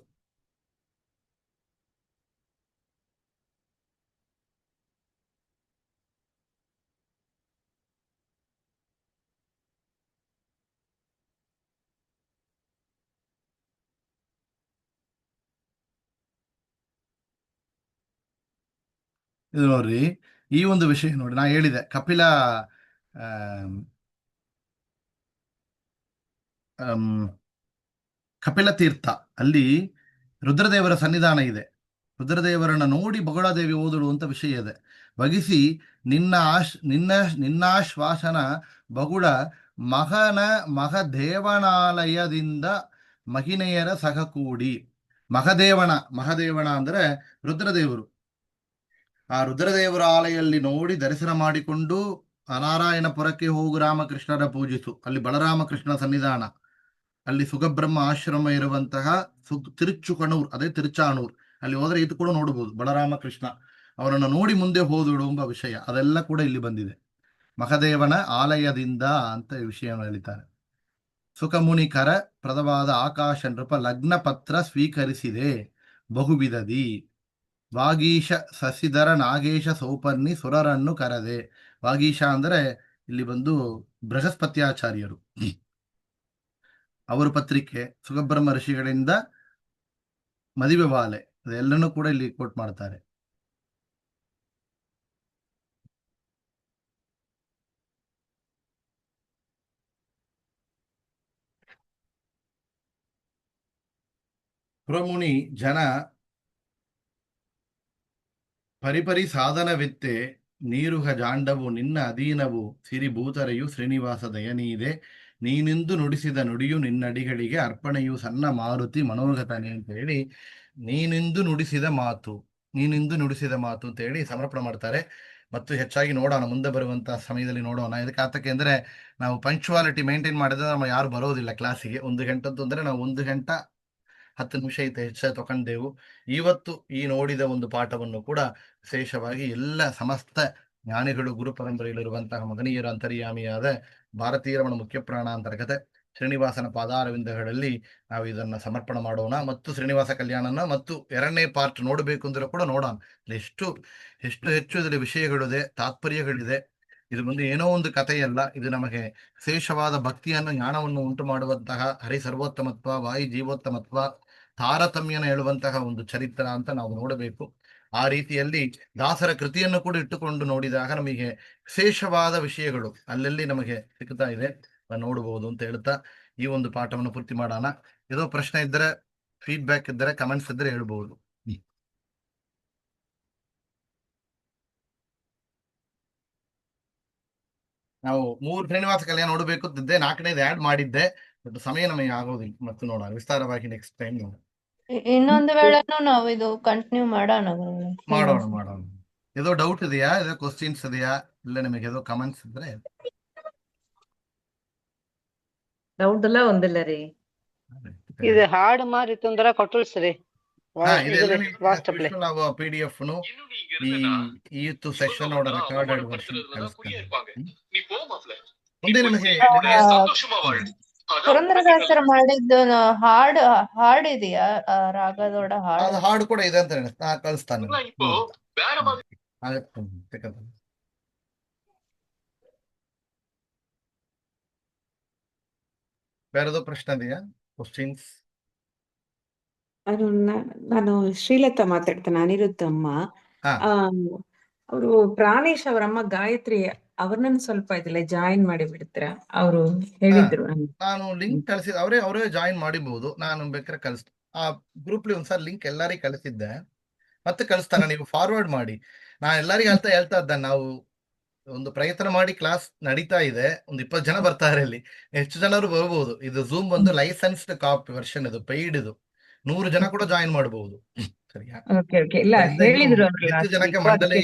S1: ಇದು ನೋಡ್ರಿ, ಈ ಒಂದು ವಿಷಯ ನೋಡಿ, ನಾ ಹೇಳಿದೆ ಕಪಿಲ ತೀರ್ಥ, ಅಲ್ಲಿ ರುದ್ರದೇವರ ಸನ್ನಿಧಾನ ಇದೆ. ರುದ್ರದೇವರನ್ನ ನೋಡಿ ಬಗುಳಾದೇವಿ ಓದಳು ಅಂತ ವಿಷಯ ಇದೆ. ಬಗಿಸಿ ನಿನ್ನಾಶ್ವಾಸನ ಬಗುಳ ಮಹದೇವನಾಲಯದಿಂದ ಮಹಿನೆಯರ ಸಹ ಕೂಡಿ. ಮಹದೇವನ ಅಂದ್ರೆ ರುದ್ರದೇವರು. ಆ ರುದ್ರದೇವರ ಆಲಯಲ್ಲಿ ನೋಡಿ ದರ್ಶನ ಮಾಡಿಕೊಂಡು ನಾರಾಯಣಪುರಕ್ಕೆ ಹೋಗು ರಾಮಕೃಷ್ಣರ ಪೂಜಿಸು. ಅಲ್ಲಿ ಬಲರಾಮಕೃಷ್ಣ ಸನ್ನಿಧಾನ, ಅಲ್ಲಿ ಸುಗಬ್ರಹ್ಮ ಆಶ್ರಮ ಇರುವಂತಹ ತಿರುಚುಕಣೂರ್, ಅದೇ ತಿರುಚಾಣೂರ್, ಅಲ್ಲಿ ಹೋದ್ರೆ ಇದು ಕೂಡ ನೋಡಬಹುದು. ಬಲರಾಮಕೃಷ್ಣ ಅವರನ್ನು ನೋಡಿ ಮುಂದೆ ಹೋದಳು ಎಂಬ ವಿಷಯ ಅದೆಲ್ಲ ಕೂಡ ಇಲ್ಲಿ ಬಂದಿದೆ. ಮಹದೇವನ ಆಲಯದಿಂದ ಅಂತ ವಿಷಯವನ್ನು ಹೇಳಿದ್ದಾರೆ. ಸುಖಮುನಿಕರ ಪ್ರದವಾದ ಆಕಾಶ ನೃಪ ಲಗ್ನ ಪತ್ರ ಸ್ವೀಕರಿಸಿದೆ ಬಹುವಿಧದಿ ವಾಗೀಶ ಸಸಿಧರ ನಾಗೇಶ ಸೌಪರ್ಣಿ ಸುರರನ್ನು ಕರೆದೆ. ವಾಗೀಶ ಅಂದ್ರೆ ಇಲ್ಲಿ ಬಂದು ಬೃಹಸ್ಪತ್ಯಾಚಾರ್ಯರು. ಅವರ ಪತ್ರಿಕೆ, ಸುಗಬ್ರಹ್ಮ ಋಷಿಗಳಿಂದ ಮದುವೆ ಬಾಲೆ, ಅದೆಲ್ಲನೂ ಕೂಡ ಇಲ್ಲಿ ಕೋಟ್ ಮಾಡ್ತಾರೆ. ಪುರಮುನಿ ಜನ ಪರಿಪರಿ ಸಾಧನವಿತ್ತೆ ನೀರುಹ ಜಾಂಡವು ನಿನ್ನ ಅಧೀನವು ಸಿರಿಭೂತರೆಯು ಶ್ರೀನಿವಾಸ ದಯನೀದೆ ನೀನಿಂದು ನುಡಿಸಿದ ನುಡಿಯು ನಿನ್ನಡಿಗಳಿಗೆ ಅರ್ಪಣೆಯು ಸಣ್ಣ ಮಾರುತಿ ಮನೋಗತನೆ ಅಂತ ಹೇಳಿ ನೀನಿಂದು ನುಡಿಸಿದ ಮಾತು ಅಂತ ಹೇಳಿ ಸಮರ್ಪಣೆ ಮಾಡ್ತಾರೆ. ಮತ್ತು ಹೆಚ್ಚಾಗಿ ನೋಡೋಣ, ಮುಂದೆ ಬರುವಂತಹ ಸಮಯದಲ್ಲಿ ನೋಡೋಣ. ಇದಕ್ಕೆ ಆತಕ್ಕೆ ಅಂದರೆ ನಾವು ಪಂಕ್ಚುವಾಲಿಟಿ ಮೇಂಟೈನ್ ಮಾಡಿದ್ರೆ ನಾವು ಯಾರು ಬರೋದಿಲ್ಲ ಕ್ಲಾಸಿಗೆ. 1 ಗಂಟೆ ಅಂದರೆ ನಾವು 1 ಗಂಟೆ 10 ನಿಮಿಷ ಹೆಚ್ಚಾಗಿ ತಗೊಂಡೆವು. ಇವತ್ತು ಈ ನೋಡಿದ ಒಂದು ಪಾಠವನ್ನು ಕೂಡ ವಿಶೇಷವಾಗಿ ಎಲ್ಲ ಸಮಸ್ತ ಜ್ಞಾನಿಗಳು ಗುರು ಪರಂಪರೆಯಲ್ಲಿರುವಂತಹ ಮಗನೀಯರ ಅಂತರ್ಯಾಮಿಯಾದ ಭಾರತೀಯ ರಮಣ ಮುಖ್ಯ ಪ್ರಾಣ ಅಂತರ್ಗತ ಶ್ರೀನಿವಾಸನ ಪಾದಾರವಿಂದಗಳಲ್ಲಿ ನಾವು ಇದನ್ನ ಸಮರ್ಪಣೆ ಮಾಡೋಣ. ಮತ್ತು ಶ್ರೀನಿವಾಸ ಕಲ್ಯಾಣನ ಮತ್ತು 2ನೇ ಪಾರ್ಟ್ ನೋಡಬೇಕು ಅಂದ್ರೆ ಕೂಡ ನೋಡೋಣ. ಎಷ್ಟು ಹೆಚ್ಚು ಇದರಲ್ಲಿ ವಿಷಯಗಳಿದೆ, ತಾತ್ಪರ್ಯಗಳಿದೆ. ಇದು ಬಂದು ಏನೋ ಒಂದು ಕಥೆಯಲ್ಲ, ಇದು ನಮಗೆ ವಿಶೇಷವಾದ ಭಕ್ತಿಯನ್ನು, ಜ್ಞಾನವನ್ನು ಉಂಟು ಮಾಡುವಂತಹ ಹರಿ ಸರ್ವೋತ್ತಮತ್ವ, ವಾಯು ಜೀವೋತ್ತಮತ್ವ, ತಾರತಮ್ಯನ ಹೇಳುವಂತಹ ಒಂದು ಚರಿತ್ರ ಅಂತ ನಾವು ನೋಡಬೇಕು. ಆ ರೀತಿಯಲ್ಲಿ ದಾಸರ ಕೃತಿಯನ್ನು ಕೂಡ ಇಟ್ಟುಕೊಂಡು ನೋಡಿದಾಗ ನಮಗೆ ವಿಶೇಷವಾದ ವಿಷಯಗಳು ಅಲ್ಲಲ್ಲಿ ನಮಗೆ ಸಿಗ್ತಾ ಇದೆ, ನೋಡಬಹುದು ಅಂತ ಹೇಳ್ತಾ ಈ ಒಂದು ಪಾಠವನ್ನು ಪೂರ್ತಿ ಮಾಡೋಣ. ಏನೋ ಪ್ರಶ್ನೆ ಇದ್ದರೆ, ಫೀಡ್ಬ್ಯಾಕ್ ಇದ್ದರೆ, ಕಮೆಂಟ್ಸ್ ಇದ್ದರೆ ಹೇಳ್ಬಹುದು. ನಾವು 3 ಶ್ರೀನಿವಾಸ ಕಲ್ಯಾಣ ನೋಡಬೇಕು ಅಂತಿದ್ದೆ, 4ನೇದು ಆಡ್ ಮಾಡಿದ್ದೆ, ಬಟ್ ಸಮಯ ನಮಗೆ ಆಗೋದಿಲ್ಲ. ಮತ್ತು ನೋಡೋಣ ವಿಸ್ತಾರವಾಗಿ ನೆಕ್ಸ್ಟ್ ಟೈಮ್
S3: ಇನ್ನೊಂದು ವೇಳೆನೂ ನಾವು ಇದು ಕಂಟಿನ್ಯೂ ಮಾಡೋಣ
S1: ಮಾಡೋಣ. ಏದೋ ಡೌಟ್ ಇದೆಯಾ, ಏದೋ ಕ್ವಶನ್ಸ್ ಇದೆಯಾ, ಇಲ್ಲ ನಿಮಗೆ ಏದೋ ಕಮೆಂಟ್ಸ್ ಇದ್ರೆ?
S2: ಡೌಟ್ ಎಲ್ಲ ಒಂದಿಲ್ಲ ರೀ.
S4: ಇದು ಹಾಡು ಮಾರಿ ತೊಂದರೆ ಕೊಟ್ಟಲ್ಸ್ರಿ
S1: ನಾವು PDF ನು ಈ ಸೆಷನ್ ರೆಕಾರ್ಡೆಡ್ ವರ್ಷನ್ ಮುಂದೆ ನಿಮಗೆ
S3: ಪುರಂದರದಾಸರು ಮಾಡಿದ್ದು ಹಾಡ್ ಇದೆಯಾ ರಾಗದೋಡ
S1: ಅದು ಹಾಡು ಕೂಡ ಇದೆ ಅಂತ ಕಳಿಸ್ತಾನೆ. ಬೇರೆದೋ ಪ್ರಶ್ನೆ ಇದೆಯಾ, ಕ್ವಶನ್ಸ್?
S6: ನಾನು ಶ್ರೀಲತಾ ಮಾತಾಡ್ತೇನೆ, ಅನಿರುದ್ಧಮ್ಮ. ಅವರು ಪ್ರಾಣೇಶ್ ಅವರಮ್ಮ ಗಾಯತ್ರಿ ಅವ್ರನ್ನ ಸ್ವಲ್ಪ ಇದೆಲ್ಲ ಜಾಯಿನ್ ಮಾಡಿ ಬಿಡ್ತೀರಾ? ಅವರು ಹೇಳಿದ್ರು.
S1: ನಾನು ಲಿಂಕ್ ಕಳಿಸಿದ, ಅವರೇ ಜಾಯಿನ್ ಮಾಡಿಬಹುದು. ನಾನು ಬೇಕಾದ್ರೆ ಕಳಿಸ್ತೀನಿ ಆ ಗ್ರೂಪ್ಲಿ ಒಂದ್ಸಲ ಲಿಂಕ್ ಎಲ್ಲರಿಗೂ ಕಳಿಸಿದ್ದೆ, ಮತ್ತೆ ಕಳಿಸ್ತಾನೆ. ನೀವು ಫಾರ್ವರ್ಡ್ ಮಾಡಿ. ನಾನು ಎಲ್ಲರಿಗೂ ಹೇಳ್ತಾ ಇದ್ದೆ, ನಾವು ಒಂದು ಪ್ರಯತ್ನ ಮಾಡಿ, ಕ್ಲಾಸ್ ನಡೀತಾ ಇದೆ, ಒಂದು 20 ಜನ ಬರ್ತಾರೆ, ಇಲ್ಲಿ ಹೆಚ್ಚು ಜನರು ಬರ್ಬೋದು. ಇದು ಝೂಮ್ ಒಂದು ಲೈಸೆನ್ಸ್ಡ್ ಕಾಪಿ ವರ್ಷನ್, ಇದು ಪೇಯ್ಡ್, ಇದು 100 ಜನ ಕೂಡ ಜಾಯಿನ್ ಮಾಡಬಹುದು. ಸರಿಯಾ? ಹೆಚ್ಚು ಜನಕ್ಕೆ ಮಂಡಳಿ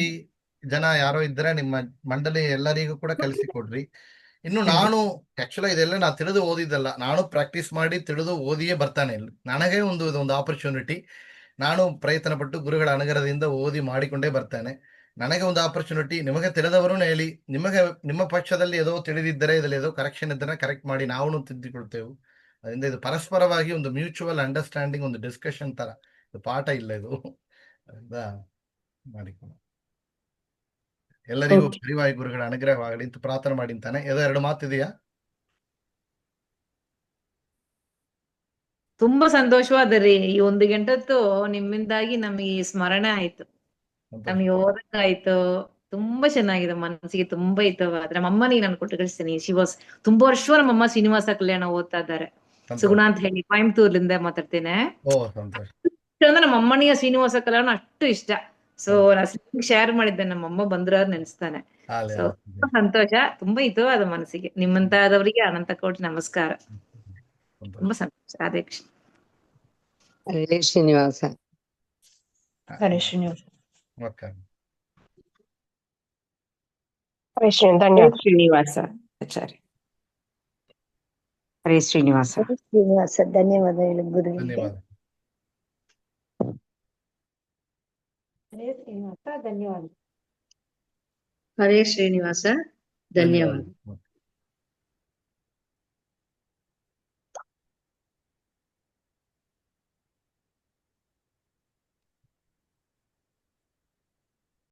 S1: ಜನ ಯಾರೋ ಇದ್ರೆ ನಿಮ್ಮ ಮಂಡಳಿ ಎಲ್ಲರಿಗೂ ಕೂಡ ಕಲಿಸಿಕೊಡ್ರಿ. ಇನ್ನು ನಾನು ಆಕ್ಚುಲಿ ಇದೆಲ್ಲ ನಾನು ತಿಳಿದು ಓದಿದ್ದಲ್ಲ, ನಾನು ಪ್ರಾಕ್ಟೀಸ್ ಮಾಡಿ ತಿಳಿದು ಓದಿಯೇ ಬರ್ತಾನೆ. ಇಲ್ಲಿ ನನಗೆ ಒಂದು ಆಪರ್ಚುನಿಟಿ, ನಾನು ಪ್ರಯತ್ನ ಪಟ್ಟು ಗುರುಗಳ ಅನುಗ್ರಹದಿಂದ ಓದಿ ಮಾಡಿಕೊಂಡೇ ಬರ್ತಾನೆ. ನನಗೆ ಒಂದು ಆಪರ್ಚುನಿಟಿ, ನಿಮಗೆ ತಿಳಿದವರು ಹೇಳಿ, ನಿಮ್ಮ ಪಕ್ಷದಲ್ಲಿ ಏದೋ ತಿಳಿದಿದ್ದರೆ, ಇದರಲ್ಲಿ ಏದೋ ಕರೆಕ್ಷನ್ ಇದ್ದರೆ ಕರೆಕ್ಟ್ ಮಾಡಿ, ನಾವು ತಿದ್ದಿಕೊಳ್ತೇವೆ. ಅದರಿಂದ ಇದು ಪರಸ್ಪರವಾಗಿ ಒಂದು ಮ್ಯೂಚುವಲ್ ಅಂಡರ್ಸ್ಟ್ಯಾಂಡಿಂಗ್, ಒಂದು ಡಿಸ್ಕಷನ್ ತರ, ಇದು ಪಾಠ ಇಲ್ಲ ಇದು. ಅದರಿಂದ ಮಾಡಿಕೊಂಡು ಎಲ್ಲರಿಗೂ ಹರಿವಾಯು ಗುರುಗಳ ಅನುಗ್ರಹವಾಗಲಿ ಅಂತ ಪ್ರಾರ್ಥನೆ ಮಾಡಿಂತಾನೆ. ಏದೋ 2 ಮಾತಿದೆಯಾ?
S2: ತುಂಬಾ ಸಂತೋಷವಾದರಿ. ಈ 1 ಗಂಟೆತ್ತು ನಿಮ್ಮಿಂದಾಗಿ ನಮಗೆ ಸ್ಮರಣೆ ಆಯ್ತು, ನಮಗೆ ಓದಕ್ಕಾಯ್ತು. ತುಂಬಾ ಚೆನ್ನಾಗಿದೆ, ಮನಸ್ಸಿಗೆ ತುಂಬಾ ಹಿತವಾದ. ನಮ್ಮಮ್ಮನಿಗೆ ನಾನು ಕೊಟ್ಟು ಕಳಿಸ್ತೇನೆ. ತುಂಬಾ ವರ್ಷ ನಮ್ಮಮ್ಮ ಶ್ರೀನಿವಾಸ ಕಲ್ಯಾಣ ಓದ್ತಾ ಇದ್ದಾರೆ. ಸುಗುಣ ಅಂತ ಹೇಳಿ ಕೊಯಂಬತ್ತೂರ್ಲಿಂದ ಮಾತಾಡ್ತೇನೆ. ನಮ್ಮ ಅಮ್ಮನಿಗೆ ಶ್ರೀನಿವಾಸ ಕಲ್ಯಾಣ ಅಷ್ಟು ಇಷ್ಟ. ಸೊ ನಾನು ಶೇರ್ ಮಾಡಿದ್ದೆ, ನಮ್ಮಮ್ಮ ಬಂದ್ರ ನೆನ್ಸ್ತಾನೆ. ಸೊ ತುಂಬಾ ಸಂತೋಷ, ತುಂಬಾ ಹಿತವಾದ ಮನಸ್ಸಿಗೆ. ನಿಮ್ಮಂತಾದವರಿಗೆ ಅನಂತ ಕೋಟಿ ನಮಸ್ಕಾರ. ತುಂಬಾ ಸಂತೋಷ. ರಾಧೇ ಕೃಷ್ಣ.
S4: ಹರೇ ಶ್ರೀನಿವಾಸ.
S3: ಹರೇ ಶ್ರೀನಿವಾಸ.
S6: ಶ್ರೀನಿವಾಸ ಆಚಾರ್ಯ. ಹರೇ ಶ್ರೀನಿವಾಸ.
S3: ಶ್ರೀನಿವಾಸ. ಧನ್ಯವಾದಗಳು ಗುರುವಿಗೆ. ಹರೇ ಶ್ರೀನಿವಾಸ. ಧನ್ಯವಾದ.
S4: ಹರೇ ಶ್ರೀನಿವಾಸ. ಧನ್ಯವಾದ.